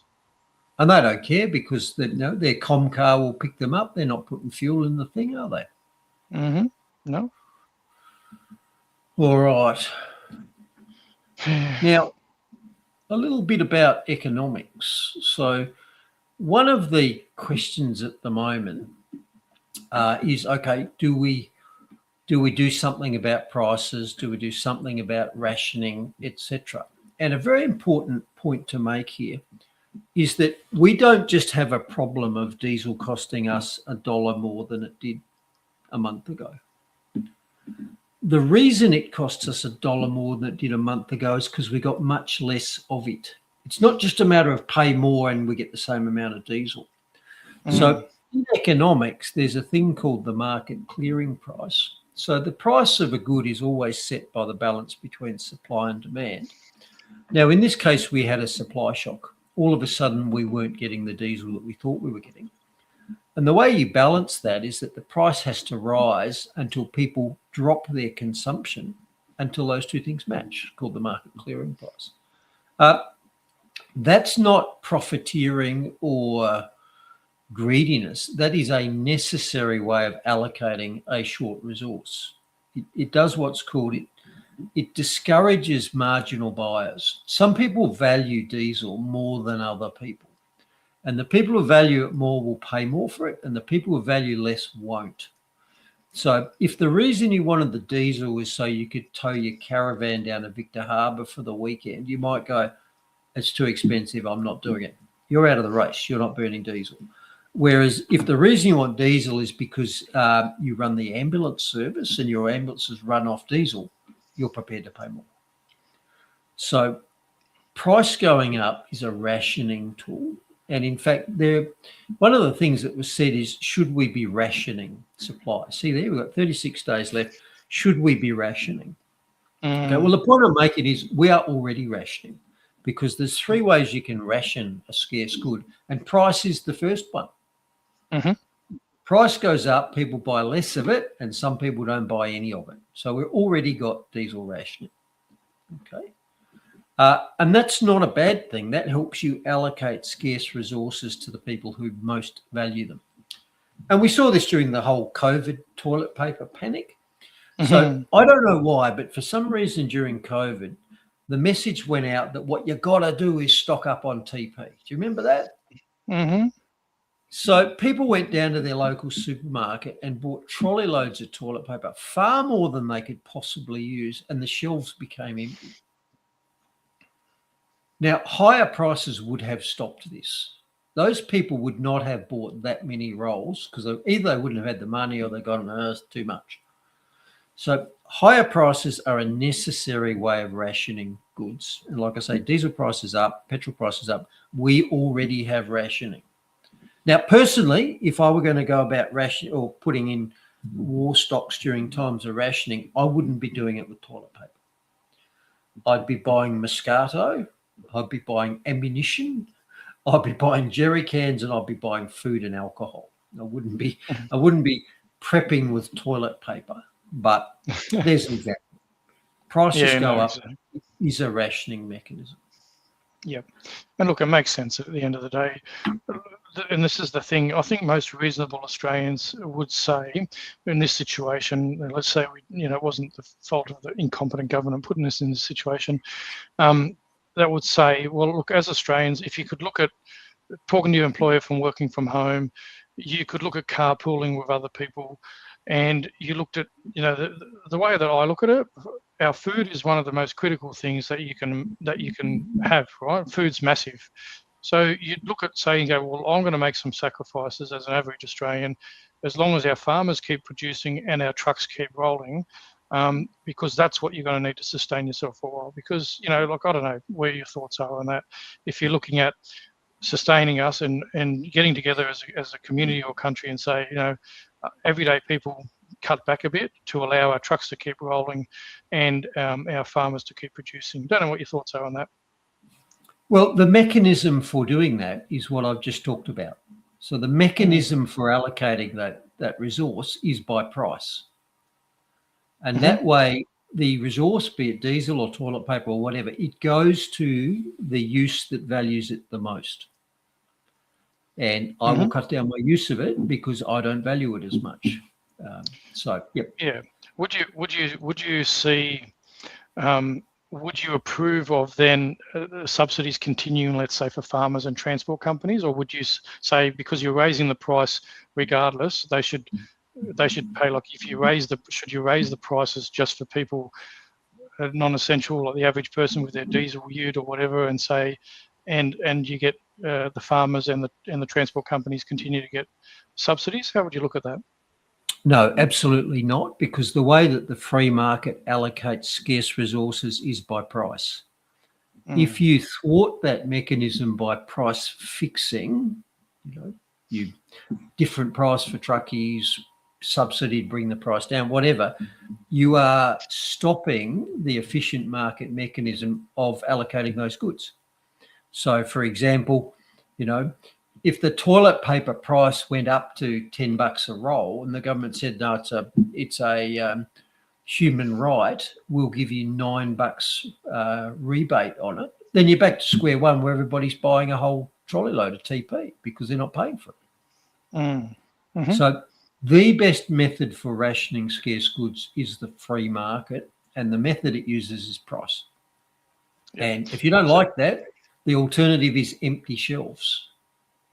And they don't care because their Comcar will pick them up. They're not putting fuel in the thing, are they? No. All right. Now, a little bit about economics. So one of the questions at the moment is, okay, do we do something about prices? Do we do something about rationing, etc.? And a very important point to make here is that we don't just have a problem of diesel costing us $1 more than it did a month ago. The reason it costs us $1 more than it did a month ago is because we got much less of it. It's not just a matter of pay more and we get the same amount of diesel. So in economics, there's a thing called the market clearing price. So the price of a good is always set by the balance between supply and demand. Now, in this case, we had a supply shock. All of a sudden, we weren't getting the diesel that we thought we were getting. And the way you balance that is that the price has to rise until people drop their consumption until those two things match, called the market clearing price. That's not profiteering or greediness. That is a necessary way of allocating a short resource. It does what's called it discourages marginal buyers. Some people value diesel more than other people. And the people who value it more will pay more for it, and the people who value less won't. So if the reason you wanted the diesel was so you could tow your caravan down to Victor Harbour for the weekend, you might go, it's too expensive, I'm not doing it. You're out of the race, you're not burning diesel. Whereas if the reason you want diesel is because you run the ambulance service and your ambulances run off diesel, you're prepared to pay more. So price going up is a rationing tool. And in fact, one of the things that was said is, should we be rationing supply? See there, we've got 36 days left. Should we be rationing? Okay, well, the point I'm making is we are already rationing because there's 3 ways you can ration a scarce good, and price is the first one. Price goes up, people buy less of it, and some people don't buy any of it. So we've already got diesel rationing. Okay. And that's not a bad thing. That helps you allocate scarce resources to the people who most value them. And we saw this during the whole COVID toilet paper panic. So I don't know why, but for some reason during COVID, the message went out that what you got to do is stock up on TP. Do you remember that? So people went down to their local supermarket and bought trolley loads of toilet paper, far more than they could possibly use, and the shelves became empty. Now, higher prices would have stopped this. Those people would not have bought that many rolls because either they wouldn't have had the money or they got it's too much. So higher prices are a necessary way of rationing goods. And like I say, diesel prices up, petrol prices up. We already have rationing. Now, personally, if I were going to go about rationing or putting in war stocks during times of rationing, I wouldn't be doing it with toilet paper. I'd be buying Moscato. I'd be buying ammunition. I'd be buying jerry cans, and I'd be buying food and alcohol. I wouldn't be prepping with toilet paper. But there's an example. Prices go up is a rationing mechanism. Yep. And look, it makes sense at the end of the day. and this is the thing, I think most reasonable Australians would say in this situation, let's say it wasn't the fault of the incompetent government putting us in this situation, that would say, well, look, as Australians, if you could look at talking to your employer from working from home, you could look at carpooling with other people, and you looked at, the way that I look at it, our food is one of the most critical things that you can have, right? Food's massive. So you look at, say, you go, well, I'm going to make some sacrifices as an average Australian, as long as our farmers keep producing and our trucks keep rolling, because that's what you're going to need to sustain yourself for a while. Because, I don't know where your thoughts are on that. If you're looking at sustaining us and getting together as a community or country and say, everyday people cut back a bit to allow our trucks to keep rolling and our farmers to keep producing. Don't know what your thoughts are on that. Well, the mechanism for doing that is what I've just talked about. So the mechanism for allocating that resource is by price. And that way, the resource, be it diesel or toilet paper or whatever, it goes to the use that values it the most. And I will cut down my use of it because I don't value it as much. Yep. Yeah. Would you see? Would you approve of then subsidies continuing, let's say, for farmers and transport companies, or would you say because you're raising the price regardless, they should pay? Like, should you raise the prices just for people non-essential, like the average person with their diesel ute or whatever, and say, and you get the farmers and the transport companies continue to get subsidies? How would you look at that? No, absolutely not, because the way that the free market allocates scarce resources is by price. If you thwart that mechanism by price fixing, you different price for truckies, subsidy to bring the price down, whatever, you are stopping the efficient market mechanism of allocating those goods. So, for example, if the toilet paper price went up to $10 a roll and the government said, no, it's a human right, we'll give you $9 rebate on it, then you're back to square one where everybody's buying a whole trolley load of TP because they're not paying for it. So the best method for rationing scarce goods is the free market, and the method it uses is price. And if you don't like that, the alternative is empty shelves.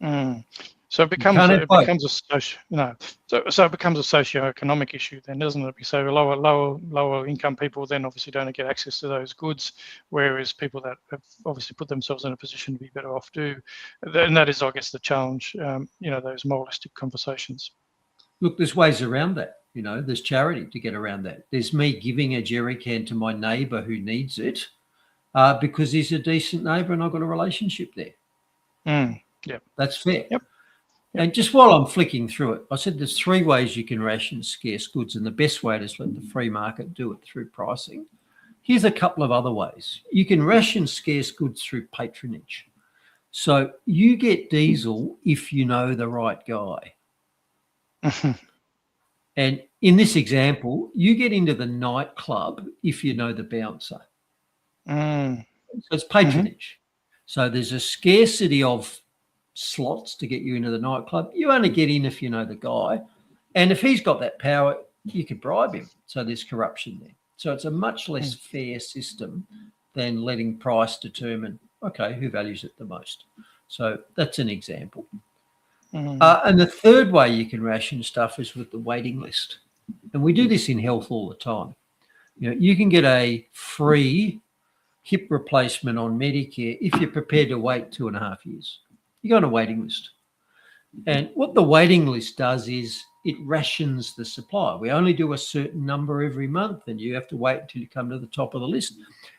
So it becomes a socio-economic issue then, doesn't it? So lower income people then obviously don't get access to those goods, whereas people that have obviously put themselves in a position to be better off do. And that is, I guess, the challenge. Those moralistic conversations. Look, there's ways around that. There's charity to get around that. There's me giving a jerry can to my neighbour who needs it because he's a decent neighbour and I've got a relationship there. Yep. That's fair. Yep. And just while I'm flicking through it, I said there's 3 ways you can ration scarce goods, and the best way is let the free market do it through pricing. Here's a couple of other ways. You can ration scarce goods through patronage. So you get diesel if you know the right guy. And in this example, you get into the nightclub if you know the bouncer. So it's patronage. So there's a scarcity of slots to get you into the nightclub. You only get in if you know the guy. And if he's got that power, you could bribe him. So there's corruption there. So it's a much less fair system than letting price determine, okay, who values it the most. So that's an example. And the third way you can ration stuff is with the waiting list. And we do this in health all the time. You can get a free hip replacement on Medicare if you're prepared to wait 2.5 years. You go on a waiting list. And what the waiting list does is it rations the supply. We only do a certain number every month, and you have to wait until you come to the top of the list.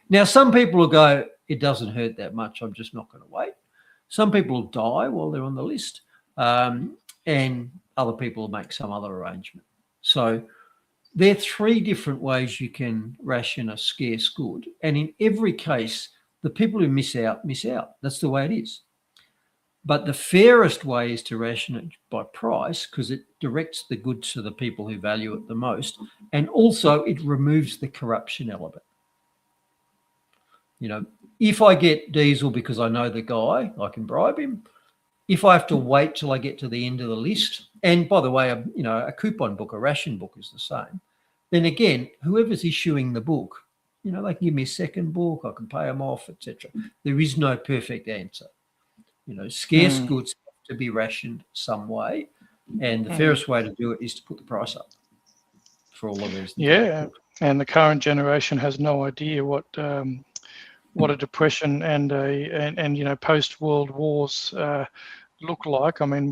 Now, some people will go, it doesn't hurt that much, I'm just not going to wait. Some people will die while they're on the list, and other people will make some other arrangement. So there are 3 different ways you can ration a scarce good. And in every case, the people who miss out, miss out. That's the way it is. But the fairest way is to ration it by price because it directs the goods to the people who value it the most. And also it removes the corruption element. If I get diesel because I know the guy, I can bribe him. if I have to wait till I get to the end of the list, and by the way, a coupon book, a ration book is the same, then again, whoever's issuing the book, they can give me a second book, I can pay them off, etc. There is no perfect answer. Scarce goods have to be rationed some way, and the fairest way to do it is to put the price up for all of these. Yeah, and the current generation has no idea what a depression and post World Wars look like. I mean,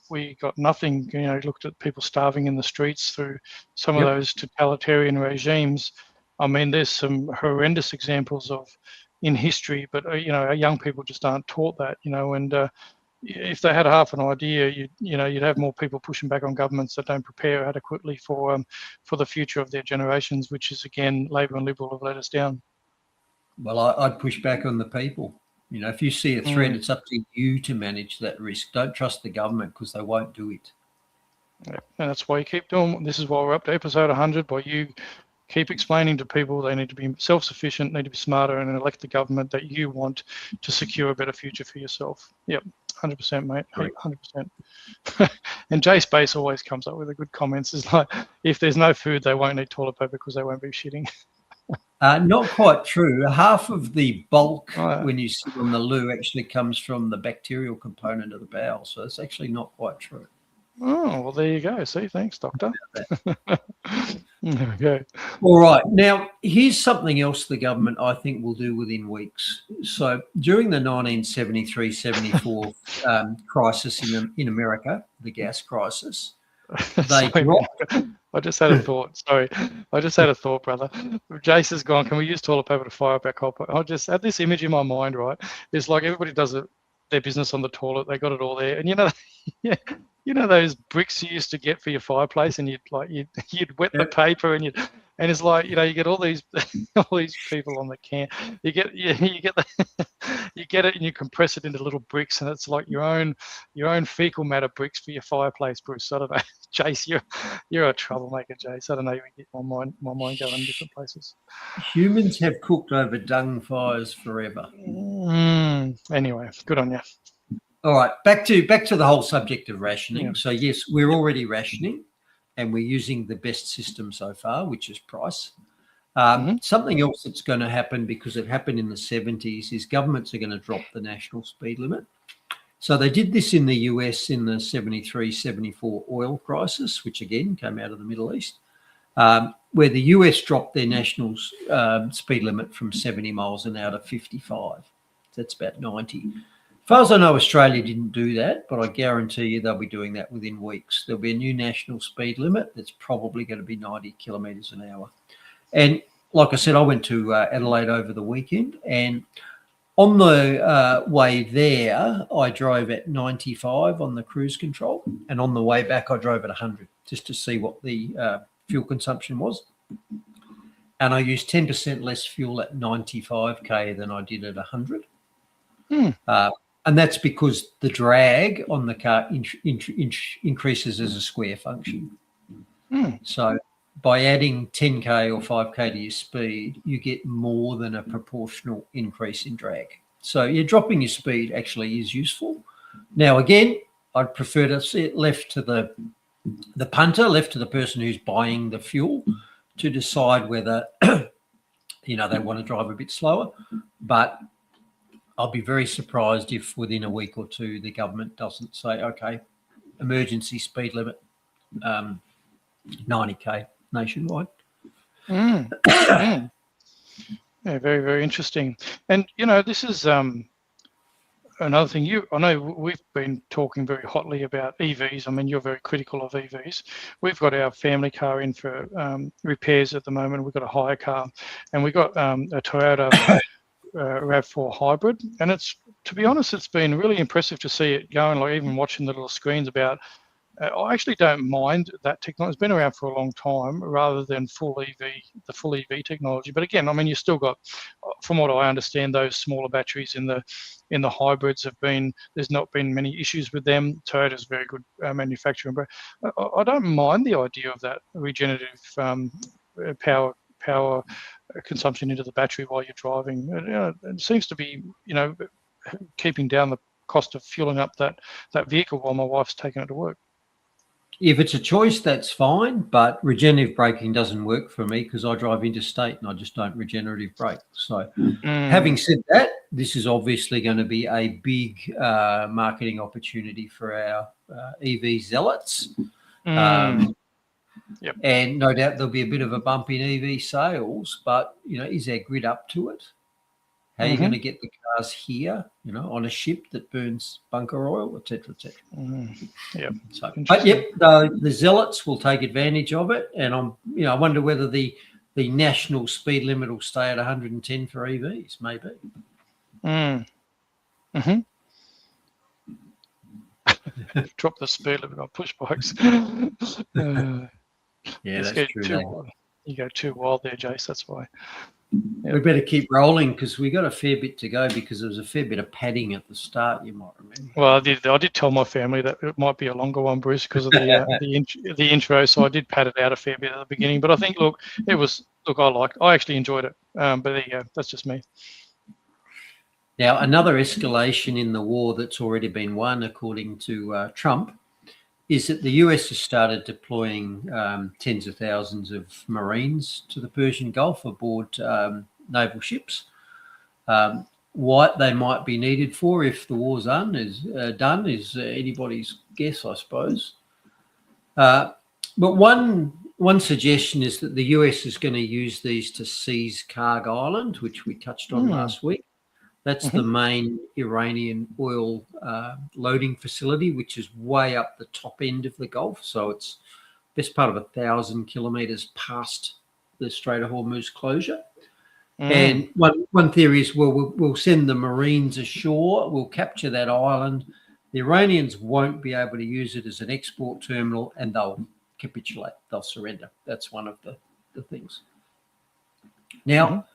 we got nothing. Looked at people starving in the streets through some of those totalitarian regimes. I mean, there's some horrendous examples of in history, but our young people just aren't taught that. And if they had half an idea, you'd have more people pushing back on governments that don't prepare adequately for the future of their generations, which is again Labor and Liberal have let us down. Well, I'd push back on the people. If you see a threat, it's up to you to manage that risk. Don't trust the government because they won't do it. Yeah, and that's why you keep doing. This is why we're up to episode 100. By you keep explaining to people they need to be self-sufficient, need to be smarter, and elect the government that you want to secure a better future for yourself. Yep, 100%, mate. 100%. And Jay Space always comes up with the good comments. It's like, if there's no food, they won't need toilet paper because they won't be shitting. Not quite true. Half of the bulk when you sit on the loo actually comes from the bacterial component of the bowel. So it's actually not quite true. Oh, well, there you go. See, thanks, doctor. There we go. All right. Now, here's something else the government, I think, will do within weeks. So during the 1973-74 crisis in America, the gas crisis, they dropped... I just had a thought. Sorry. I just had a thought, brother. Jace has gone, can we use toilet paper to fire up our copper? I just had this image in my mind, right? It's like everybody does their business on the toilet. They got it all there. And those bricks you used to get for your fireplace, and you'd wet the paper, and it's like, you get all these people on the can. You get it, and you compress it into little bricks, and it's like your own fecal matter bricks for your fireplace, Bruce. I don't know, Jace, you're a troublemaker, Jace. I don't know, you get my mind going in different places. Humans have cooked over dung fires forever. Anyway, good on you. All right, back to the whole subject of rationing. Yeah. So yes, we're already rationing, and we're using the best system so far, which is price. Something else that's going to happen, because it happened in the 70s, is governments are going to drop the national speed limit. So they did this in the US in the 73-74 oil crisis, which again came out of the Middle East, where the US dropped their national speed limit from 70 miles an hour to 55. That's about 90. As far as I know, Australia didn't do that, but I guarantee you they'll be doing that within weeks. There'll be a new national speed limit that's probably going to be 90 kilometres an hour. And like I said, I went to Adelaide over the weekend, and on the way there, I drove at 95 on the cruise control, and on the way back, I drove at 100 just to see what the fuel consumption was. And I used 10% less fuel at 95k than I did at 100. And that's because the drag on the car increases as a square function. So by adding 10k or 5k to your speed, you get more than a proportional increase in drag. So you're dropping your speed actually is useful. Now, again, I'd prefer to see it left to the punter, left to the person who's buying the fuel to decide whether, they want to drive a bit slower. But I'll be very surprised if within a week or two the government doesn't say, okay, emergency speed limit, 90k nationwide. Yeah, very, very interesting. And, this is another thing. I know we've been talking very hotly about EVs. I mean, you're very critical of EVs. We've got our family car in for repairs at the moment. We've got a hire car, and we've got a Toyota RAV4 hybrid, and to be honest, it's been really impressive to see it going. Like, even watching the little screens about, I actually don't mind that technology. It's been around for a long time, rather than the full EV technology. But again, I mean, you still got, from what I understand, those smaller batteries in the hybrids there's not been many issues with them. Toyota's very good manufacturing, but I don't mind the idea of that regenerative power consumption into the battery while you're driving. It seems to be, keeping down the cost of fueling up that vehicle while my wife's taking it to work. If it's a choice, that's fine, but regenerative braking doesn't work for me because I drive interstate and I just don't regenerative brake. So having said that, this is obviously going to be a big marketing opportunity for our EV zealots. Yep. And no doubt there'll be a bit of a bump in EV sales, but, is our grid up to it? How are you going to get the cars here, on a ship that burns bunker oil, et cetera, et cetera? Yeah. So, but yep, the zealots will take advantage of it, and I wonder whether the national speed limit will stay at 110 for EVs, maybe. Drop the speed limit on push bikes. Yeah, that's true. You go too wild there, Jace. That's why. We better keep rolling because we got a fair bit to go because there was a fair bit of padding at the start, you might remember. Well, I did tell my family that it might be a longer one, Bruce, because of the intro. So I did pad it out a fair bit at the beginning. But I think, I actually enjoyed it. But there you go. That's just me. Now, another escalation in the war that's already been won, according to Trump, is that the US has started deploying tens of thousands of Marines to the Persian Gulf aboard naval ships. What they might be needed for if the war's done is anybody's guess, I suppose. But one suggestion is that the US is going to use these to seize Karg Island, which we touched on last week. That's the main Iranian oil loading facility, which is way up the top end of the Gulf. So it's best part of 1,000 kilometres past the Strait of Hormuz closure. And one theory is, we'll send the Marines ashore, we'll capture that island. The Iranians won't be able to use it as an export terminal and they'll capitulate, they'll surrender. That's one of the things. Now,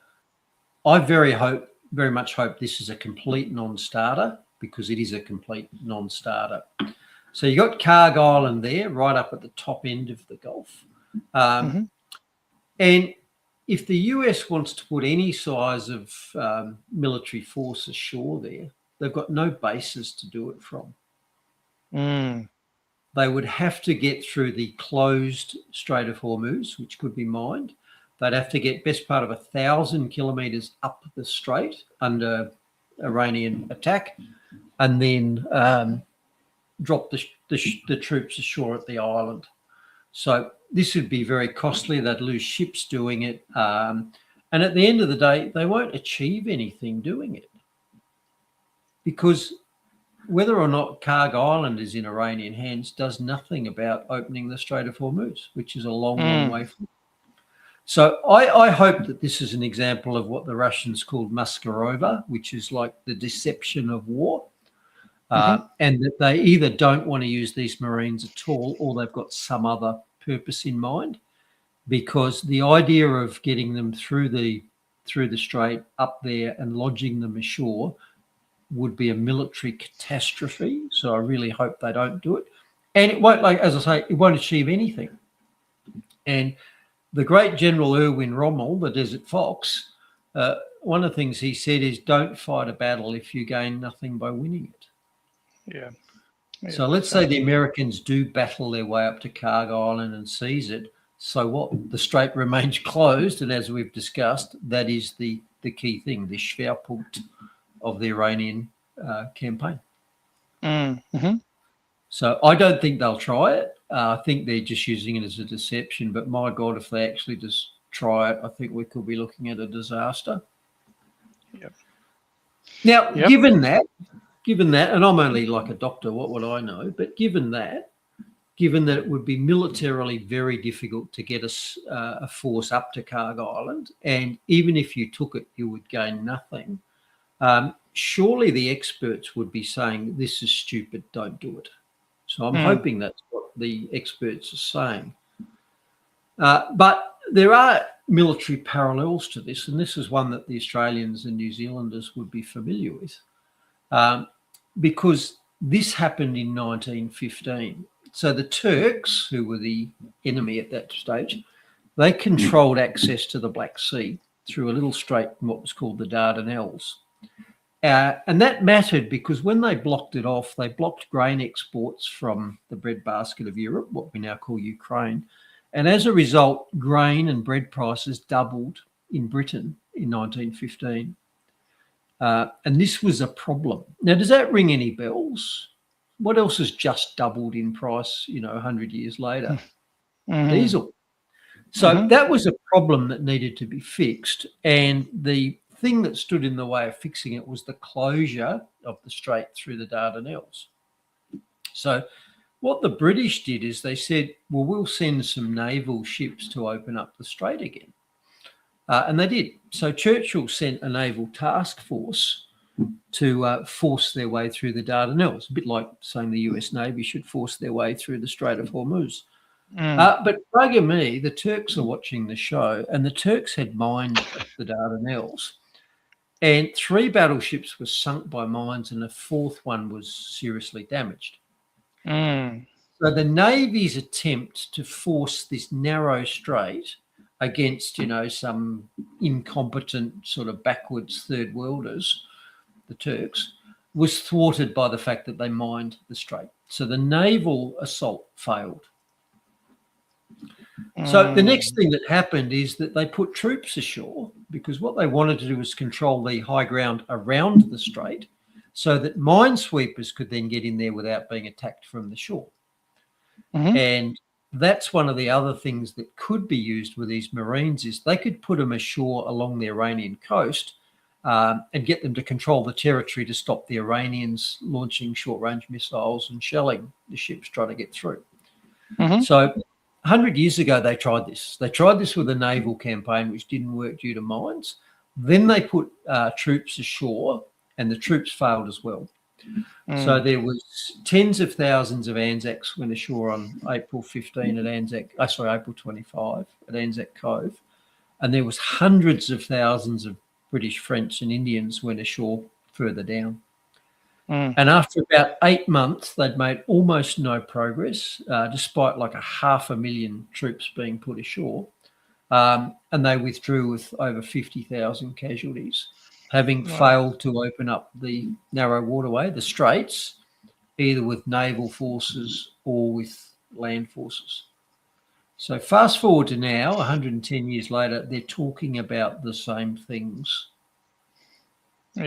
I very much hope this is a complete non-starter because it is a complete non-starter. So you got Karg Island there, right up at the top end of the Gulf. And if the US wants to put any size of military force ashore there, they've got no bases to do it from. They would have to get through the closed Strait of Hormuz, which could be mined. They'd have to get best part of 1,000 kilometres up the strait under Iranian attack, and then drop the troops ashore at the island. So this would be very costly. They'd lose ships doing it, and at the end of the day, they won't achieve anything doing it because whether or not Karg Island is in Iranian hands does nothing about opening the Strait of Hormuz, which is a long, long way from. So I hope that this is an example of what the Russians called Maskarova, which is like the deception of war, and that they either don't want to use these Marines at all or they've got some other purpose in mind, because the idea of getting them through the strait up there and lodging them ashore would be a military catastrophe. So I really hope they don't do it. And it won't, as I say, it won't achieve anything. And the great General Erwin Rommel, the Desert Fox, one of the things he said is don't fight a battle if you gain nothing by winning it. Yeah. So let's say the Americans do battle their way up to Karg Island and seize it. So what? The strait remains closed. And as we've discussed, that is the key thing, the Schwerpunkt of the Iranian campaign. So I don't think they'll try it. I think they're just using it as a deception. But my God, if they actually just try it, I think we could be looking at a disaster. Now, given that, and I'm only like a doctor, what would I know? But given that it would be militarily very difficult to get a force up to Karg Island, and even if you took it, you would gain nothing. Surely the experts would be saying, this is stupid, don't do it. So I'm hoping that's what the experts are saying. But there are military parallels to this, and this is one that the Australians and New Zealanders would be familiar with, because this happened in 1915. So the Turks, who were the enemy at that stage, they controlled access to the Black Sea through a little strait in what was called the Dardanelles. And that mattered because when they blocked it off, they blocked grain exports from the breadbasket of Europe, what we now call Ukraine. And as a result, grain and bread prices doubled in Britain in 1915. And this was a problem. Now, does that ring any bells? What else has just doubled in price, 100 years later? Diesel. So that was a problem that needed to be fixed. And the thing that stood in the way of fixing it was the closure of the strait through the Dardanelles. So what the British did is they said, well, we'll send some naval ships to open up the strait again. And they did. So Churchill sent a naval task force to force their way through the Dardanelles, a bit like saying the US Navy should force their way through the Strait of Hormuz. But bugger me, the Turks are watching the show, and the Turks had mined the Dardanelles, and 3 battleships were sunk by mines, and a 4th one was seriously damaged. So the Navy's attempt to force this narrow strait against, some incompetent sort of backwards third worlders, the Turks, was thwarted by the fact that they mined the strait. So the naval assault failed. So the next thing that happened is that they put troops ashore because what they wanted to do was control the high ground around the strait so that minesweepers could then get in there without being attacked from the shore. And that's one of the other things that could be used with these Marines is they could put them ashore along the Iranian coast and get them to control the territory to stop the Iranians launching short-range missiles and shelling the ships trying to get through. So 100 years ago, they tried this. They tried this with a naval campaign, which didn't work due to mines. Then they put troops ashore, and the troops failed as well. So there was tens of thousands of Anzacs went ashore on April 15 at April 25 at Anzac Cove, and there was hundreds of thousands of British, French, and Indians went ashore further down. And after about 8 months, they'd made almost no progress, despite like 500,000 troops being put ashore. And they withdrew with over 50,000 casualties, having failed to open up the narrow waterway, the straits, either with naval forces or with land forces. So fast forward to now, 110 years later, they're talking about the same things.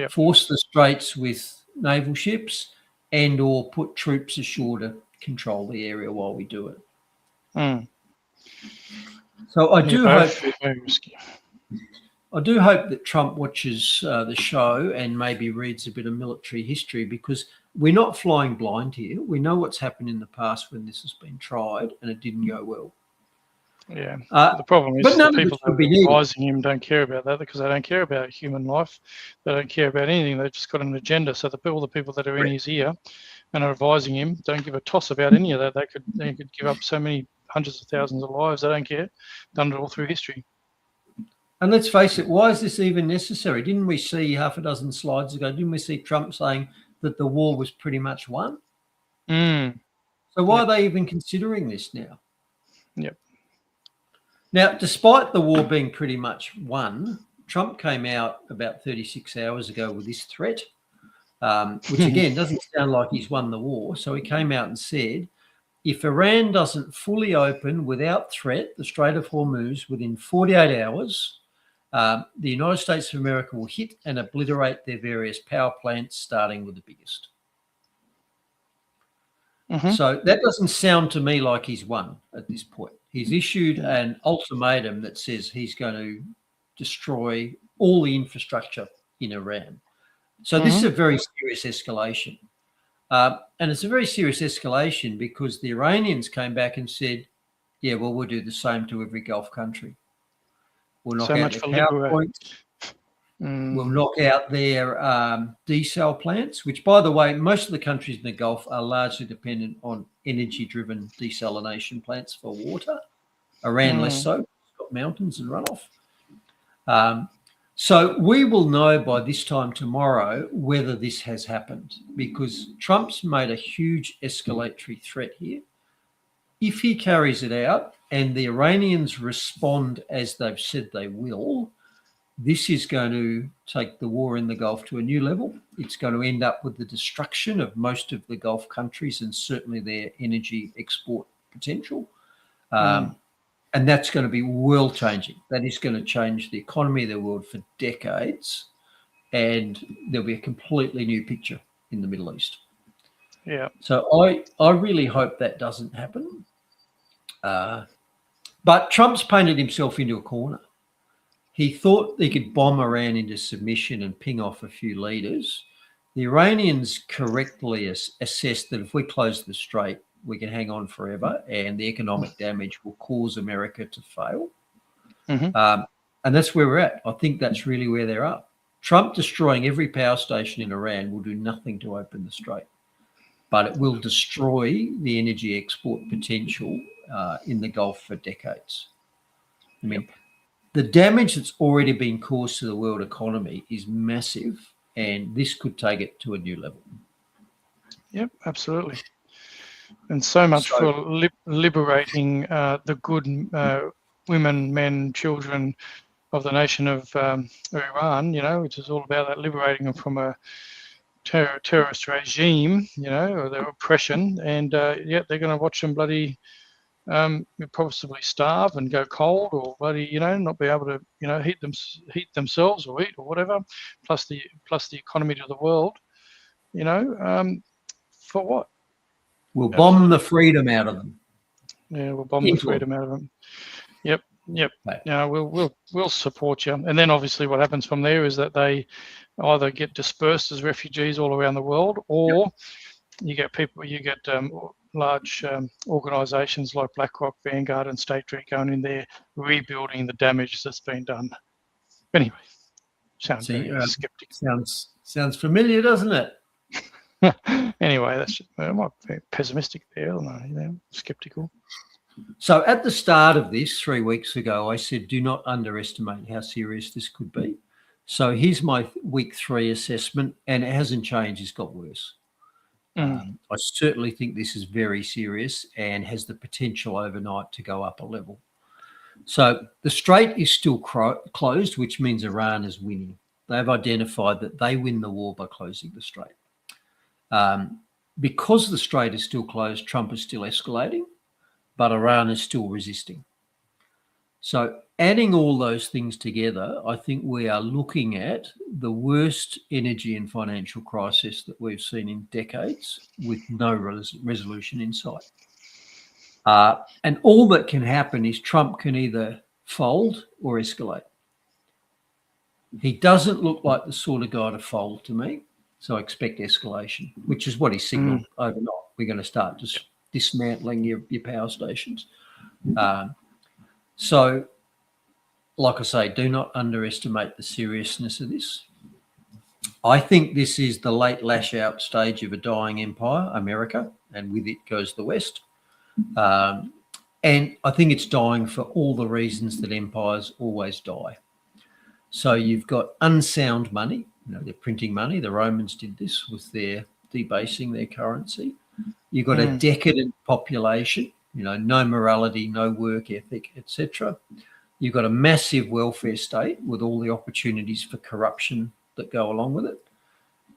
Force the straits with naval ships and or put troops ashore to control the area while we do it. So I do hope that Trump watches the show and maybe reads a bit of military history, because we're not flying blind here. We know what's happened in the past when this has been tried and it didn't go well. The problem is the people that are advising him don't care about that because they don't care about human life. They don't care about anything. They've just got an agenda. So all the people that are in his ear and are advising him don't give a toss about any of that. They could give up so many hundreds of thousands of lives. They don't care. Done it all through history. And let's face it, why is this even necessary? Didn't we see half a dozen slides ago, didn't we see Trump saying that the war was pretty much won? So why are they even considering this now? Now, despite the war being pretty much won, Trump came out about 36 hours ago with this threat, which again doesn't sound like he's won the war. So he came out and said, if Iran doesn't fully open without threat the Strait of Hormuz within 48 hours, the United States of America will hit and obliterate their various power plants, starting with the biggest. So that doesn't sound to me like he's won at this point. He's issued an ultimatum that says he's going to destroy all the infrastructure in Iran. So this is a very serious escalation. And it's a very serious escalation because the Iranians came back and said, yeah, well, we'll do the same to every Gulf country. We'll knock out their power points. We'll knock out their desal plants, which, by the way, most of the countries in the Gulf are largely dependent on energy-driven desalination plants for water. Iran less so, it's got mountains and runoff. So we will know by this time tomorrow whether this has happened, because Trump's made a huge escalatory threat here. If he carries it out and the Iranians respond as they've said they will, This is going to take the war in the Gulf to a new level. It's going to end up with the destruction of most of the Gulf countries and certainly their energy export potential. And that's going to be world changing. That is going to change the economy of the world for decades. And there'll be a completely new picture in the Middle East. Yeah. So I really hope that doesn't happen. But Trump's painted himself into a corner. He thought he could bomb Iran into submission and ping off a few leaders. The Iranians correctly assessed that if we close the strait, we can hang on forever and the economic damage will cause America to fail. And that's where we're at. I think that's really where they're at. Trump destroying every power station in Iran will do nothing to open the strait, but it will destroy the energy export potential in the Gulf for decades. I mean, the damage that's already been caused to the world economy is massive, and this could take it to a new level. Yep, absolutely. And so much for liberating the good women, men, children of the nation of Iran, which is all about that, liberating them from a terrorist regime, or their oppression. And they're going to watch them bloody possibly starve and go cold, or bloody, not be able to, heat themselves or eat or whatever. Plus the economy to the world, for what? We'll bomb the freedom out of them. Yeah, we'll bomb the freedom out of them. Yep. Right. Yeah, we'll support you. And then obviously what happens from there is that they either get dispersed as refugees all around the world, or you get large organisations like BlackRock, Vanguard, and State Street going in there rebuilding the damage that's been done. Anyway, sounds very skeptical. Sounds familiar, doesn't it? Anyway, that's I might be pessimistic there, skeptical. So at the start of this 3 weeks ago, I said, do not underestimate how serious this could be. So here's my week 3 assessment, and it hasn't changed. It's got worse. I certainly think this is very serious and has the potential overnight to go up a level. So the strait is still closed, which means Iran is winning. They've identified that they win the war by closing the strait. Because the strait is still closed, Trump is still escalating, but Iran is still resisting. So adding all those things together, I think we are looking at the worst energy and financial crisis that we've seen in decades with no resolution in sight. And all that can happen is Trump can either fold or escalate. He doesn't look like the sort of guy to fold to me, so I expect escalation, which is what he signaled overnight. We're going to start just dismantling your power stations. So, like I say, do not underestimate the seriousness of this. I think this is the late lash out stage of a dying empire, America, and with it goes the West. And I think it's dying for all the reasons that empires always die. So you've got unsound money, they're printing money. The Romans did this with their debasing their currency. You've got a decadent population, no morality, no work ethic, etc. You've got a massive welfare state with all the opportunities for corruption that go along with it.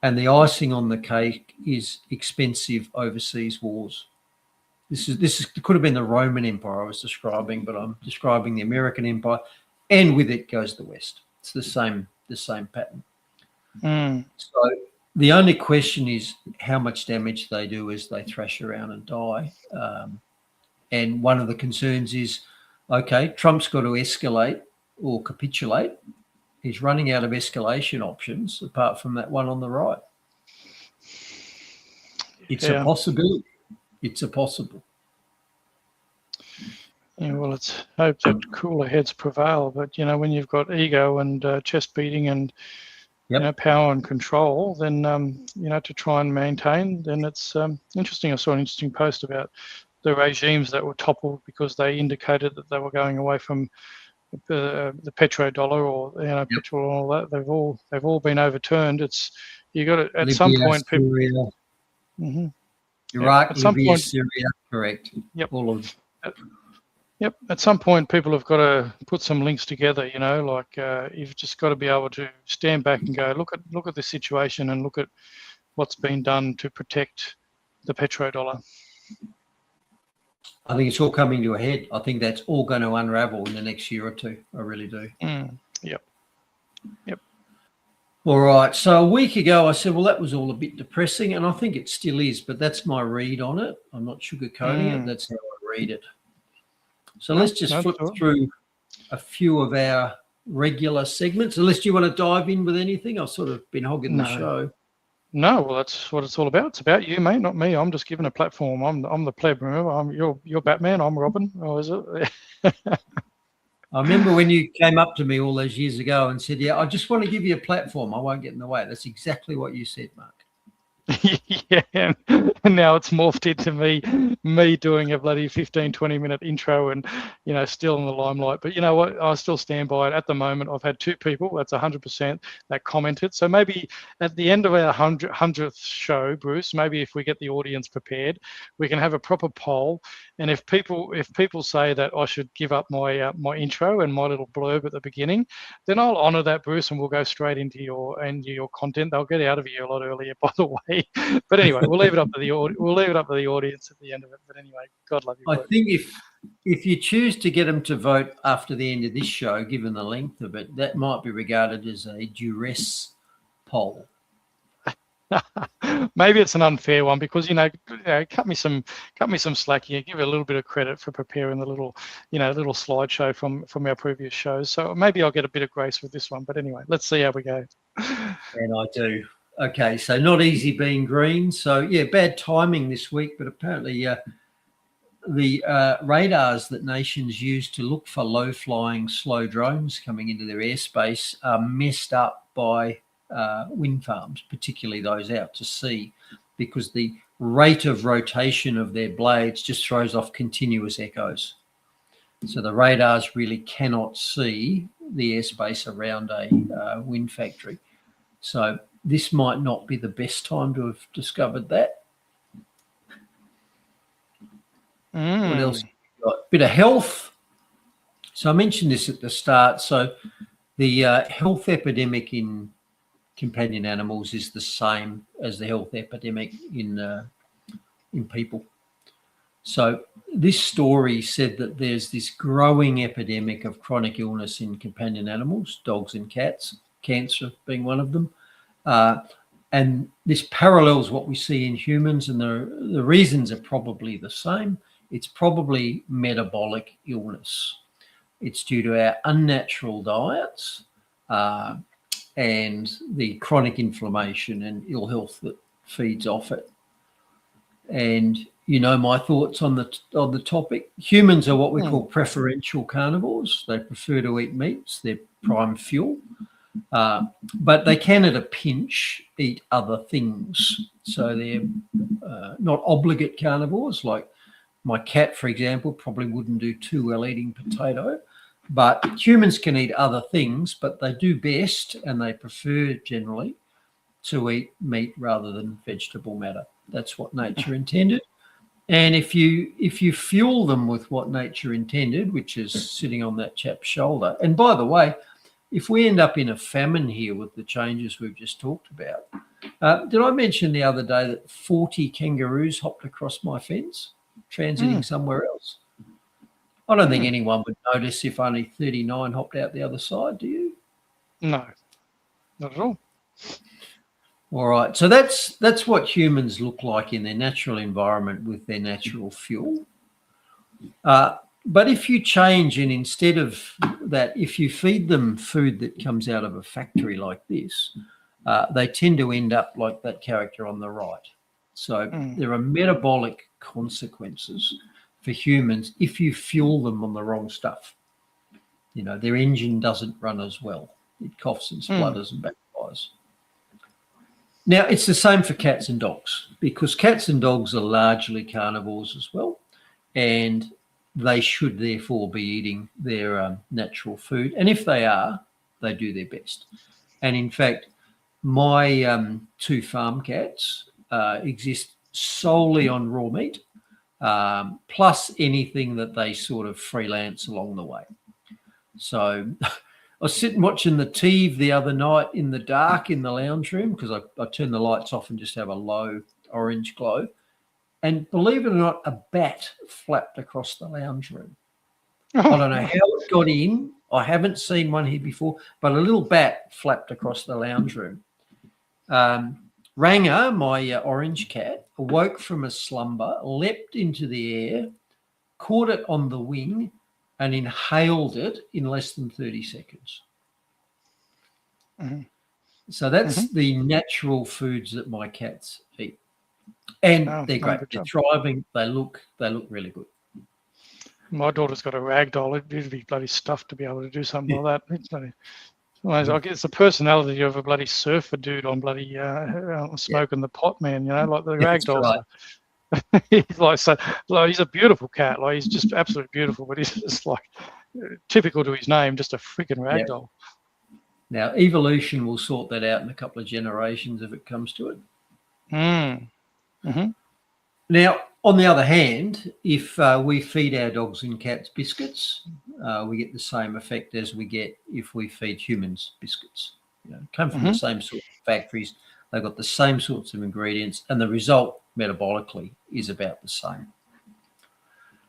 And the icing on the cake is expensive overseas wars. This could have been the Roman Empire I was describing, but I'm describing the American Empire, and with it goes the West. It's the same pattern. So the only question is how much damage they do as they thrash around and die. And one of the concerns is, okay, Trump's got to escalate or capitulate. He's running out of escalation options apart from that one on the right. It's a possibility. It's a possible. Yeah, well, let's hope that cooler heads prevail. But, when you've got ego and chest beating and power and control, then, to try and maintain, then it's interesting. I saw an interesting post about the regimes that were toppled because they indicated that they were going away from the petrodollar or petrol and all that. They've all been overturned. You got to at Libya, some point people. Iraq, at some Libya, point, Syria, correct. Yep. All of them. Yep. At some point, people have got to put some links together. You know, like you've just got to be able to stand back and go, look at the situation and look at what's been done to protect the petrodollar. I think it's all coming to a head. I think that's all going to unravel in the next year or two. I really do. Yep. Yep. All right. So a week ago, I said, well, that was all a bit depressing, and I think it still is, but that's my read on it. I'm not sugarcoating it. That's how I read it. So let's just flip through a few of our regular segments. Unless you want to dive in with anything, I've sort of been hogging the show. No, well, that's what it's all about. It's about you, mate, not me. I'm just giving a platform. I'm the pleb. Remember, you're Batman. I'm Robin. Oh, is it? I remember when you came up to me all those years ago and said, "Yeah, I just want to give you a platform. I won't get in the way." That's exactly what you said, Mark. Yeah, and now it's morphed into me doing a bloody 15-20 minute intro and, you know, still in the limelight. But you know what, I still stand by it. At the moment, I've had 2 people, that's 100%, that commented. So maybe at the end of our 100th show, Bruce, maybe if we get the audience prepared, we can have a proper poll. And if people say that I should give up my my intro and my little blurb at the beginning, then I'll honour that, Bruce, and we'll go straight into your content. They'll get out of here a lot earlier, by the way. But anyway, we'll leave it up to the audience at the end of it. But anyway, God love you. I think if you choose to get them to vote after the end of this show, given the length of it, that might be regarded as a duress poll. Maybe it's an unfair one because cut me some slack here. Give it a little bit of credit for preparing the little slideshow from our previous shows. So maybe I'll get a bit of grace with this one. But anyway, let's see how we go. And I do. Okay, so not easy being green. So yeah, bad timing this week. But apparently, the radars that nations use to look for low-flying, slow drones coming into their airspace are messed up by wind farms, particularly those out to sea, because the rate of rotation of their blades just throws off continuous echoes. So the radars really cannot see the airspace around a wind factory. So this might not be the best time to have discovered that. What else? Got a bit of health. So I mentioned this at the start. So the health epidemic in companion animals is the same as the health epidemic in people. So this story said that there's this growing epidemic of chronic illness in companion animals, dogs and cats, cancer being one of them. And this parallels what we see in humans, and the reasons are probably the same. It's probably metabolic illness. It's due to our unnatural diets and the chronic inflammation and ill health that feeds off it. And you know my thoughts on the topic. Humans are what we call preferential carnivores. They prefer to eat meats. They're prime fuel. But they can, at a pinch, eat other things. So they're not obligate carnivores. Like my cat, for example, probably wouldn't do too well eating potato. But humans can eat other things, but they do best, and they prefer generally to eat meat rather than vegetable matter. That's what nature intended. And if you fuel them with what nature intended, which is sitting on that chap's shoulder, and by the way, if we end up in a famine here with the changes we've just talked about, did I mention the other day that 40 kangaroos hopped across my fence, transiting somewhere else? I don't think anyone would notice if only 39 hopped out the other side, do you? No, not at all. All right, so that's what humans look like in their natural environment with their natural fuel. But if you change, and instead of that, if you feed them food that comes out of a factory like this, they tend to end up like that character on the right. So there are metabolic consequences for humans if you fuel them on the wrong stuff. You know, their engine doesn't run as well. It coughs and splutters and backfires. Now, it's the same for cats and dogs, because cats and dogs are largely carnivores as well, and they should therefore be eating their natural food. And if they are, they do their best. And in fact, my 2 farm cats exist solely on raw meat. plus anything that they sort of freelance along the way. So I was sitting watching the TV the other night in the dark in the lounge room because I turned the lights off and just have a low orange glow. And believe it or not, a bat flapped across the lounge room. I don't know how it got in. I haven't seen one here before, but a little bat flapped across the lounge room. Ranger, my orange cat, awoke from a slumber, leapt into the air, caught it on the wing, and inhaled it in less than 30 seconds. So that's the natural foods that my cats eat. And they're great. They're thriving. They look really good. My daughter's got a rag doll. It'd be bloody stuffed to be able to do something like that. It's bloody, I guess the personality of a bloody surfer dude on bloody smoking the pot, man. You know, like the rag dolls. Right. He's like he's a beautiful cat. Like he's just absolutely beautiful, but he's just like typical to his name, just a freaking rag doll. Now evolution will sort that out in a couple of generations if it comes to it. Now, on the other hand, if we feed our dogs and cats biscuits, we get the same effect as we get if we feed humans biscuits. You know, come from the same sort of factories. They've got the same sorts of ingredients, and the result metabolically is about the same.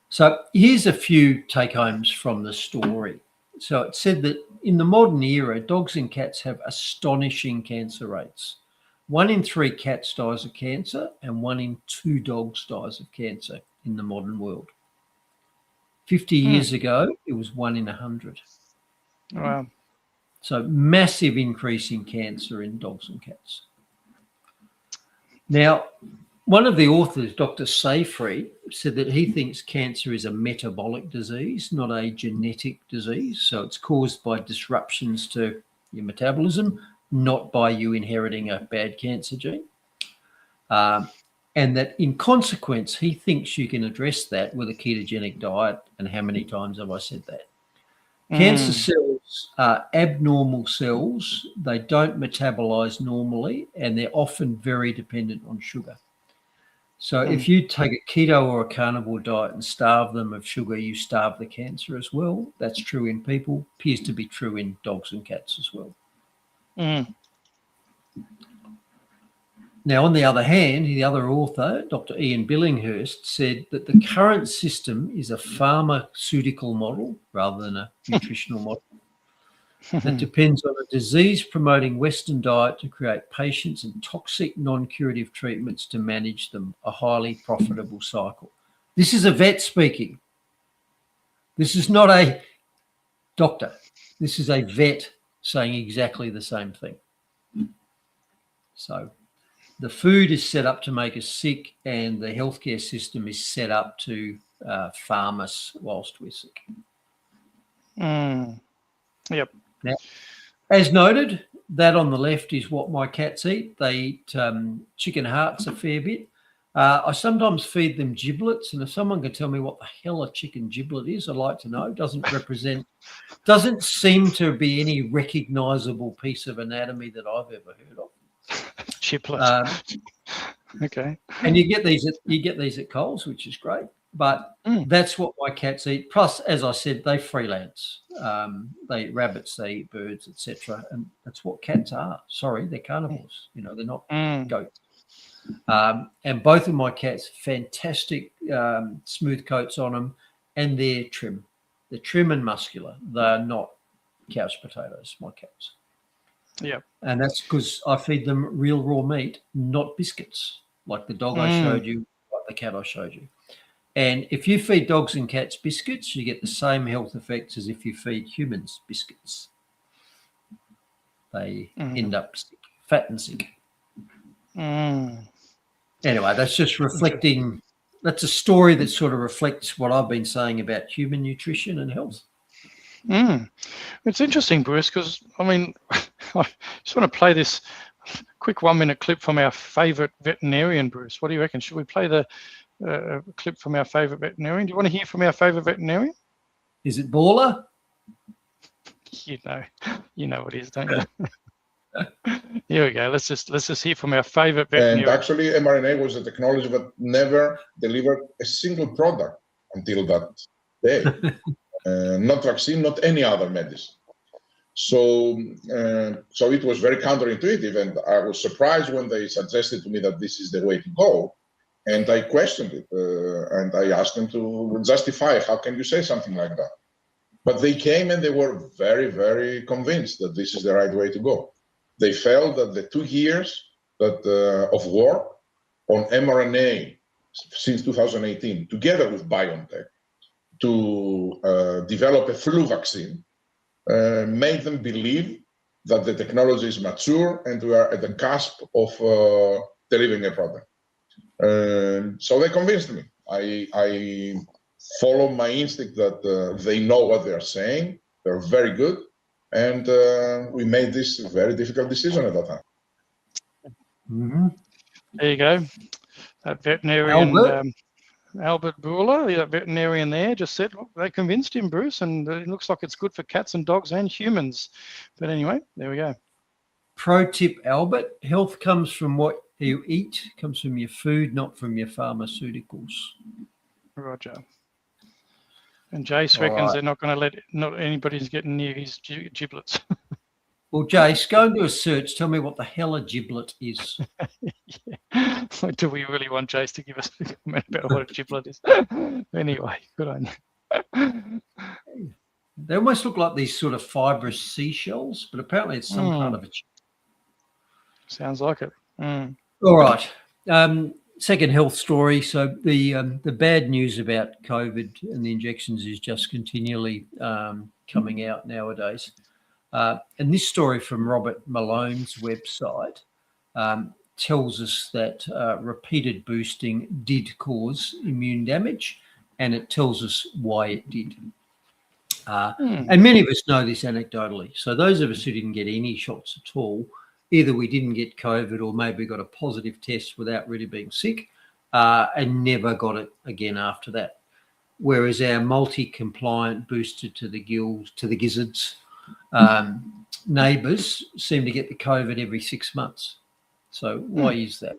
So here's a few take-homes from the story. So it said that in the modern era, dogs and cats have astonishing cancer rates. 1 in 3 cats dies of cancer and 1 in 2 dogs dies of cancer in the modern world. 50 years ago, it was 1 in 100. Wow. So massive increase in cancer in dogs and cats. Now, one of the authors, Dr. Seyfried, said that he thinks cancer is a metabolic disease, not a genetic disease. So it's caused by disruptions to your metabolism, not by you inheriting a bad cancer gene. And that in consequence, he thinks you can address that with a ketogenic diet. And how many times have I said that? Cancer cells are abnormal cells. They don't metabolize normally, and they're often very dependent on sugar. So if you take a keto or a carnivore diet and starve them of sugar, you starve the cancer as well. That's true in people, appears to be true in dogs and cats as well. Now, on the other hand, the other author, Dr. Ian Billinghurst, said that the current system is a pharmaceutical model rather than a nutritional model that depends on a disease-promoting Western diet to create patients and toxic non-curative treatments to manage them, a highly profitable cycle. This is a vet speaking. This is not a doctor. This is a vet saying exactly the same thing. So the food is set up to make us sick, and the healthcare system is set up to farm us whilst we're sick. Yep. Now, as noted, that on the left is what my cats eat. They eat chicken hearts a fair bit. I sometimes feed them giblets, and if someone can tell me what the hell a chicken giblet is, I'd like to know. Doesn't seem to be any recognisable piece of anatomy that I've ever heard of. Giblet. Okay. And you get these at Coles, which is great. But that's what my cats eat. Plus, as I said, they freelance. They eat rabbits, they eat birds, etc. And that's what cats are. Sorry, they're carnivores. You know, they're not goats. And both of my cats, fantastic smooth coats on them, and they're trim. They're trim and muscular. They're not couch potatoes, my cats. Yeah. And that's because I feed them real raw meat, not biscuits, like the dog I showed you, like the cat I showed you. And if you feed dogs and cats biscuits, you get the same health effects as if you feed humans biscuits. They end up sick, fat and sick. Anyway, that's just reflecting, that's a story that sort of reflects what I've been saying about human nutrition and health. It's interesting, Bruce, because, I mean, I just want to play this quick 1-minute clip from our favourite veterinarian, Bruce. What do you reckon? Should we play the clip from our favourite veterinarian? Do you want to hear from our favourite veterinarian? Is it Baller? You know what it is, don't you? Here we go. Let's just hear from our favorite And veterinarian. actually, mRNA was a technology that never delivered a single product until that day. Not vaccine, not any other medicine. So it was very counterintuitive, and I was surprised when they suggested to me that this is the way to go. And I questioned it, and I asked them to justify, how can you say something like that? But they came and they were very, very convinced that this is the right way to go. They felt that the 2 years of work on mRNA since 2018, together with BioNTech, to develop a flu vaccine, made them believe that the technology is mature and we are at the cusp of delivering a product. So they convinced me. I follow my instinct that they know what they're saying. They're very good. And we made this very difficult decision at that time. Mm-hmm. There you go. That veterinarian, Albert Buller, the veterinarian there, just said, look, they convinced him, Bruce, and it looks like it's good for cats and dogs and humans. But anyway, there we go. Pro tip, Albert, health comes from what you eat, comes from your food, not from your pharmaceuticals. Roger. And Jace reckons they're not going to let anybody's getting near his giblets. Well, Jace, go and do a search. Tell me what the hell a giblet is. Yeah. Do we really want Jace to give us a comment about what a giblet is? Anyway, good on you. They almost look like these sort of fibrous seashells, but apparently it's some part of a chip. Sounds like it. All right. Second health story. So the bad news about COVID and the injections is just continually coming out nowadays. And this story from Robert Malone's website tells us that repeated boosting did cause immune damage, and it tells us why it did. And many of us know this anecdotally. So those of us who didn't get any shots at all, either we didn't get COVID or maybe got a positive test without really being sick and never got it again after that. Whereas our multi-compliant boosted to the gills, to the gizzards, neighbours seem to get the COVID every 6 months. So why is that?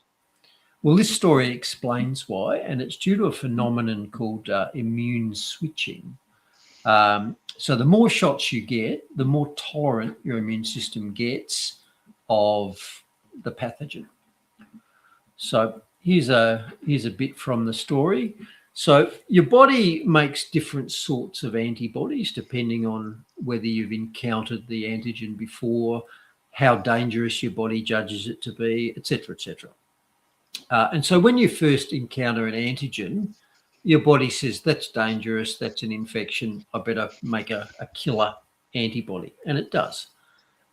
Well, this story explains why, and it's due to a phenomenon called immune switching. So the more shots you get, the more tolerant your immune system gets of the pathogen. So here's a bit from the story. So your body makes different sorts of antibodies depending on whether you've encountered the antigen before, how dangerous your body judges it to be, etc., etc. And so when you first encounter an antigen, your body says, that's dangerous, that's an infection, I better make a killer antibody. And it does.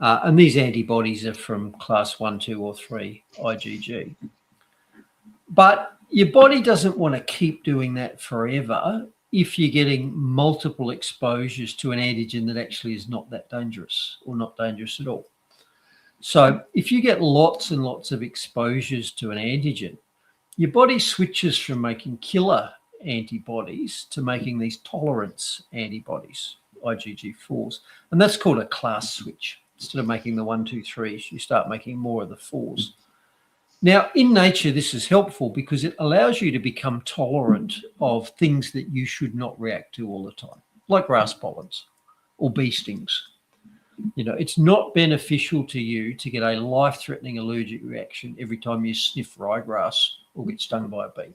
And these antibodies are from class 1, 2, or 3 IgG. But your body doesn't want to keep doing that forever if you're getting multiple exposures to an antigen that actually is not that dangerous or not dangerous at all. So if you get lots and lots of exposures to an antigen, your body switches from making killer antibodies to making these tolerance antibodies, IgG4s. And that's called a class switch. Instead of making the 1, 2, 3s, you start making more of the 4s. Now, in nature, this is helpful because it allows you to become tolerant of things that you should not react to all the time, like grass pollens or bee stings. You know, it's not beneficial to you to get a life-threatening allergic reaction every time you sniff ryegrass or get stung by a bee.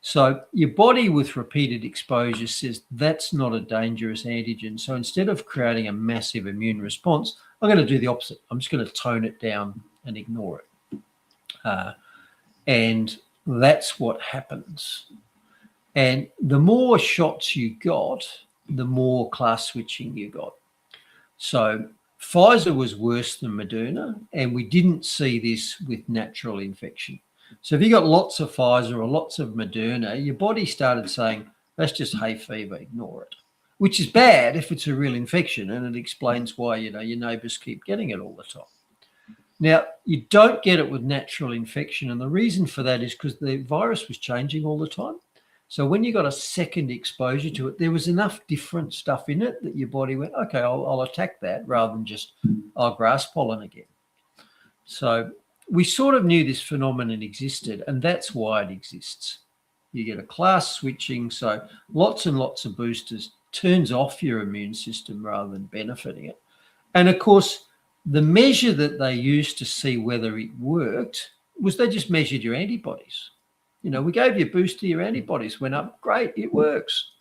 So your body with repeated exposure says that's not a dangerous antigen. So instead of creating a massive immune response, I'm going to do the opposite. I'm just going to tone it down and ignore it. And that's what happens. And the more shots you got, the more class switching you got. So Pfizer was worse than Moderna, and we didn't see this with natural infection. So if you got lots of Pfizer or lots of Moderna, your body started saying, that's just hay fever, ignore it, which is bad if it's a real infection, and it explains why, you know, your neighbours keep getting it all the time. Now, you don't get it with natural infection, and the reason for that is because the virus was changing all the time. So when you got a second exposure to it, there was enough different stuff in it that your body went, okay, I'll attack that rather than just, grass pollen again. So we sort of knew this phenomenon existed, and that's why it exists. You get a class switching, so lots and lots of boosters turns off your immune system rather than benefiting it. And of course, the measure that they used to see whether it worked was they just measured your antibodies. You know, we gave you a booster, your antibodies went up. Great, it works.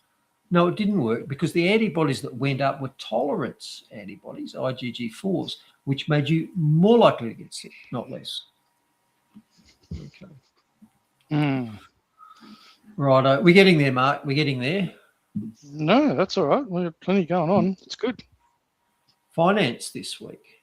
No, it didn't work because the antibodies that went up were tolerance antibodies, IgG4s, which made you more likely to get sick, not less. Okay. Right, we're getting there, Mark. We're getting there. No, that's all right. We have plenty going on. It's good. Finance this week.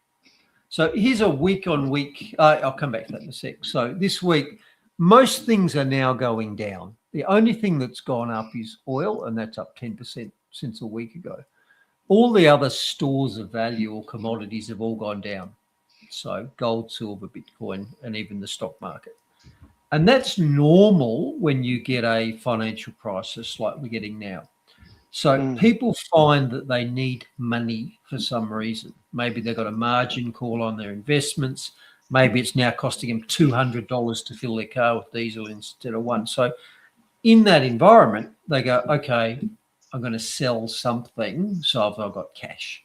So here's a week-on-week. I'll come back to that in a sec. So this week, most things are now going down. The only thing that's gone up is oil, and that's up 10% since a week ago. All the other stores of value or commodities have all gone down. So gold, silver, Bitcoin, and even the stock market. And that's normal when you get a financial crisis like we're getting now. So people find that they need money for some reason. Maybe they've got a margin call on their investments. Maybe it's now costing them $200 to fill their car with diesel instead of $1. So in that environment, they go, okay, I'm going to sell something, so I've got cash.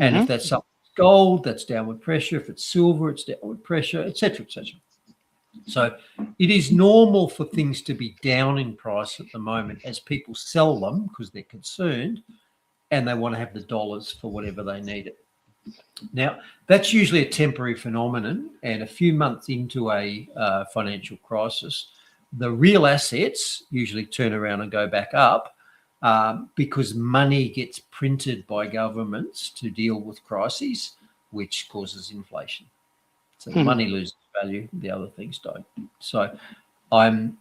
And if that's something gold, that's downward pressure. If it's silver, it's downward pressure, et cetera, et cetera. So it is normal for things to be down in price at the moment as people sell them because they're concerned and they want to have the dollars for whatever they need it. Now, that's usually a temporary phenomenon, and a few months into a financial crisis, the real assets usually turn around and go back up because money gets printed by governments to deal with crises, which causes inflation. So the money loses value, the other things don't. So I'm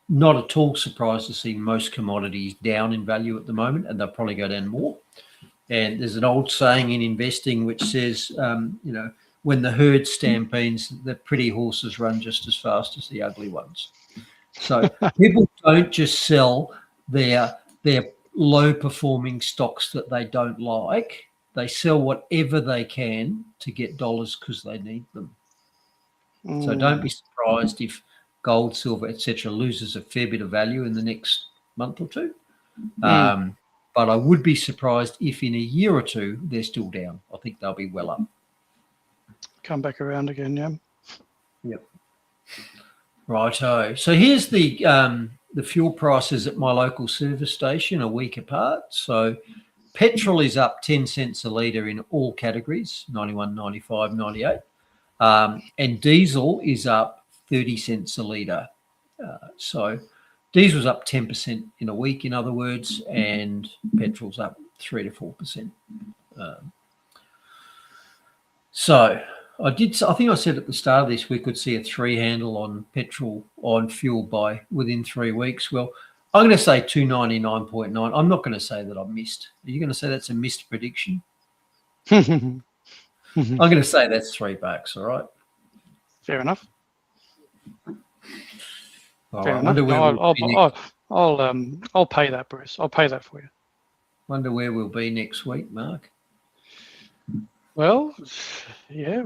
not at all surprised to see most commodities down in value at the moment, and they'll probably go down more. And there's an old saying in investing which says, when the herd stampedes, the pretty horses run just as fast as the ugly ones. So people don't just sell their low-performing stocks that they don't like. They sell whatever they can to get dollars because they need them. So don't be surprised if gold, silver, etc. loses a fair bit of value in the next month or two. But I would be surprised if in a year or two they're still down. I think they'll be well up. Come back around again, yeah. Yep. Righto. So here's the fuel prices at my local service station a week apart. So petrol is up 10 cents a litre in all categories, 91, 95, 98. And diesel is up 30 cents a litre. So diesel's up 10% in a week, in other words, and petrol's up 3 to 4%. So I think I said at the start of this we could see a 3 handle on petrol, on fuel by within 3 weeks. Well, I'm going to say 299.9. I'm not going to say that I missed. Are you going to say that's a missed prediction? I'm going to say that's $3, all right? Fair enough. Fair enough. No, I'll pay that, Bruce. I'll pay that for you. Wonder where we'll be next week, Mark. Well, yeah,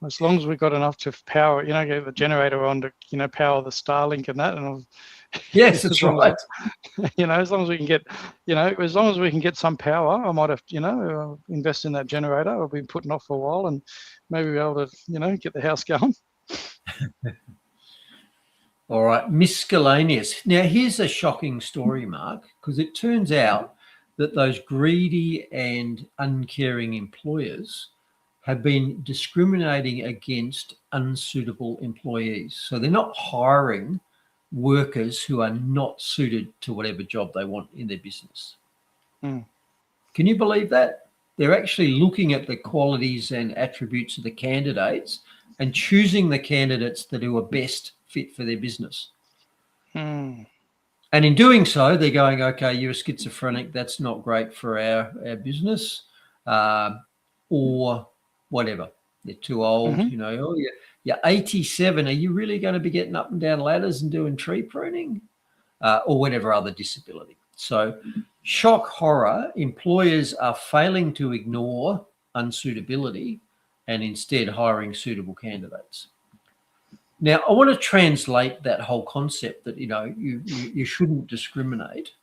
as long as we've got enough to power, get the generator on to, power the Starlink and that, and yes, that's right. As long as we can get, as long as we can get some power, I might have, invest in that generator. I've been putting off for a while, and maybe be able to, get the house going. All right, miscellaneous. Now, here's a shocking story, Mark, because it turns out that those greedy and uncaring employers have been discriminating against unsuitable employees. So they're not hiring workers who are not suited to whatever job they want in their business. Can you believe that? They're actually looking at the qualities and attributes of the candidates and choosing the candidates that are best fit for their business. And in doing so, they're going, okay, you're a schizophrenic. That's not great for our business, or whatever. They're too old, oh, you're 87. Are you really going to be getting up and down ladders and doing tree pruning, or whatever other disability? So shock horror, employers are failing to ignore unsuitability and instead hiring suitable candidates. Now, I want to translate that whole concept that, you shouldn't discriminate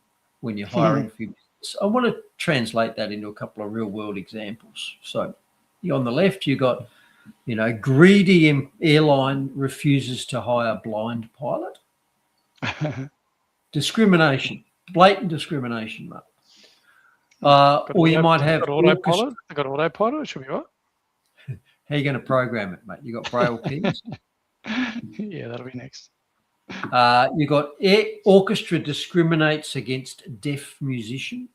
when you're hiring for your business. I want to translate that into a couple of real world examples. So on the left, you got, greedy airline refuses to hire blind pilot. Discrimination, blatant discrimination, Mark. Or you might have autopilot. I got autopilot. It should be right. How are you going to program it, mate? You got Braille keys? Yeah, that'll be next. You got orchestra discriminates against deaf musician.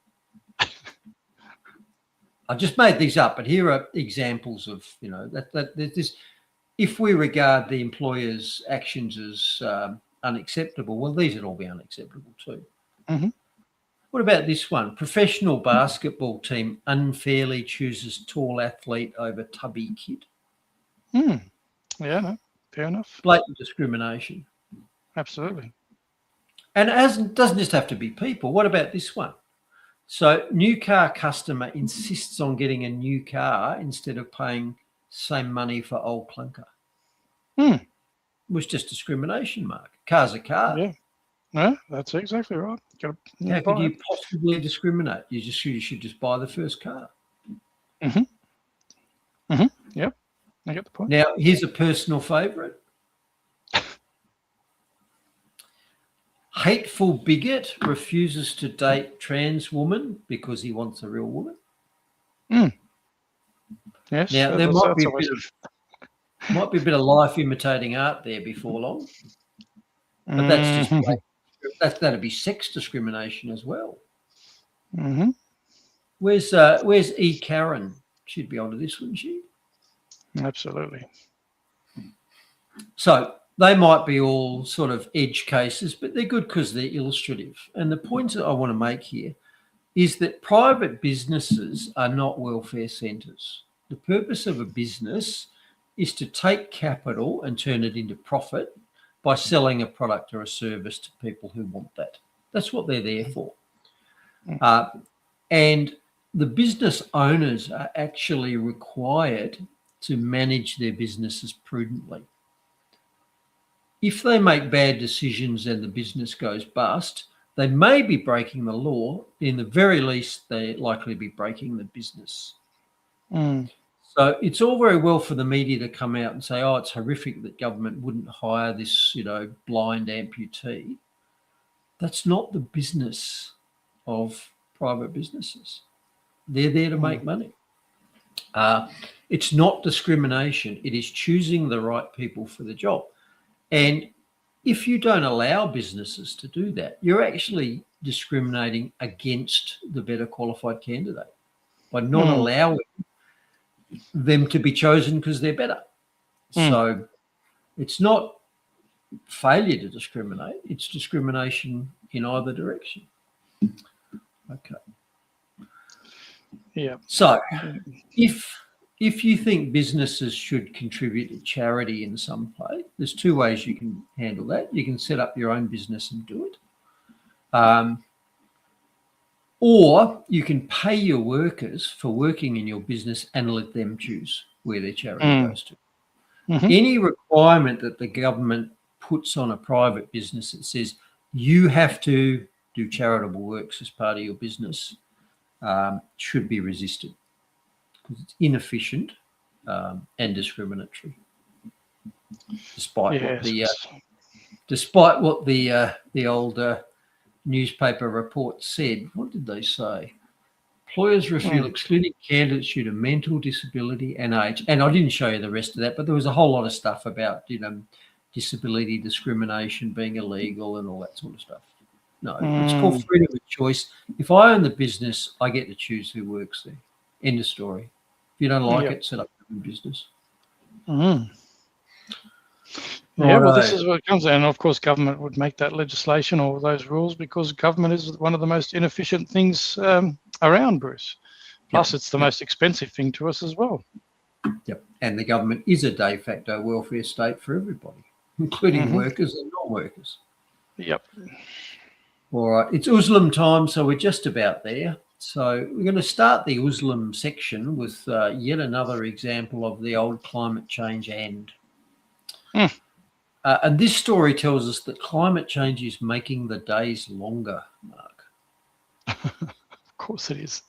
I just made these up, but here are examples of that this. If we regard the employer's actions as unacceptable, well, these would all be unacceptable too. Mm-hmm. What about this one? Professional basketball team unfairly chooses tall athlete over tubby kid. Yeah, no, fair enough. Blatant discrimination. Absolutely. And it doesn't just have to be people. What about this one? So new car customer insists on getting a new car instead of paying same money for old clunker. It was just discrimination, Mark. Car's a car. Yeah. No, that's exactly right. How could you possibly discriminate? You should just buy the first car. Yep. I get the point. Now, here's a personal favourite. Hateful bigot refuses to date trans woman because he wants a real woman. Yes. Now, there might be a bit of life imitating art there before long. But that's just that'd be sex discrimination as well. Where's E. Karen? She'd be onto this, wouldn't she? Absolutely. So they might be all sort of edge cases, but they're good because they're illustrative. And the point that I want to make here is that private businesses are not welfare centres. The purpose of a business is to take capital and turn it into profit by selling a product or a service to people who want that. That's what they're there for. And the business owners are actually required to manage their businesses prudently. If they make bad decisions and the business goes bust, they may be breaking the law. In the very least, they're likely to be breaking the business. So it's all very well for the media to come out and say, oh, it's horrific that government wouldn't hire this, blind amputee. That's not the business of private businesses. They're there to make money. It's not discrimination. It is choosing the right people for the job. And if you don't allow businesses to do that, you're actually discriminating against the better qualified candidate by not allowing them to be chosen because they're better. So it's not failure to discriminate, it's discrimination in either direction. Okay. Yeah. So if you think businesses should contribute to charity in some way, there's two ways you can handle that. You can set up your own business and do it. Or you can pay your workers for working in your business and let them choose where their charity goes to. Any requirement that the government puts on a private business that says you have to do charitable works as part of your business should be resisted because it's inefficient and discriminatory. Despite what the old newspaper report said. What did they say? Employers refuse excluding candidates due to mental disability and age. And I didn't show you the rest of that, but there was a whole lot of stuff about disability discrimination being illegal and all that sort of stuff. No, it's called freedom of choice. If I own the business, I get to choose who works there. End of story. If you don't like it, set up your own business. Yeah, well, this is what it comes, and of course, government would make that legislation or those rules because government is one of the most inefficient things around, Bruce. Plus, it's the most expensive thing to us as well. Yep, and the government is a de facto welfare state for everybody, including workers and non-workers. Yep. All right, it's Uslam time, so we're just about there. So we're going to start the Muslim section with yet another example of the old climate change and. And this story tells us that climate change is making the days longer, Mark. Of course it is.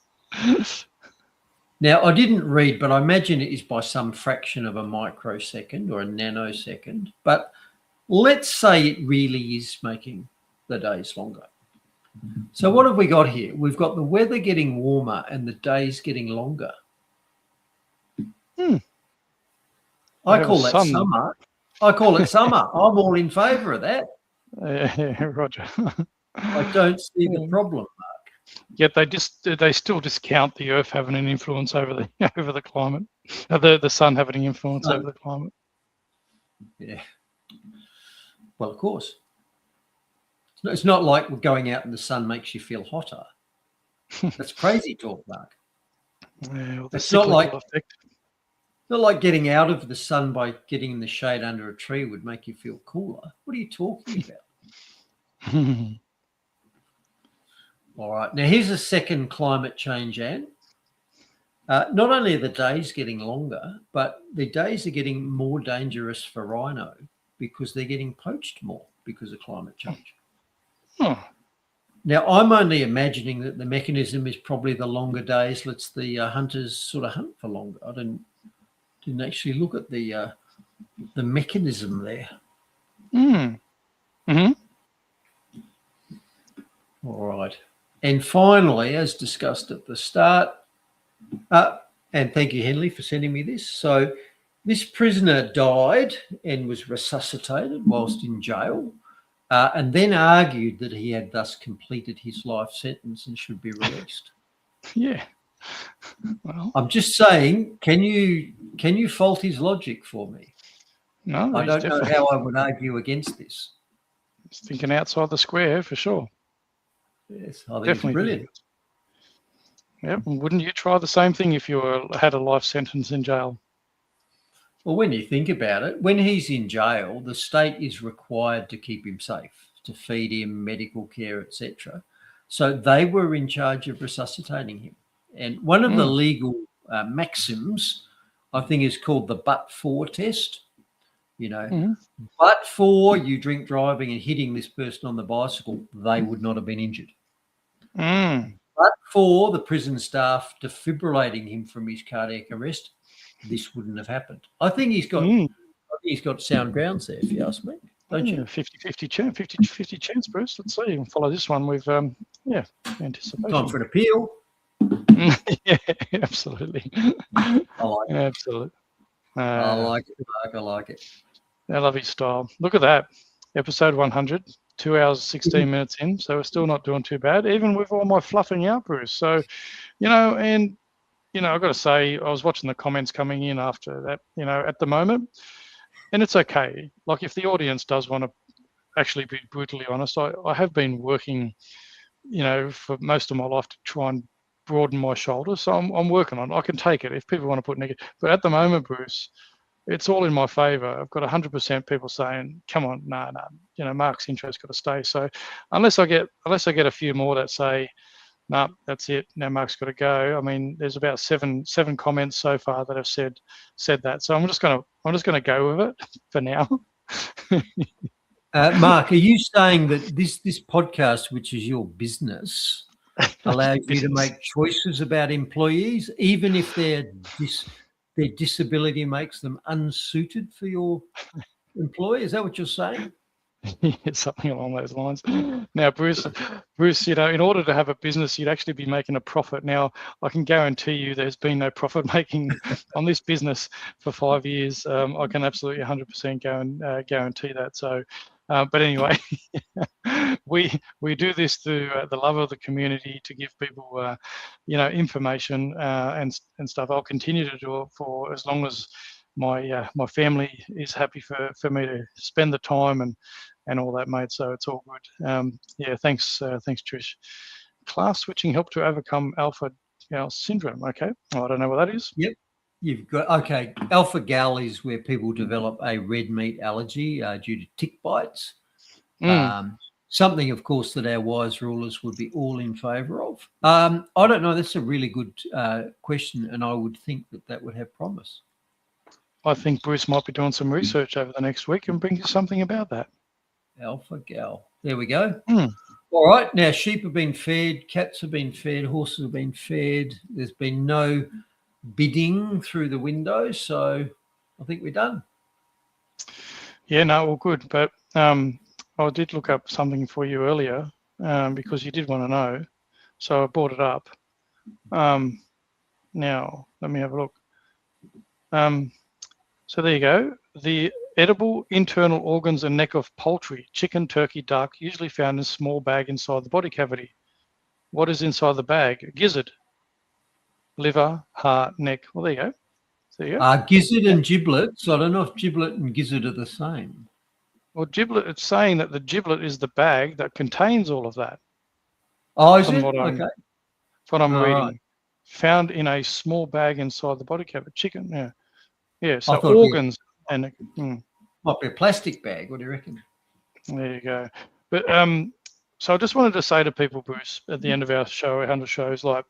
Now, I didn't read, but I imagine it is by some fraction of a microsecond or a nanosecond. But let's say it really is making the days longer. So what have we got here? We've got the weather getting warmer and the days getting longer. I call that summer. I call it summer. I'm all in favour of that. Yeah, Roger. I don't see the problem, Mark. Yet they still discount the Earth having an influence over the climate, the sun having an influence over the climate. Yeah. Well, of course. It's not like going out in the sun makes you feel hotter. That's crazy talk, Mark. Yeah, well, it's not like getting out of the sun by getting in the shade under a tree would make you feel cooler. What are you talking about? All right. Now, here's a second climate change, Anne. Not only are the days getting longer, but the days are getting more dangerous for rhino because they're getting poached more because of climate change. Now, I'm only imagining that the mechanism is probably the longer days lets the hunters sort of hunt for longer. I didn't actually look at the mechanism there. All right. And finally, as discussed at the start, and thank you, Henley, for sending me this. So this prisoner died and was resuscitated whilst in jail, and then argued that he had thus completed his life sentence and should be released. Yeah. Well, I'm just saying, can you fault his logic for me? No, I don't know how I would argue against this. He's thinking outside the square for sure. Yes, I think Definitely it's brilliant. Yeah, wouldn't you try the same thing if you had a life sentence in jail? Well, when you think about it, when he's in jail, the state is required to keep him safe, to feed him, medical care, etc. So they were in charge of resuscitating him. And one of the legal maxims, I think, is called the but-for test. You know, but for you drink driving and hitting this person on the bicycle, they would not have been injured. But for the prison staff defibrillating him from his cardiac arrest, this wouldn't have happened. I think he's got sound grounds there, if you ask me. Don't you? 50-50 chance, 50-50 chance, Bruce. Let's see. We'll follow this one with anticipation. Time for an appeal. Yeah, absolutely. I like it. Absolutely. I like it, Mark. I like it. I love his style. Look at that. Episode 100, 2 hours, 16 minutes in. So we're still not doing too bad, even with all my fluffing out, Bruce. So, I've got to say, I was watching the comments coming in after that, at the moment, and it's okay. Like, if the audience does want to actually be brutally honest, I have been working, for most of my life to try and broaden my shoulders. So I'm working on it. I can take it if people want to put negative. But at the moment, Bruce, it's all in my favor. I've got 100% people saying, come on, no, Mark's intro's got to stay. So unless I get a few more that say, no, that's it, now Mark's got to go. I mean, there's about seven comments so far that have said that. So I'm just gonna go with it for now. Mark, are you saying that this podcast, which is your business, allows you to make choices about employees, even if their disability makes them unsuited for your employer? Is that what you're saying? Something along those lines. Now, Bruce, in order to have a business, you'd actually be making a profit. Now, I can guarantee you there's been no profit making on this business for 5 years. I can absolutely 100% guarantee that. So, but anyway, we do this through the love of the community to give people, information and stuff. I'll continue to do it for as long as my family is happy for me to spend the time and all that, mate. So it's all good. Thanks, Trish. Class switching help to overcome alpha gal syndrome. Okay, I don't know what that is. Yep. You've got, okay, alpha gal is where people develop a red meat allergy due to tick bites. something, of course, that our wise rulers would be all in favour of. I don't know. That's a really good question, and I would think that would have promise. I think Bruce might be doing some research over the next week and bring you something about that. Alpha gal. There we go. Hmm. All right. Now, sheep have been fed, cats have been fed, horses have been fed. There's been no bidding through the window, so I think we're done. Yeah, no, all good. But I did look up something for you earlier because you did want to know. So I brought it up. Now, let me have a look. So there you go. The edible internal organs and neck of poultry, chicken, turkey, duck, usually found in a small bag inside the body cavity. What is inside the bag? Gizzard, liver, heart, neck. Well, there you go. So there you go. Gizzard and giblets. I don't know if giblet and gizzard are the same. Well, giblet, it's saying that the giblet is the bag that contains all of that. Oh, is From it? what Okay. What I'm reading. Right. Found in a small bag inside the body cavity. Chicken, yeah. Yeah, so thought organs and... Might be a plastic bag. What do you reckon? There you go. But so I just wanted to say to people, Bruce, at the end of our show, 100 shows, like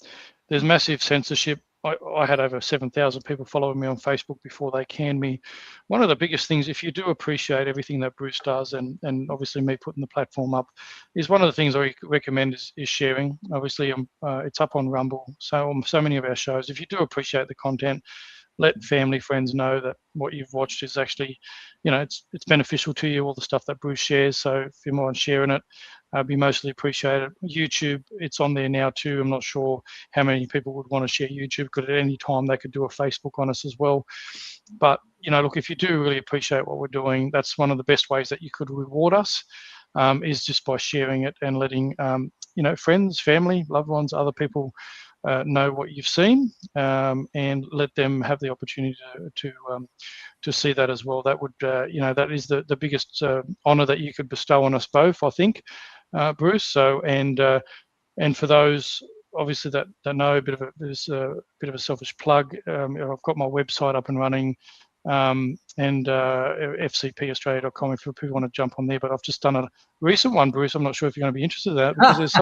there's massive censorship. I had over 7,000 people following me on Facebook before they canned me. One of the biggest things, if you do appreciate everything that Bruce does, and obviously me putting the platform up, is one of the things I recommend is sharing. Obviously, it's up on Rumble, so many of our shows. If you do appreciate the content, let family, friends know that what you've watched is actually, it's beneficial to you, all the stuff that Bruce shares. So if you mind sharing it, be mostly appreciated. YouTube, it's on there now too. I'm not sure how many people would want to share YouTube, because at any time they could do a Facebook on us as well. But, look, if you do really appreciate what we're doing, that's one of the best ways that you could reward us, is just by sharing it and letting, friends, family, loved ones, other people know what you've seen, and let them have the opportunity to see that as well. That would, that is the biggest honour that you could bestow on us both, I think, Bruce. So, and for those obviously that know, there's a bit of a selfish plug. I've got my website up and running, and fcpaustralia.com if people want to jump on there. But I've just done a recent one, Bruce. I'm not sure if you're going to be interested in that, because there's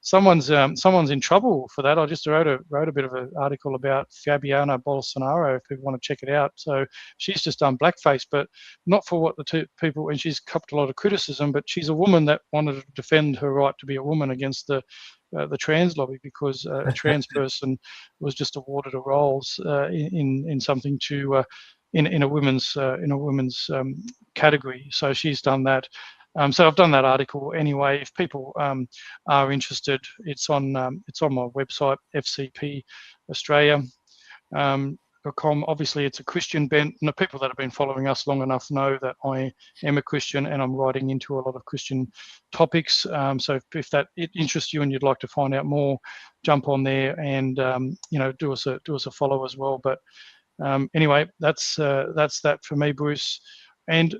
someone's in trouble for that. I just wrote a bit of an article about Fabiana Bolsonaro, if people want to check it out. So she's just done blackface, but not for what the two people, and she's copped a lot of criticism, but she's a woman that wanted to defend her right to be a woman against the trans lobby, because a trans person was just awarded a roles in something to in a women's category. So she's done that. So I've done that article anyway. If people are interested, it's on my website, fcpaustralia.com. Obviously, it's a Christian bent. And the people that have been following us long enough know that I am a Christian, and I'm writing into a lot of Christian topics. So if that interests you and you'd like to find out more, jump on there and do us a follow as well. But anyway, that's that for me, Bruce. And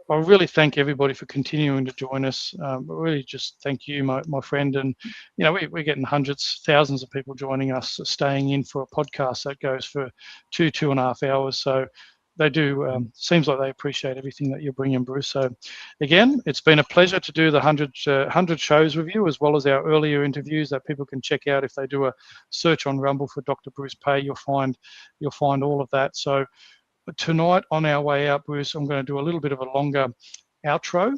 I really thank everybody for continuing to join us. I really just thank you, my friend. And, we're getting hundreds, thousands of people joining us, staying in for a podcast that goes for 2.5 hours. So they do, seems like they appreciate everything that you're bringing, Bruce. So again, it's been a pleasure to do the 100 shows with you, as well as our earlier interviews that people can check out. If they do a search on Rumble for Dr. Bruce Paix, you'll find all of that. So tonight on our way out, Bruce, I'm going to do a little bit of a longer outro,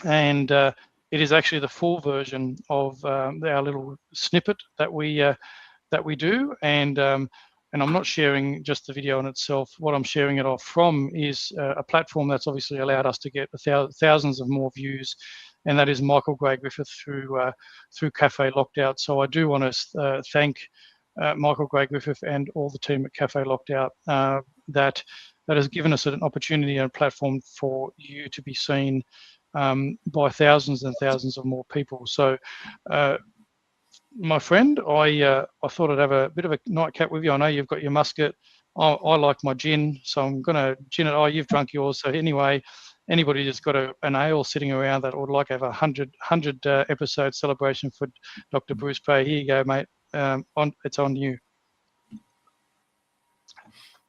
and it is actually the full version of our little snippet that we do, and I'm not sharing just the video in itself. What I'm sharing it off from is a platform that's obviously allowed us to get thousands of more views, and that is Michael Gray Griffith through Cafe Locked-Out. So I do want to thank Michael Gray Griffith and all the team at Cafe Locked-Out that has given us an opportunity and a platform for you to be seen by thousands and thousands of more people. So, my friend, I thought I'd have a bit of a nightcap with you. I know you've got your musket. I like my gin, so I'm going to gin it. Oh, you've drunk yours. So anyway, anybody that's got an ale sitting around that would like to have a 100 episode celebration for Dr. Bruce Paix, here you go, mate. It's on you.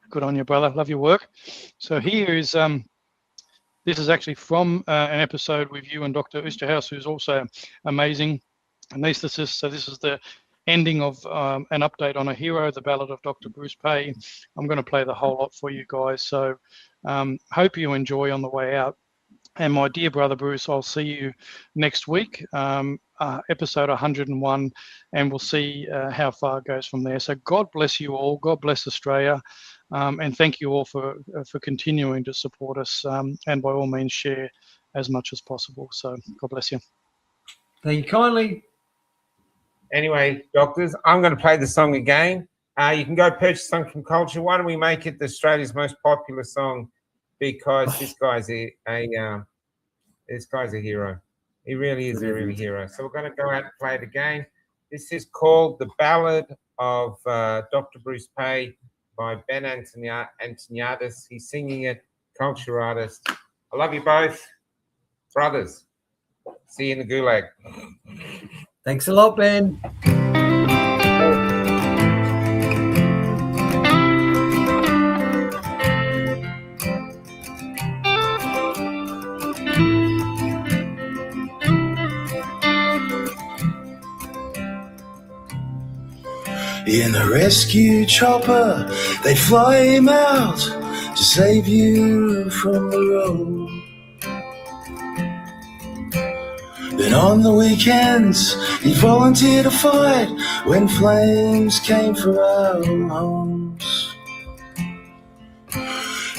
Good on you, brother. Love your work. So here is This is actually from an episode with you and Dr. Oosterhuis, who's also amazing anesthetist. So this is the ending of an update on a hero, the ballad of Dr. Bruce Paix. I'm going to play the whole lot for you guys. So hope you enjoy on the way out. And my dear brother Bruce, I'll see you next week, episode 101, and we'll see how far it goes from there. So God bless you all. God bless Australia. And thank you all for continuing to support us, and by all means share as much as possible. So God bless you. Thank you kindly. Anyway, doctors, I'm going to play the song again. You can go purchase Song from Culture. Why don't we make it Australia's most popular song? Because this guy's a hero. He really is a real hero. So we're going to go out and play it again. This is called The Ballad of Dr. Bruce Paix by Ben Antoniadis. He's singing it, culture artist. I love you both. Brothers. See you in the gulag. Thanks a lot, Ben. In a rescue chopper, they fly him out to save you from the road. Then on the weekends, he volunteered to fight when flames came for our homes.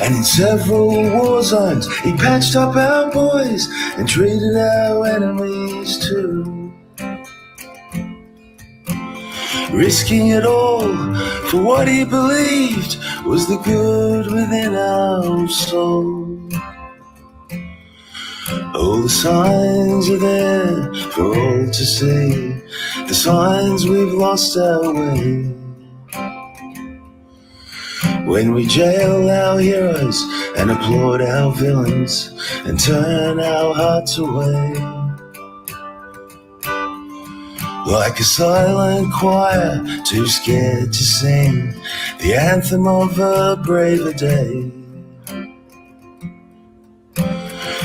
And in several war zones, he patched up our boys and treated our enemies too. Risking it all for what he believed was the good within our soul. Oh, the signs are there for all to see, the signs we've lost our way. When we jail our heroes and applaud our villains and turn our hearts away. Like a silent choir, too scared to sing the anthem of a braver day.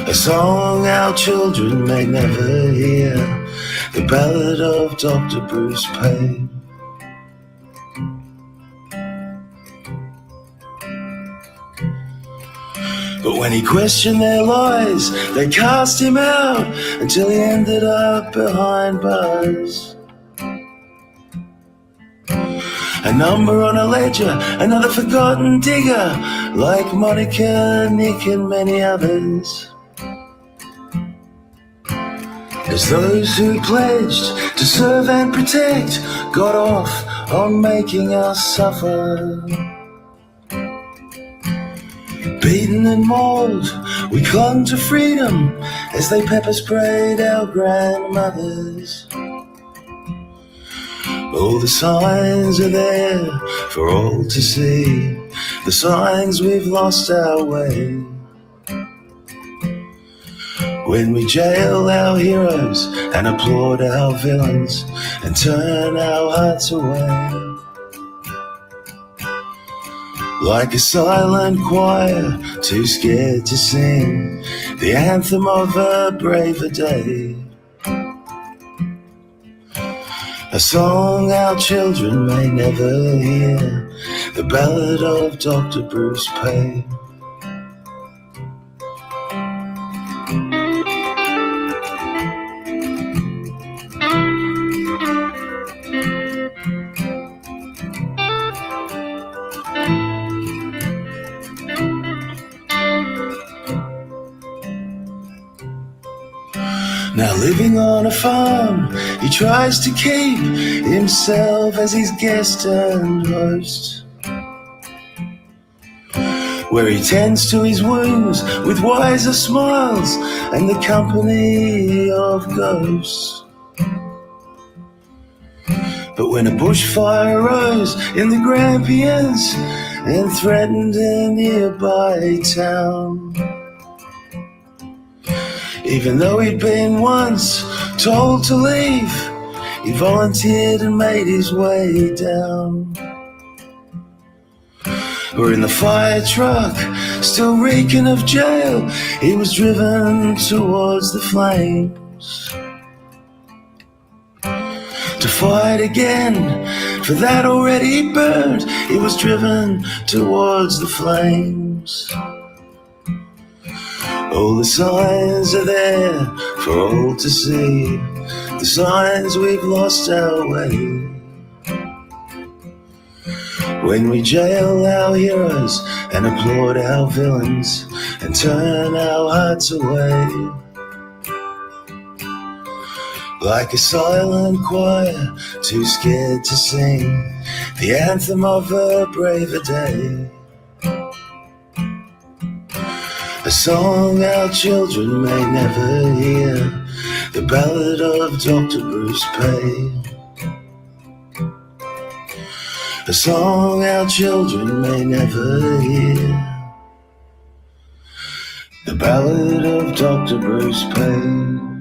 A song our children may never hear, the ballad of Dr. Bruce Paix. But when he questioned their lies, they cast him out until he ended up behind bars. A number on a ledger, another forgotten digger, like Monica, Nick and many others. As those who pledged to serve and protect got off on making us suffer. Beaten and mauled, we clung to freedom as they pepper sprayed our grandmothers. Oh, the signs are there for all to see, the signs we've lost our way. When we jail our heroes and applaud our villains and turn our hearts away. Like a silent choir, too scared to sing the anthem of a braver day. A song our children may never hear, the ballad of Dr. Bruce Paix. Now living on a farm, he tries to keep himself as his guest and host, where he tends to his wounds with wiser smiles and the company of ghosts. But when a bushfire rose in the Grampians and threatened a nearby town, even though he'd been once told to leave, he volunteered and made his way down. Or in the fire truck, Still reeking of jail, he was driven towards the flames. To fight again for that already burned, he was driven towards the flames. All the signs are there for all to see, the signs we've lost our way. When we jail our heroes and applaud our villains and turn our hearts away, like a silent choir, too scared to sing the anthem of a braver day. A song our children may never hear, the ballad of Dr. Bruce Paix. A song our children may never hear, the ballad of Dr. Bruce Paix.